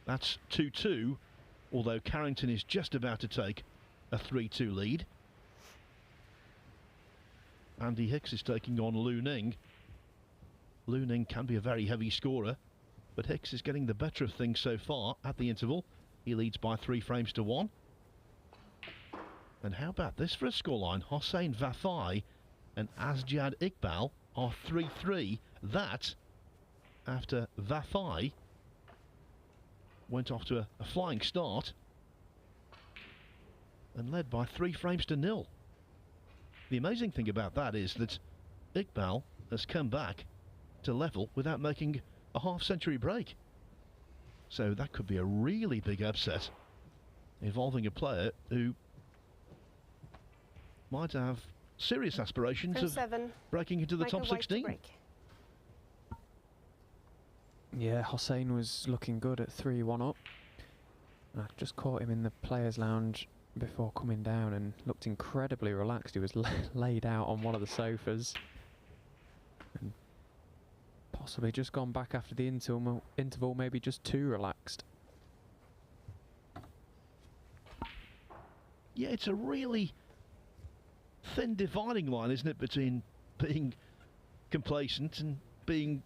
That's 2-2, although Carrington is just about to take a 3-2 lead. Andy Hicks is taking on Lu Ning. Lu Ning can be a very heavy scorer, but Hicks is getting the better of things so far at the interval. He leads by 3 frames to 1. And how about this for a scoreline? Hossein Vafai and Asjad Iqbal are 3-3. That after Vafai went off to a flying start and led by 3 frames to 0. The amazing thing about that is that Iqbal has come back to level without making a half-century break. So that could be a really big upset involving a player who might have serious aspirations of breaking into the top 16. Yeah, Hossein was looking good at 3-1 up. I just caught him in the players' lounge before coming down and looked incredibly relaxed. He was laid out on one of the sofas and possibly just gone back after the interval, maybe just too relaxed. Yeah, it's a really thin dividing line, isn't it, between being complacent and being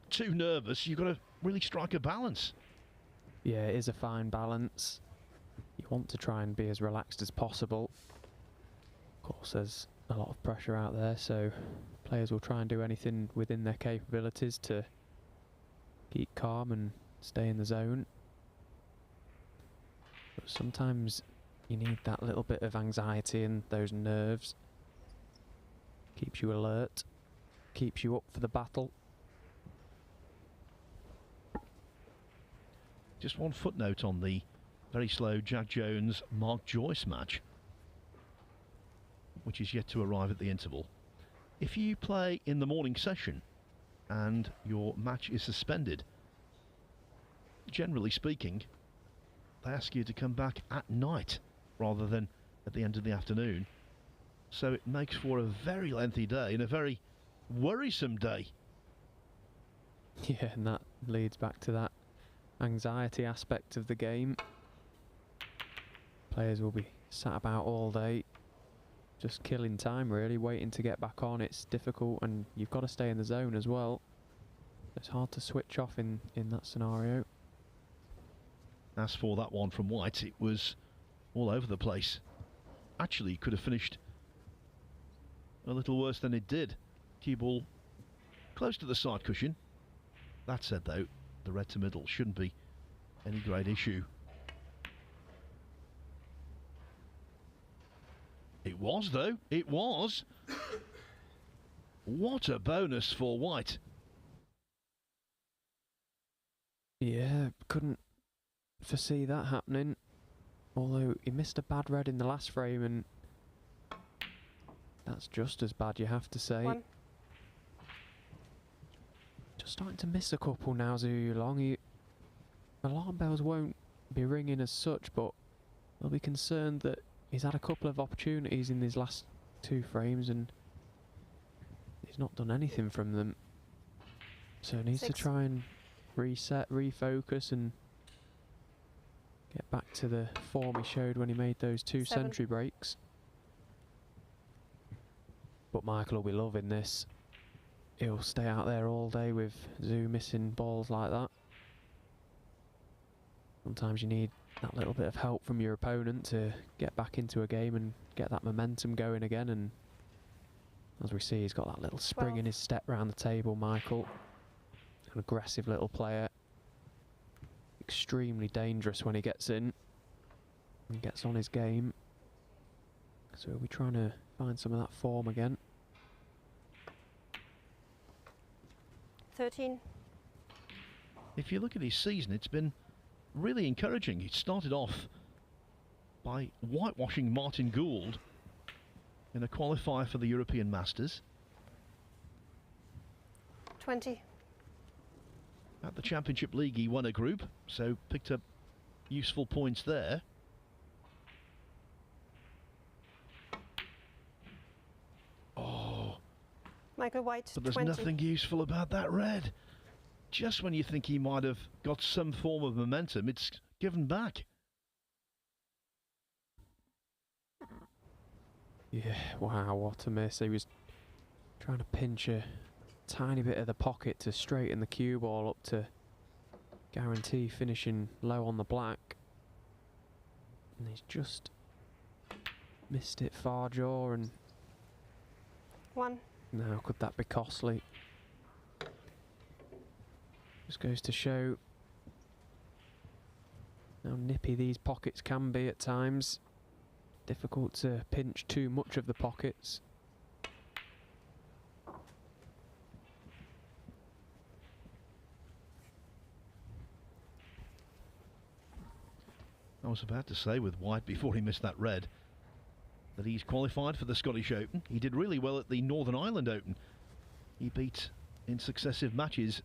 too nervous. You've got to really strike a balance. Yeah, it is a fine balance. You want to try and be as relaxed as possible. Of course, there's a lot of pressure out there, so players will try and do anything within their capabilities to keep calm and stay in the zone. But sometimes you need that little bit of anxiety and those nerves. Keeps you alert, keeps you up for the battle. Just one footnote on the very slow Jack Jones-Mark Joyce match, which is yet to arrive at the interval. If you play in the morning session and your match is suspended, generally speaking, they ask you to come back at night rather than at the end of the afternoon. So it makes for a very lengthy day and a very worrisome day. Yeah, and that leads back to that anxiety aspect of the game. Players will be sat about all day, just killing time really, waiting to get back on. It's difficult and you've got to stay in the zone as well. It's hard to switch off in that scenario. As for that one from White, it was all over the place. Actually, could have finished a little worse than it did. Cue ball close to the side cushion. That said though, the red to middle shouldn't be any great issue. It was though, it was. What a bonus for White. Yeah, couldn't foresee that happening. Although he missed a bad red in the last frame, and that's just as bad, you have to say. One. Just starting to miss a couple now, Zhu Long. Alarm bells won't be ringing as such, but they'll be concerned that he's had a couple of opportunities in these last two frames and he's not done anything from them. So he needs to try and reset, refocus and get back to the form he showed when he made those two century breaks. But Michael will be loving this. He'll stay out there all day with Zhu missing balls like that. Sometimes you need that little bit of help from your opponent to get back into a game and get that momentum going again. And as we see, he's got that little spring in his step round the table, Michael. An aggressive little player. Extremely dangerous when he gets in and gets on his game. So we'll be trying to find some of that form again. 13. If you look at his season, it's been really encouraging. He started off by whitewashing Martin Gould in a qualifier for the European Masters. 20. At the Championship League he won a group, so picked up useful points there. Oh, Michael White, but there's 20. nothing useful about that red. Just when you think he might have got some form of momentum, it's given back. Yeah, wow, what a miss. He was trying to pinch a tiny bit of the pocket to straighten the cue ball up to guarantee finishing low on the black. And he's just missed it far jaw, and 1. now could that be costly? Just goes to show how nippy these pockets can be at times. Difficult to pinch too much of the pockets. I was about to say with White before he missed that red that he's qualified for the Scottish Open. He did really well at the Northern Ireland Open. He beat in successive matches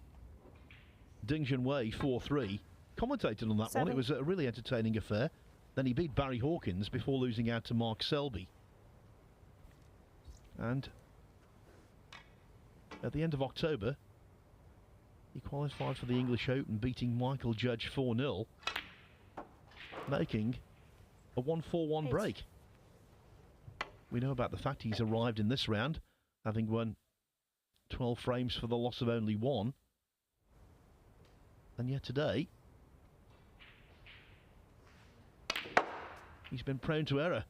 Ding Junhui 4-3, commentated on that one. 7. It was a really entertaining affair. Then he beat Barry Hawkins before losing out to Mark Selby. And at the end of October, he qualified for the English Open, beating Michael Judge 4-0, making a 1-4-1 8. break. We know about the fact he's arrived in this round, having won 12 frames for the loss of only 1. And yet today, he's been prone to error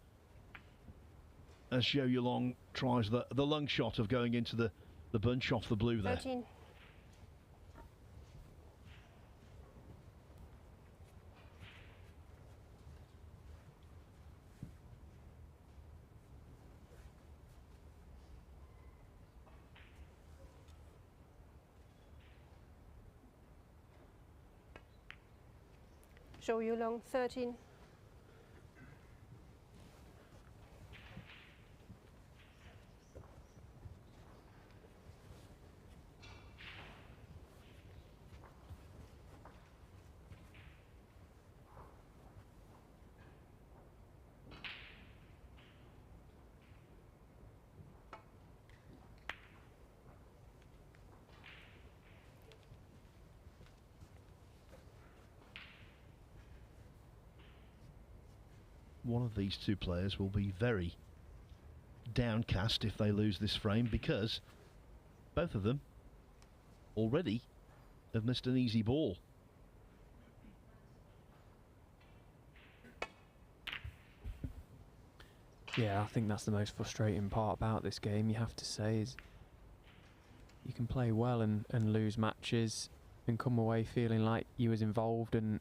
as Zhou Yulong tries the lung shot of going into the bunch off the blue there. 13. Zhou Yulong, 13. One of these two players will be very downcast if they lose this frame, because both of them already have missed an easy ball. Yeah, I think that's the most frustrating part about this game, you have to say, is you can play well and lose matches and come away feeling like you was involved and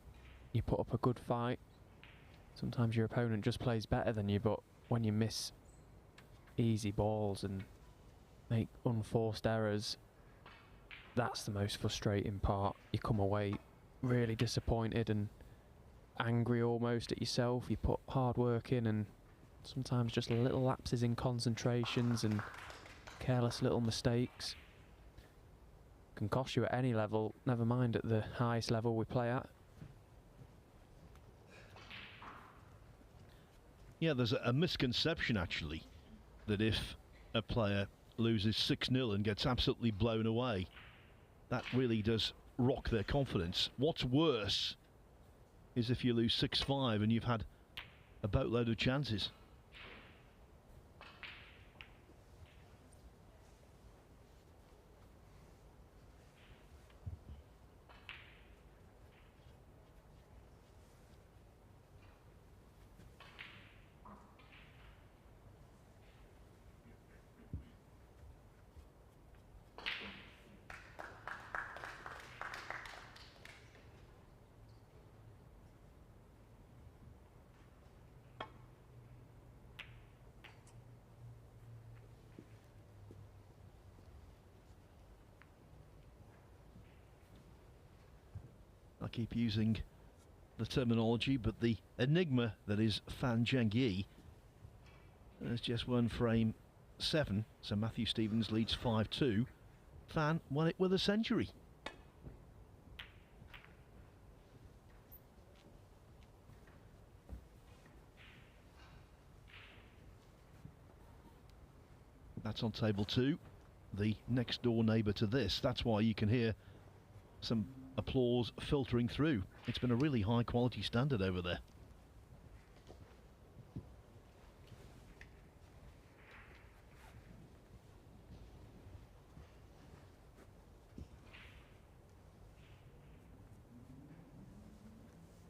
you put up a good fight. Sometimes your opponent just plays better than you, but when you miss easy balls and make unforced errors, that's the most frustrating part. You come away really disappointed and angry almost at yourself. You put hard work in, and sometimes just little lapses in concentrations and careless little mistakes can cost you at any level, never mind at the highest level we play at. Yeah, there's a misconception actually that if a player loses 6-0 and gets absolutely blown away, that really does rock their confidence. What's worse is if you lose 6-5 and you've had a boatload of chances. I keep using the terminology, but the enigma that is Fan Zhengyi has just won frame 7, so Matthew Stevens leads 5-2. Fan won it with a century. That's on table 2, the next door neighbour to this. That's why you can hear some applause filtering through. It's been a really high quality standard over there.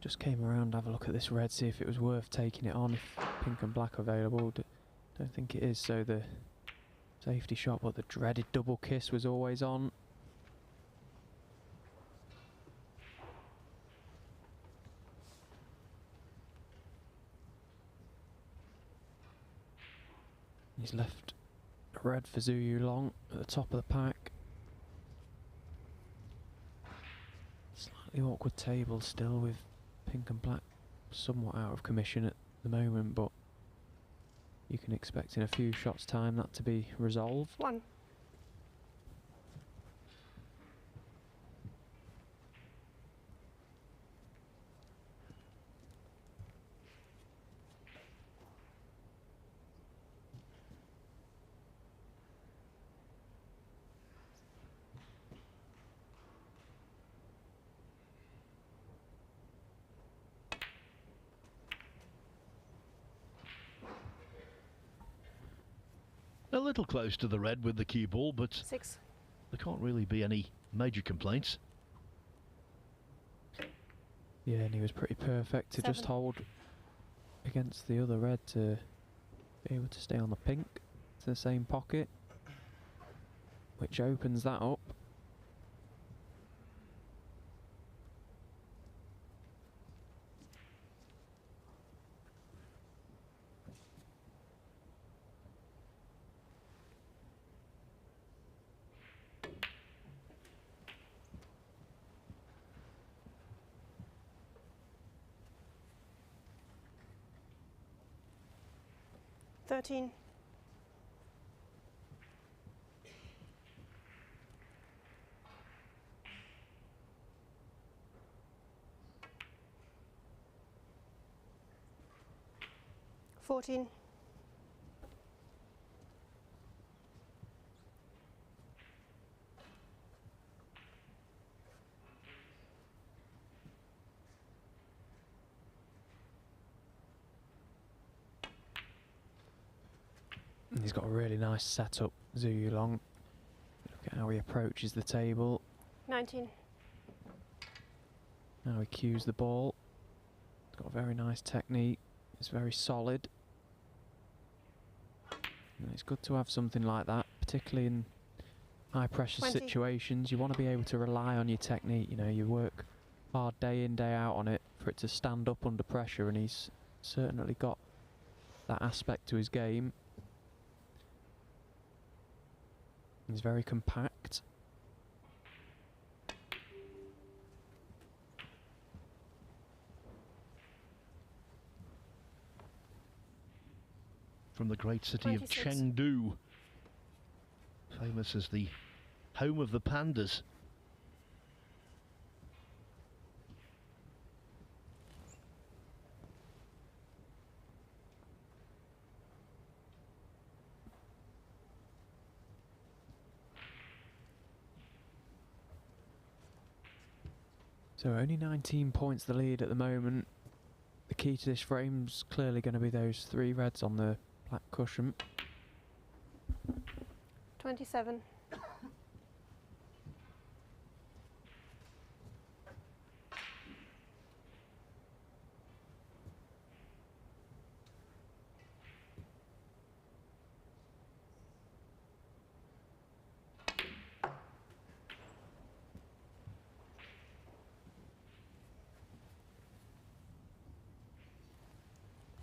Just came around to have a look at this red, see if it was worth taking it on, if pink and black available. Don't think it is, so the safety shot, but the dreaded double kiss was always on. He's left red for Zhou Yulong at the top of the pack. Slightly awkward table still, with pink and black somewhat out of commission at the moment, but you can expect in a few shots' time that to be resolved. 1. A little close to the red with the cue ball, but 6. there can't really be any major complaints. Yeah, and he was pretty perfect to just 7. hold against the other red to be able to stay on the pink to the same pocket, which opens that up. Thirteen. Fourteen. And he's got a really nice setup, Zhu Long. Look at how he approaches the table, 19. how he cues the ball. He's got a very nice technique, it's very solid. And it's good to have something like that, particularly in high pressure 20. situations. You want to be able to rely on your technique, you know, you work hard day in, day out on it for it to stand up under pressure, and he's certainly got that aspect to his game. He's very compact. From the great city of 26. Chengdu, famous as the home of the pandas. So only 19 points the lead at the moment. The key to this frame's clearly going to be those 3 reds on the black cushion. 27.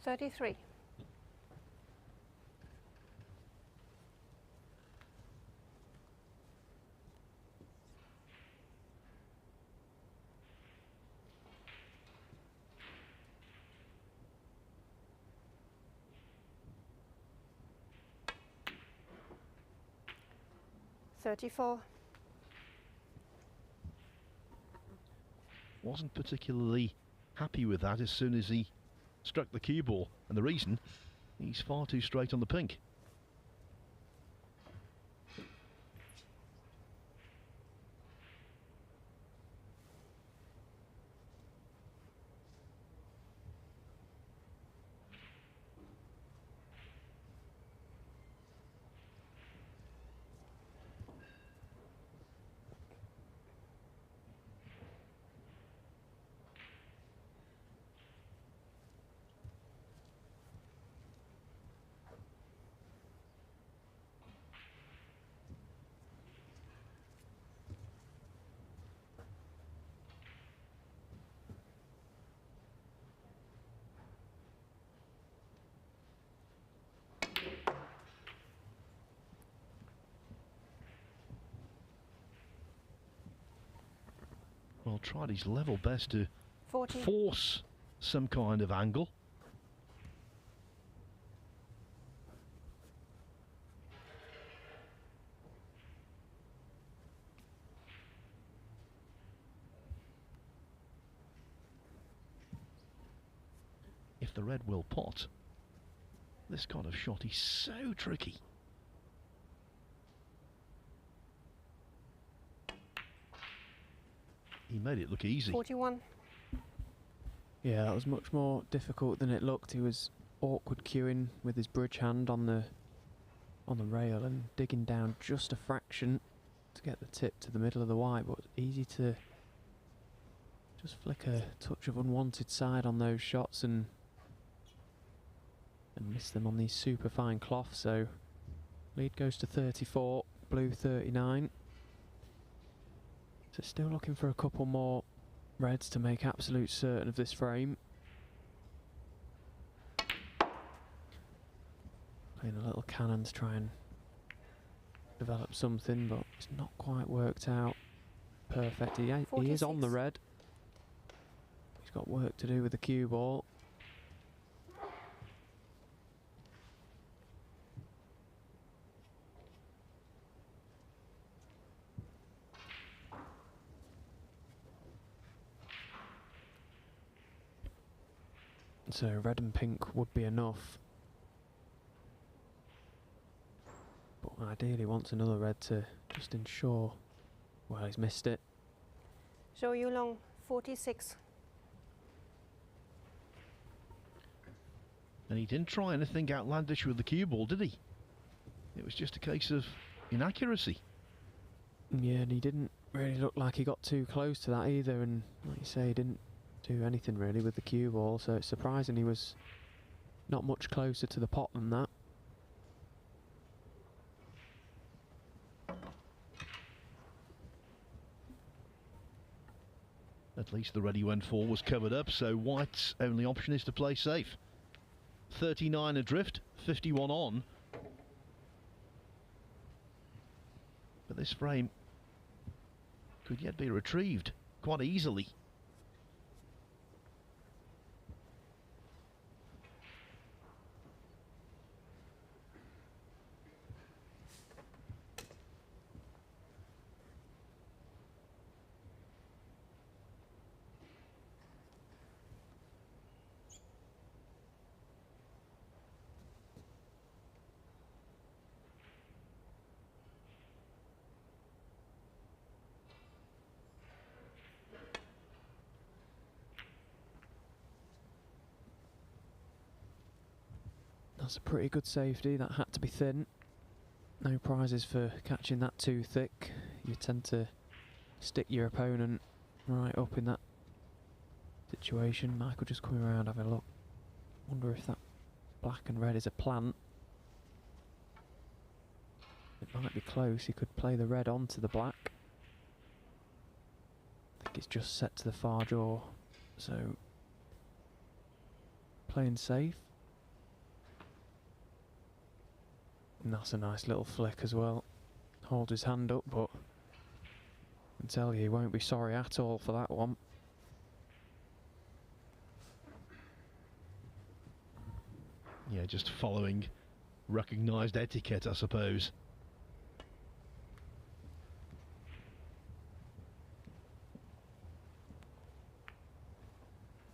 $33. $34. Wasn't particularly happy with that as soon as he struck the cue ball, and the reason, he's far too straight on the pink. Well, tried his level best to 40. force some kind of angle. If the red will pot, this kind of shot is so tricky. He made it look easy. 41. Yeah, that was much more difficult than it looked. He was awkward cueing with his bridge hand on the on the rail and digging down just a fraction to get the tip to the middle of the white, but easy to just flick a touch of unwanted side on those shots and miss them on these super fine cloths. So lead goes to 34, blue 39. So still looking for a couple more reds to make absolute certain of this frame. Playing a little cannon to try and develop something, but it's not quite worked out perfect. He is on the red. He's got work to do with the cue ball. So red and pink would be enough. But ideally wants another red to just ensure. Well, he's missed it. Zhou Yulong, 46. And he didn't try anything outlandish with the cue ball, did he? It was just a case of inaccuracy. Yeah, and he didn't really look like he got too close to that either, and like you say, he didn't do anything really with the cue ball, so it's surprising he was not much closer to the pot than that. At least the red he went for was covered up, so white's only option is to play safe. 39 adrift, 51 on. But this frame could yet be retrieved quite easily. That's a pretty good safety. That had to be thin. No prizes for catching that too thick. You tend to stick your opponent right up in that situation. Michael just coming around having a look. Wonder if that black and red is a plant. It might be close. He could play the red onto the black. I think it's just set to the far jaw. So playing safe. And that's a nice little flick as well. Hold his hand up, but I can tell you he won't be sorry at all for that one. Yeah, just following recognised etiquette, I suppose.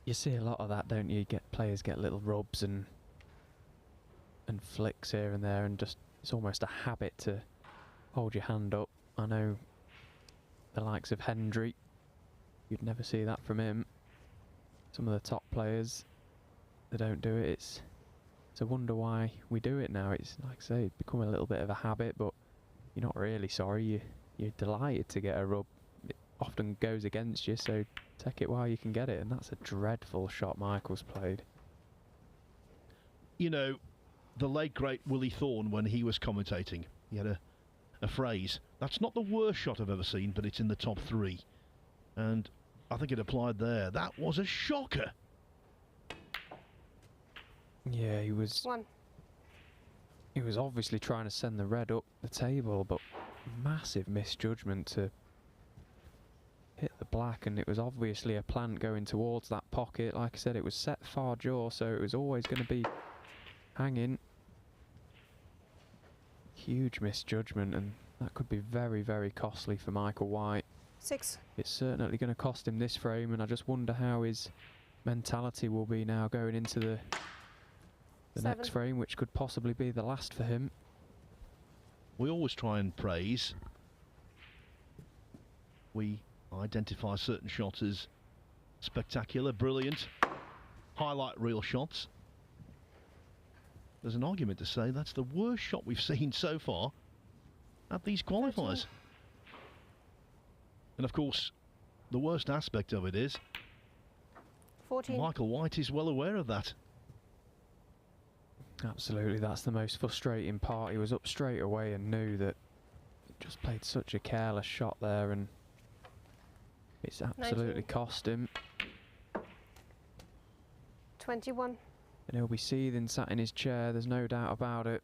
You see a lot of that, don't you? Players get little rubs and flicks here and there, and just it's almost a habit to hold your hand up. I know the likes of Hendry, you'd never see that from him. Some of the top players, they don't do it. It's a wonder why we do it now. It's like I say, it's become a little bit of a habit, but you're not really sorry. You're delighted to get a rub. It often goes against you, so take it while you can get it. And that's a dreadful shot Michael's played. You know, the late great Willie Thorne, when he was commentating, he had a phrase, that's not the worst shot I've ever seen, but it's in the top 3. And I think it applied there. That was a shocker. Yeah, he was obviously trying to send the red up the table, but massive misjudgment to hit the black, and it was obviously a plant going towards that pocket. Like I said, it was set far jaw, so it was always going to be hanging. Huge misjudgment, and that could be very, very costly for Michael White. 6. It's certainly going to cost him this frame, and I just wonder how his mentality will be now going into the next frame, which could possibly be the last for him. We always try and praise. We identify certain shots as spectacular, brilliant, highlight reel shots. there's an argument to say that's the worst shot we've seen so far at these qualifiers. 13. And of course, the worst aspect of it is 14. Michael White is well aware of that. Absolutely, that's the most frustrating part. He was up straight away and knew that he just played such a careless shot there, and it's absolutely 19. cost him. 21. And he'll be seething, sat in his chair, there's no doubt about it.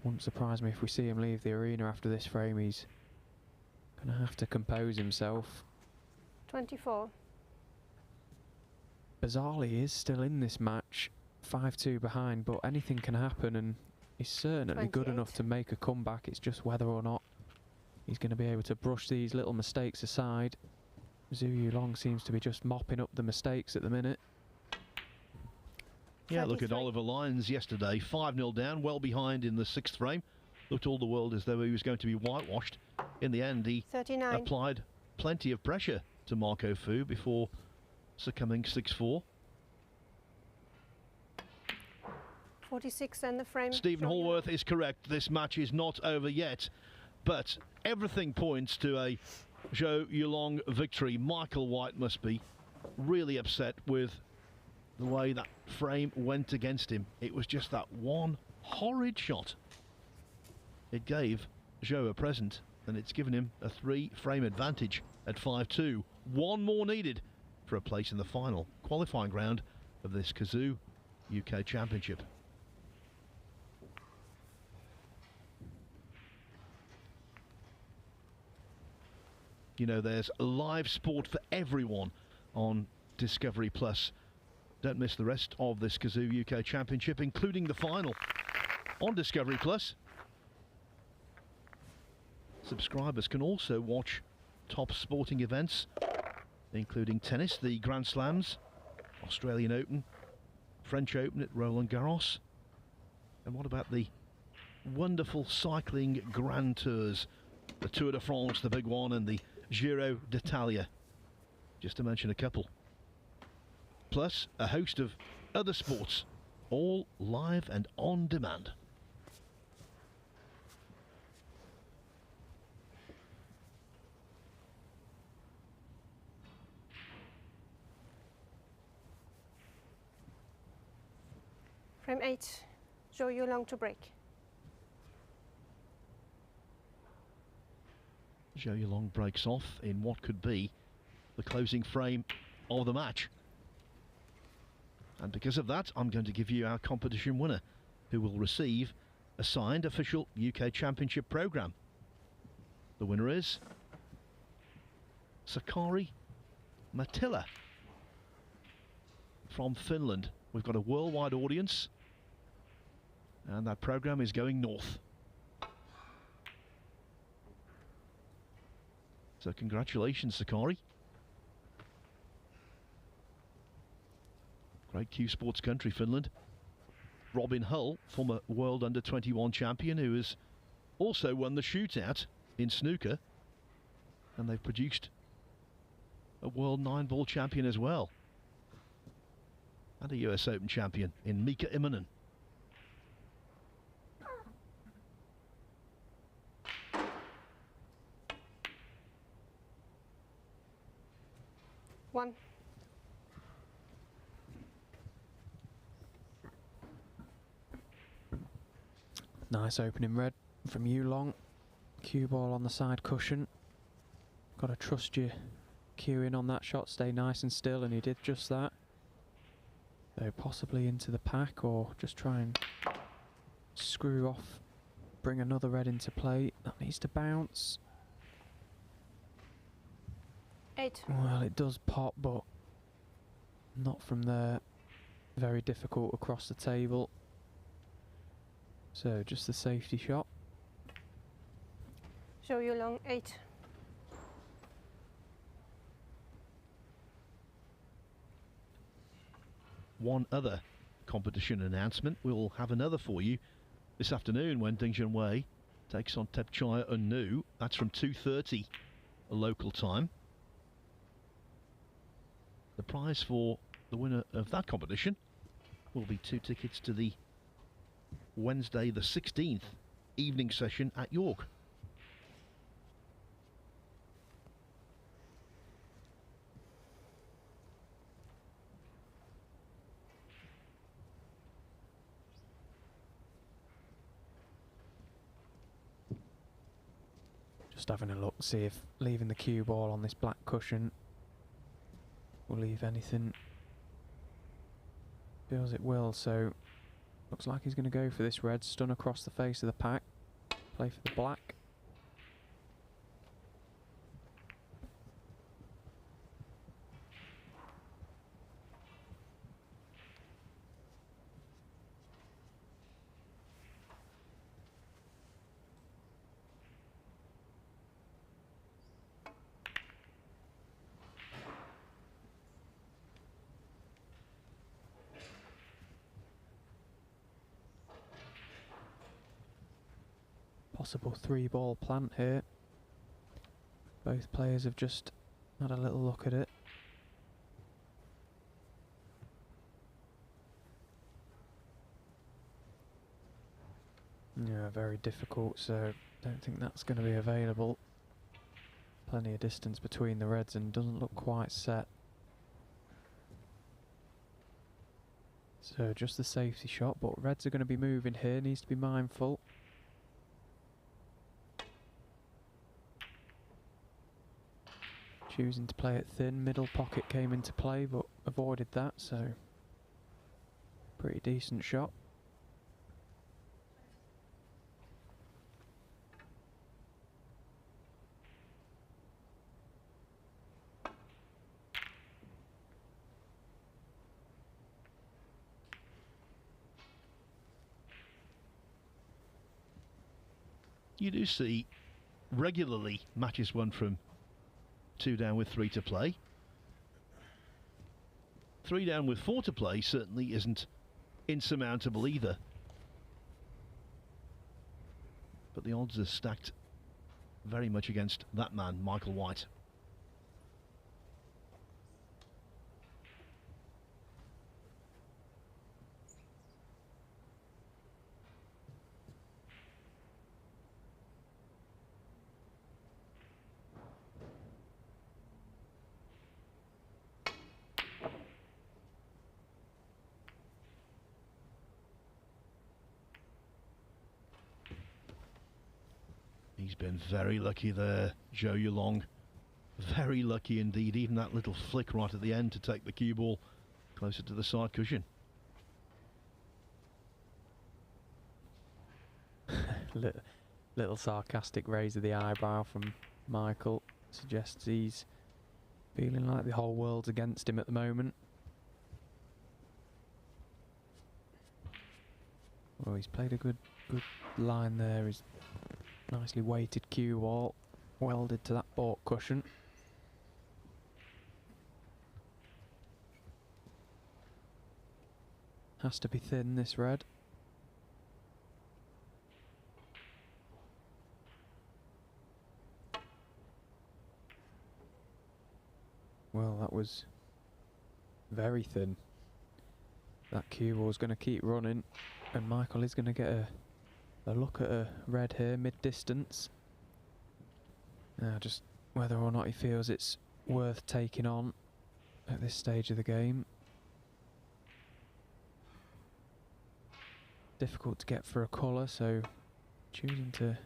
Wouldn't surprise me if we see him leave the arena after this frame. He's going to have to compose himself. 24. Bizarrely, he is still in this match, 5-2 behind, but anything can happen, and he's certainly good 28. enough to make a comeback. It's just whether or not he's going to be able to brush these little mistakes aside. Zhu Long seems to be just mopping up the mistakes at the minute. Yeah, look at 33. Oliver Lyons yesterday, 5-0 down, well behind in the 6th frame. Looked all the world as though he was going to be whitewashed. In the end, he 39. applied plenty of pressure to Marco Fu before succumbing 6-4. 46 and the frame. Stephen Zhou Yulong. Hallworth is correct. This match is not over yet, but everything points to a Zhou Yulong victory. Michael White must be really upset with the way that frame went against him. It was just that one horrid shot. It gave Zhou a present, and it's given him a 3-frame advantage at 5-2. One more needed for a place in the final qualifying round of this Cazoo UK Championship. You know, there's live sport for everyone on Discovery Plus. Don't miss the rest of this Cazoo UK Championship, including the final on Discovery Plus. Subscribers can also watch top sporting events, including tennis, the Grand Slams, Australian Open, French Open at Roland Garros. And what about the wonderful cycling Grand Tours, the Tour de France, the big one, and the Giro d'Italia, just to mention a couple. Plus a host of other sports, all live and on demand. Frame 8. Zhou Yulong to break. Zhou Yulong breaks off in what could be the closing frame of the match. And because of that, I'm going to give you our competition winner, who will receive a signed official UK Championship programme. The winner is Sakari Mattila from Finland. We've got a worldwide audience, and that programme is going north. So congratulations, Sakari. Great Q Sports country, Finland. Robin Hull, former World Under-21 champion, who has also won the shootout in snooker. And they've produced a World 9-ball champion as well. And a US Open champion in Mika Immonen. One. Nice opening red from Yulong. Cue ball on the side cushion. Got to trust your cue in on that shot, stay nice and still, and he did just that. So possibly into the pack, or just try and screw off, bring another red into play. That needs to bounce. 8. Well, it does pop, but not from there. Very difficult across the table. So just the safety shot. Zhou Yulong 8. One other competition announcement. We'll have another for you this afternoon when Ding Junhui takes on Thepchaiya Un-Nu. That's from 2:30 local time. The prize for the winner of that competition will be 2 tickets to the Wednesday the 16th evening session at York. Just having a look, see if leaving the cue ball on this black cushion will leave anything. Feels it will, so looks like he's going to go for this red, stun across the face of the pack, play for the black. Possible 3-ball plant here. Both players have just had a little look at it. Yeah, very difficult, so don't think that's going to be available. Plenty of distance between the reds and doesn't look quite set. So just the safety shot, but reds are going to be moving here, needs to be mindful. Choosing to play it thin, middle pocket came into play but avoided that, so pretty decent shot. You do see regularly matches won from 2 down with 3 to play. 3 down with 4 to play certainly isn't insurmountable either. But the odds are stacked very much against that man, Michael White. He's been very lucky there, Zhou Yulong. Very lucky indeed. Even that little flick right at the end to take the cue ball closer to the side cushion. Little sarcastic raise of the eyebrow from Michael suggests he's feeling like the whole world's against him at the moment. Well, he's played a good line there. He's nicely weighted cue ball, welded to that baulk cushion. Has to be thin, this red. Well, that was very thin. That cue ball's going to keep running, and Michael is going to get a look at a red here, mid-distance. Now, just whether or not he feels it's worth taking on at this stage of the game. Difficult to get for a colour, so choosing to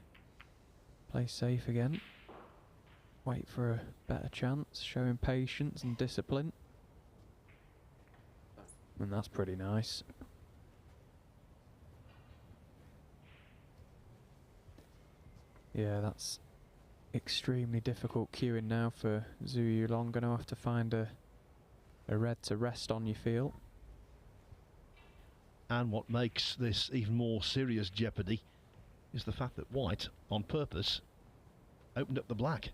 play safe again. Wait for a better chance, showing patience and discipline. And that's pretty nice. Yeah, that's extremely difficult queuing now for Zhou Yulong. Going to have to find a red to rest on, you feel. And what makes this even more serious jeopardy is the fact that White, on purpose, opened up the black.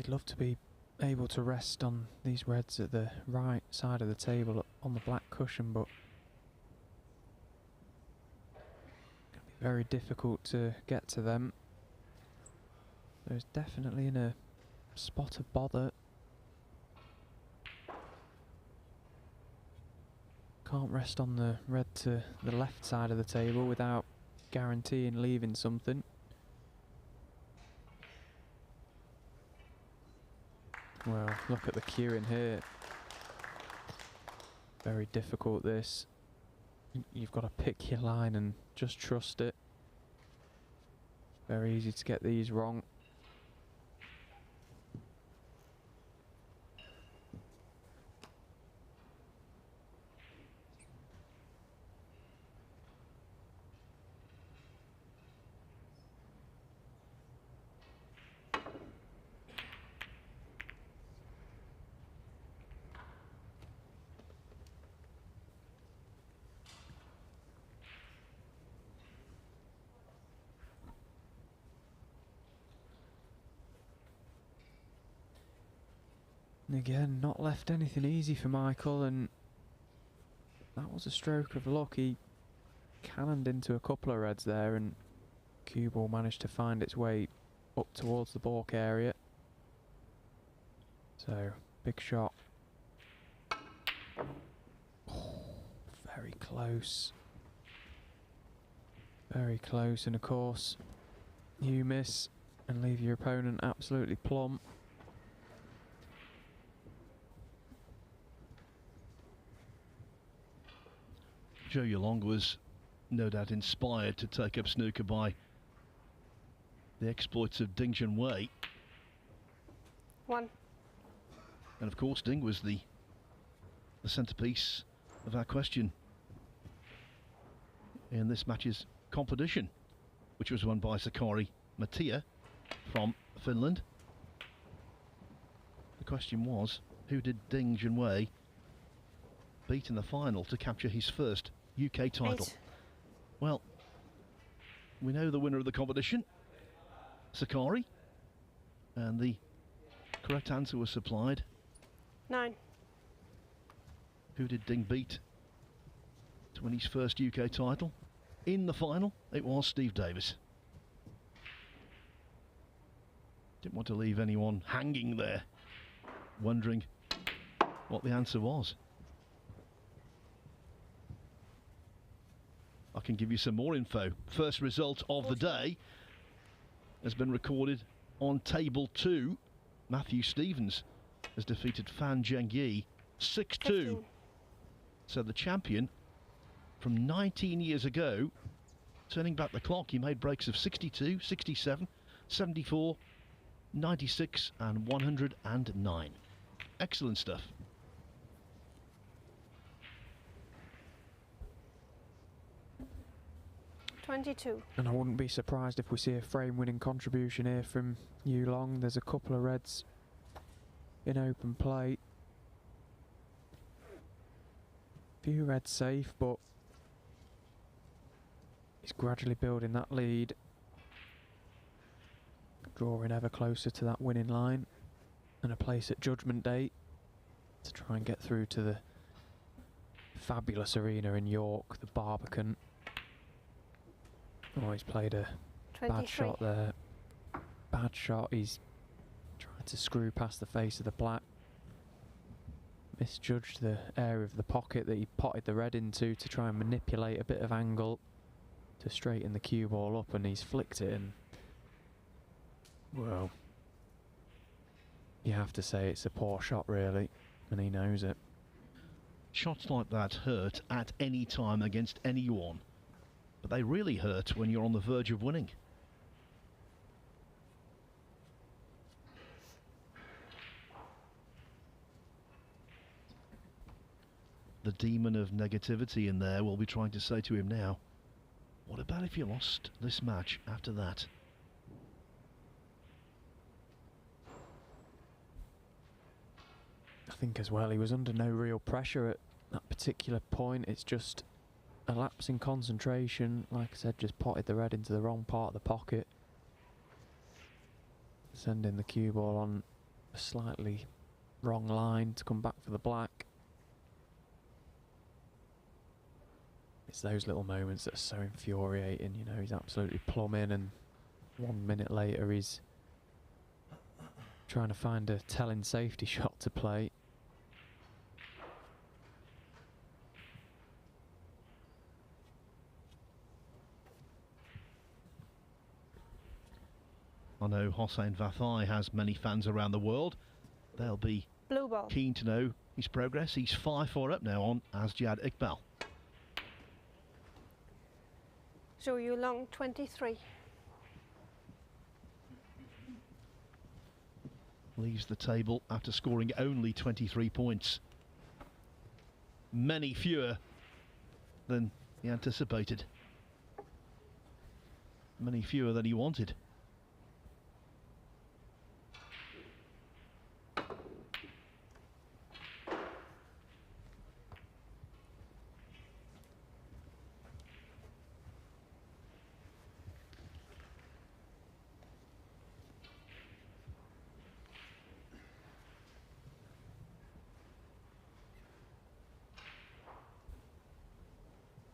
love to be able to rest on these reds at the right side of the table on the black cushion, but it'll be very difficult to get to them. There's definitely in a spot of bother. Can't rest on the red to the left side of the table without guaranteeing leaving something. Well, look at the queuing here. Very difficult this. You've got to pick your line and just trust it. Very easy to get these wrong. And again, not left anything easy for Michael, and that was a stroke of luck. He cannoned into a couple of reds there, and cue ball managed to find its way up towards the balk area. So, big shot. Oh, very close. Very close, and of course, you miss and leave your opponent absolutely plumb. Zhou Yulong was no doubt inspired to take up snooker by the exploits of Ding Junhui. 1. And of course Ding was the centrepiece of our question in this match's competition, which was won by Sakari Mattia from Finland. The question was, who did Ding Junhui beat in the final to capture his first UK title? 8. Well, we know the winner of the competition, Sakari, and the correct answer was supplied. 9. Who did Ding beat to win his first UK title? In the final, it was Steve Davis. Didn't want to leave anyone hanging there, wondering what the answer was. I can give you some more info. First result of the day has been recorded on table 2. Matthew Stevens has defeated Fan Zhengyi 6-2. So the champion from 19 years ago, turning back the clock, he made breaks of 62, 67, 74, 96 and 109. Excellent stuff. And I wouldn't be surprised if we see a frame-winning contribution here from Yulong. There's a couple of reds in open play. Few reds safe, but he's gradually building that lead, drawing ever closer to that winning line and a place at Judgment Day to try and get through to the fabulous arena in York, the Barbican. Oh, he's played a 23. bad shot there. Bad shot. He's tried to screw past the face of the black. Misjudged the area of the pocket that he potted the red into to try and manipulate a bit of angle to straighten the cue ball up, and he's flicked it in. Well, you have to say it's a poor shot, really, and he knows it. Shots like that hurt at any time against anyone, but they really hurt when you're on the verge of winning. The demon of negativity in there will be trying to say to him now, what about if you lost this match after that? I think as well he was under no real pressure at that particular point. It's just a lapse in concentration. Like I said, just potted the red into the wrong part of the pocket, sending the cue ball on a slightly wrong line to come back for the black. It's those little moments that are so infuriating, you know, he's absolutely plumbing and 1 minute later he's trying to find a telling safety shot to play. I know Hossein Vathai has many fans around the world. They'll be Blue ball. keen to know his progress. He's 5-4 up now on Asjad Iqbal. Zhou Yulong, 23. Leaves the table after scoring only 23 points. Many fewer than he anticipated. Many fewer than he wanted.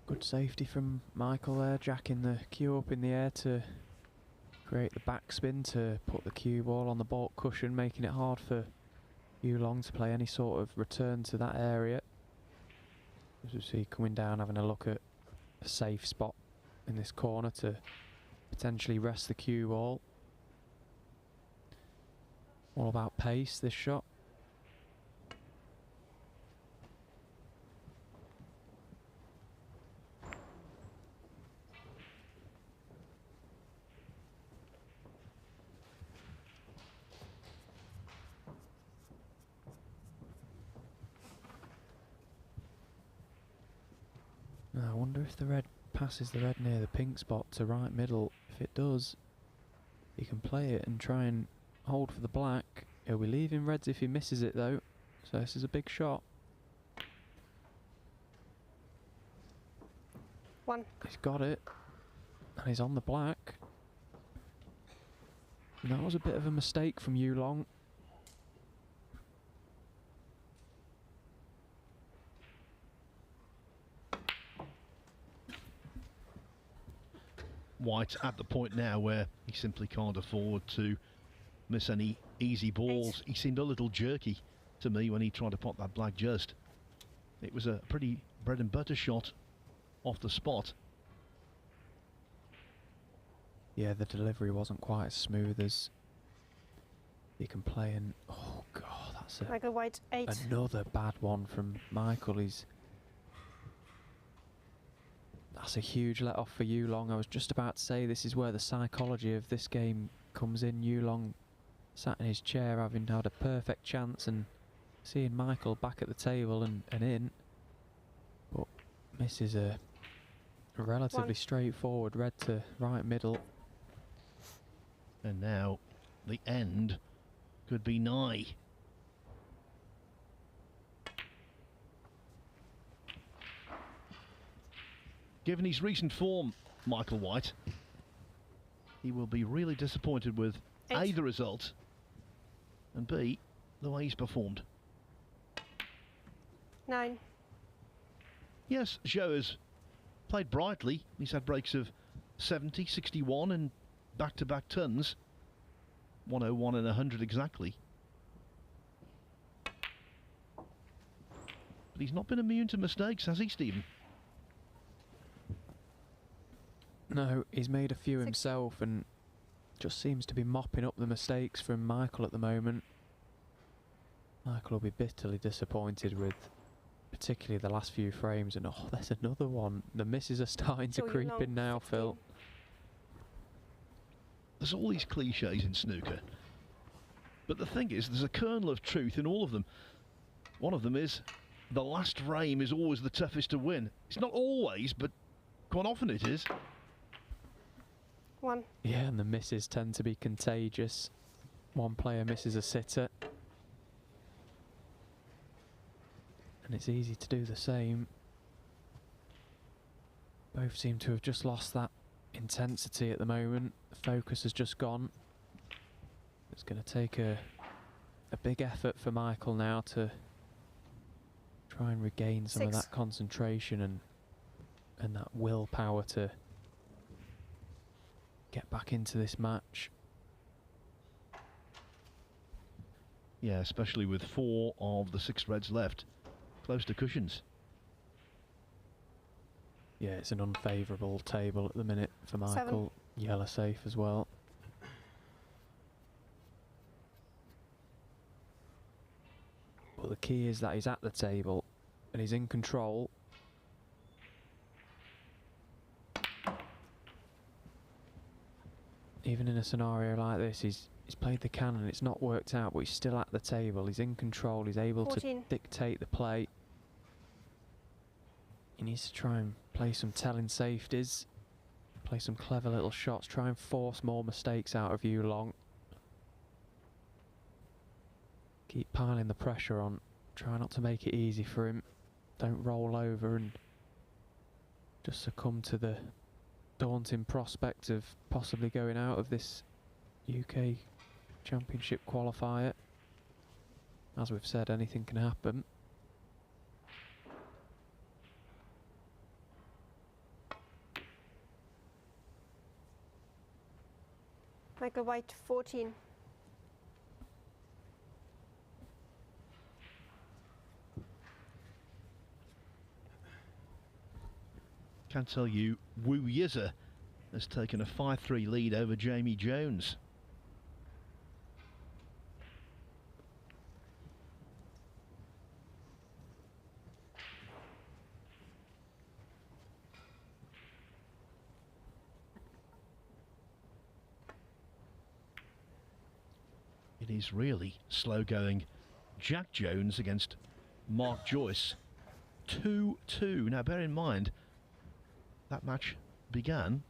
Good safety from Michael there, jacking the cue up in the air to create the backspin to put the cue ball on the baulk cushion, making it hard for Yulong to play any sort of return to that area. As we see coming down, having a look at a safe spot in this corner to potentially rest the cue ball. All about pace, this shot. Now, I wonder if the red passes the red near the pink spot to right middle. If it does, he can play it and try and hold for the black. He'll be leaving reds if he misses it though, so this is a big shot. One. He's got it, and he's on the black. And that was a bit of a mistake from Yulong. White at the point now where he simply can't afford to miss any easy balls. He seemed a little jerky to me when he tried to pop that black just. It was a pretty bread and butter shot off the spot. Yeah, the delivery wasn't quite as smooth as he can play, and oh god, that's Michael White, 8. another bad one from Michael. That's a huge let off for Yulong. I was just about to say this is where the psychology of this game comes in. Yulong sat in his chair having had a perfect chance and seeing Michael back at the table and in, but misses a relatively straightforward red to right middle. And now the end could be nigh. Given his recent form, Michael White, he will be really disappointed with A, the result, and B, the way he's performed. 9. Yes, Zhou has played brightly. He's had breaks of 70, 61 and back-to-back tons. 101 and 100 exactly. But he's not been immune to mistakes, has he, Stephen? No, he's made a few himself and just seems to be mopping up the mistakes from Michael at the moment. Michael will be bitterly disappointed with particularly the last few frames, and oh, there's another one. The misses are starting to creep in now, 16. Phil. There's all these cliches in snooker, but the thing is, there's a kernel of truth in all of them. One of them is the last frame is always the toughest to win. It's not always, but quite often it is. 1. Yeah, and the misses tend to be contagious. One player misses a sitter, and it's easy to do the same. Both seem to have just lost that intensity at the moment. The focus has just gone. It's going to take a a big effort for Michael now to try and regain some of 6. that concentration and that willpower to get back into this match. Yeah, especially with 4 of the 6 reds left, close to cushions. Yeah, it's an unfavourable table at the minute for 7. Michael. Yellow safe as well. But the key is that he's at the table and he's in control. Even in a scenario like this, he's played the cannon, it's not worked out, but he's still at the table, he's in control, he's able 14. to dictate the play. He needs to try and play some telling safeties, play some clever little shots, try and force more mistakes out of you Long. Keep piling the pressure on, try not to make it easy for him. Don't roll over and just succumb to the daunting prospect of possibly going out of this UK Championship qualifier. As we've said, anything can happen. Michael White, 14. Can tell you, Wu Yiza has taken a 5-3 lead over Jamie Jones. It is really slow going. Jack Jones against Mark Joyce. 2-2. Now bear in mind, that match began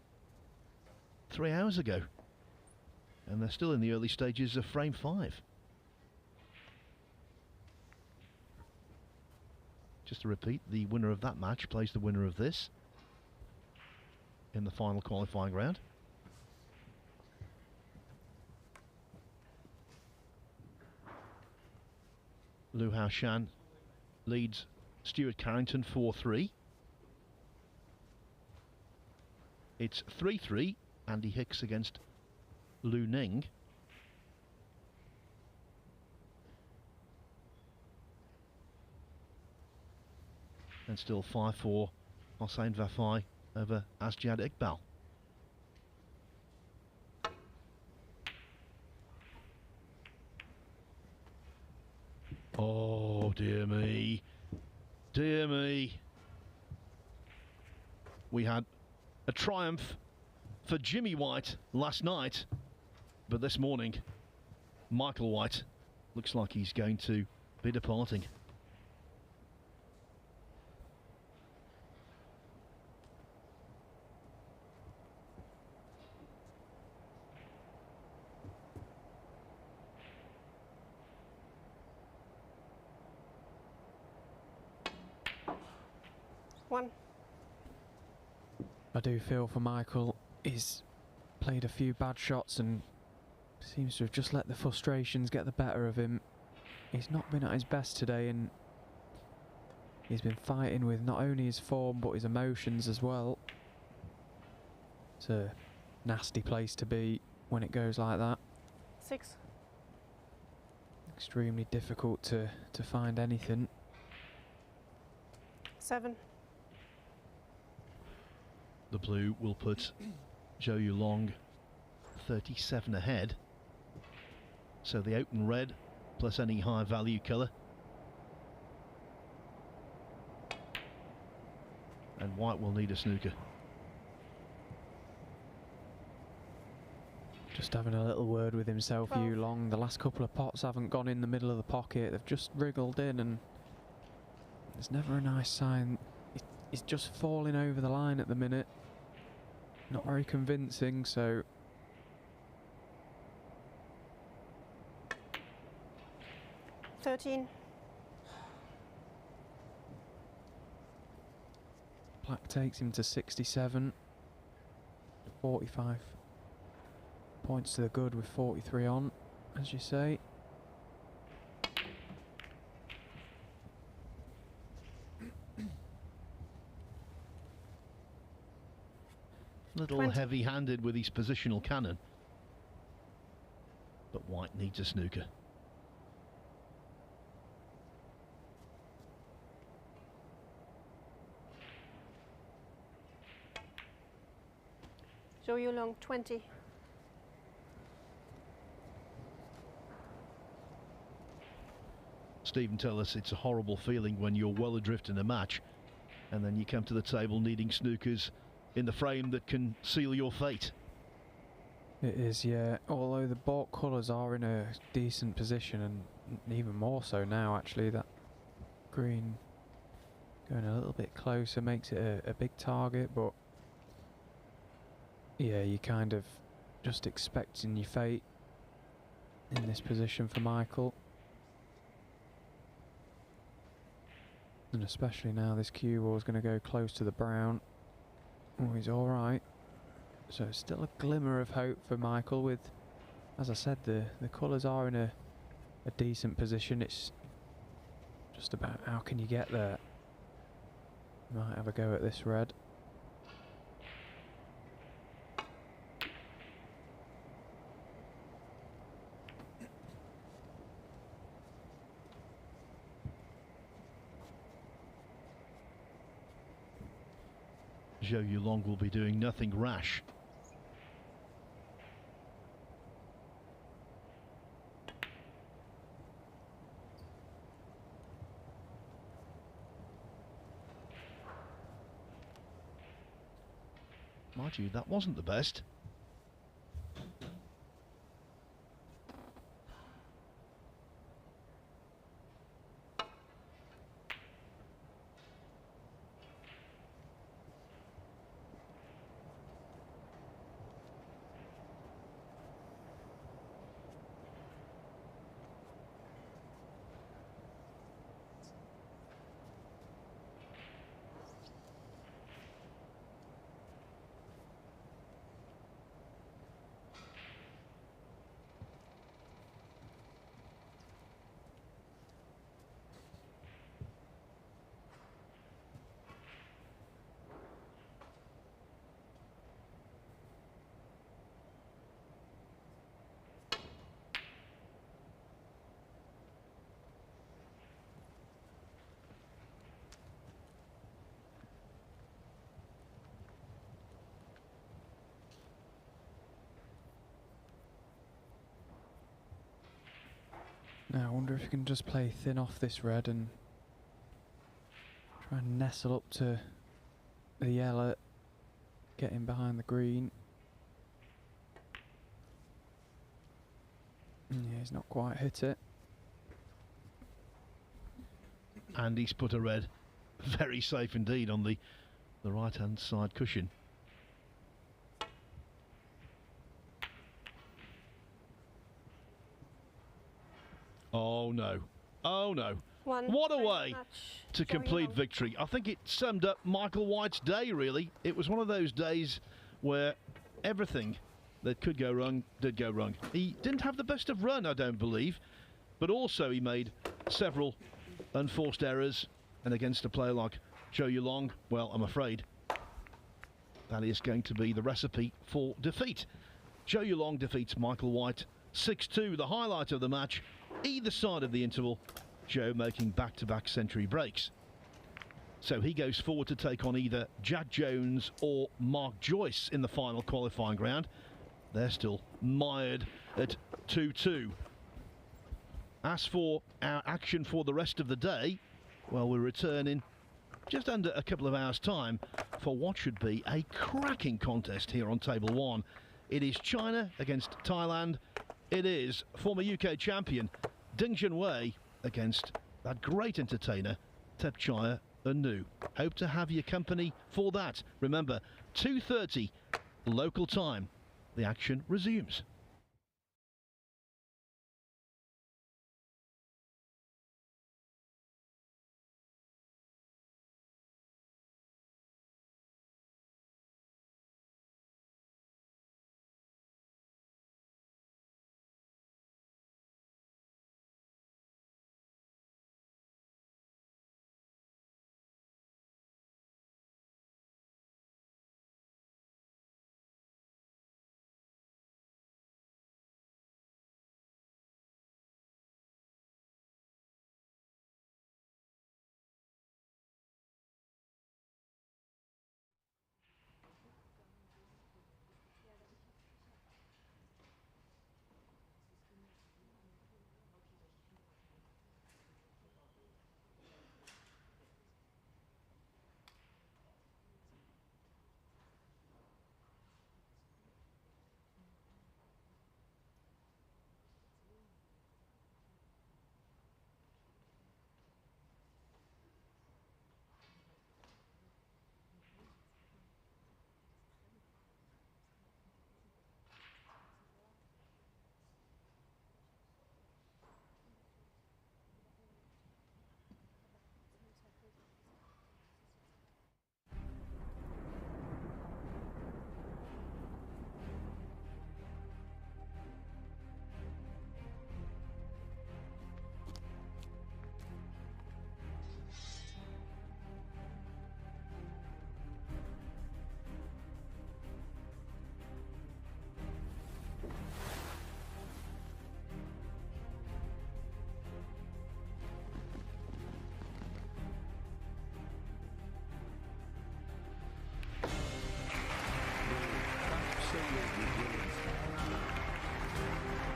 3 hours ago. And they're still in the early stages of frame 5. Just to repeat, the winner of that match plays the winner of this in the final qualifying round. Lu Hao Shan leads Stuart Carrington 4-3. It's 3-3, Andy Hicks against Lu Ning. And still 5-4, Hossein Vafai over Asjad Iqbal. Oh, dear me. Dear me. We had a triumph for Jimmy White last night, but this morning, Michael White looks like he's going to be departing. I do feel for Michael, he's played a few bad shots and seems to have just let the frustrations get the better of him. He's not been at his best today and he's been fighting with not only his form but his emotions as well. It's a nasty place to be when it goes like that. 6. Extremely difficult to find anything. 7. The blue will put Zhou Yulong 37 ahead. So the open red plus any high value colour. And white will need a snooker. Just having a little word with himself, Yulong. The last couple of pots haven't gone in the middle of the pocket. They've just wriggled in and there's never a nice sign. He's just falling over the line at the minute. Not very convincing, so... $13. Black takes him to 67. 45 points to the good with 43 on, as you say. little 20. heavy-handed with his positional cannon. But White needs a snooker. Zhou Yulong, 20. Stephen, tell us it's a horrible feeling when you're well adrift in a match and then you come to the table needing snookers in the frame that can seal your fate. It is, yeah. Although the baulk colours are in a decent position, and even more so now actually, that green going a little bit closer makes it a big target, but yeah, you kind of just expecting your fate in this position for Michael. And especially now this cue ball is going to go close to the brown. Oh, he's alright. So still a glimmer of hope for Michael with, as I said, the colours are in a decent position. It's just about how can you get there. Might have a go at this red. Zhou Yulong will be doing nothing rash. Mind you, that wasn't the best. Now I wonder if you can just play thin off this red and try and nestle up to the yellow, get in behind the green. Yeah, he's not quite hit it. And he's put a red very safe indeed on the right hand side cushion. Oh no, oh no. What a way to complete victory. I think it summed up Michael White's day really. It was one of those days where everything that could go wrong did go wrong. He didn't have the best of run, I don't believe, but also he made several unforced errors, and against a player like Zhou Yulong, well, I'm afraid that is going to be the recipe for defeat. Zhou Yulong defeats Michael White 6-2, the highlight of the match. Either side of the interval, Zhou making back-to-back century breaks. So he goes forward to take on either Jack Jones or Mark Joyce in the final qualifying round. They're still mired at 2-2. As for our action for the rest of the day, well, we'll return in just under a couple of hours' time for what should be a cracking contest here on Table 1. It is China against Thailand. It is former UK champion Ding Junhui against that great entertainer Thepchaiya Anu. Hope to have your company for that. Remember, 2:30 local time. The action resumes.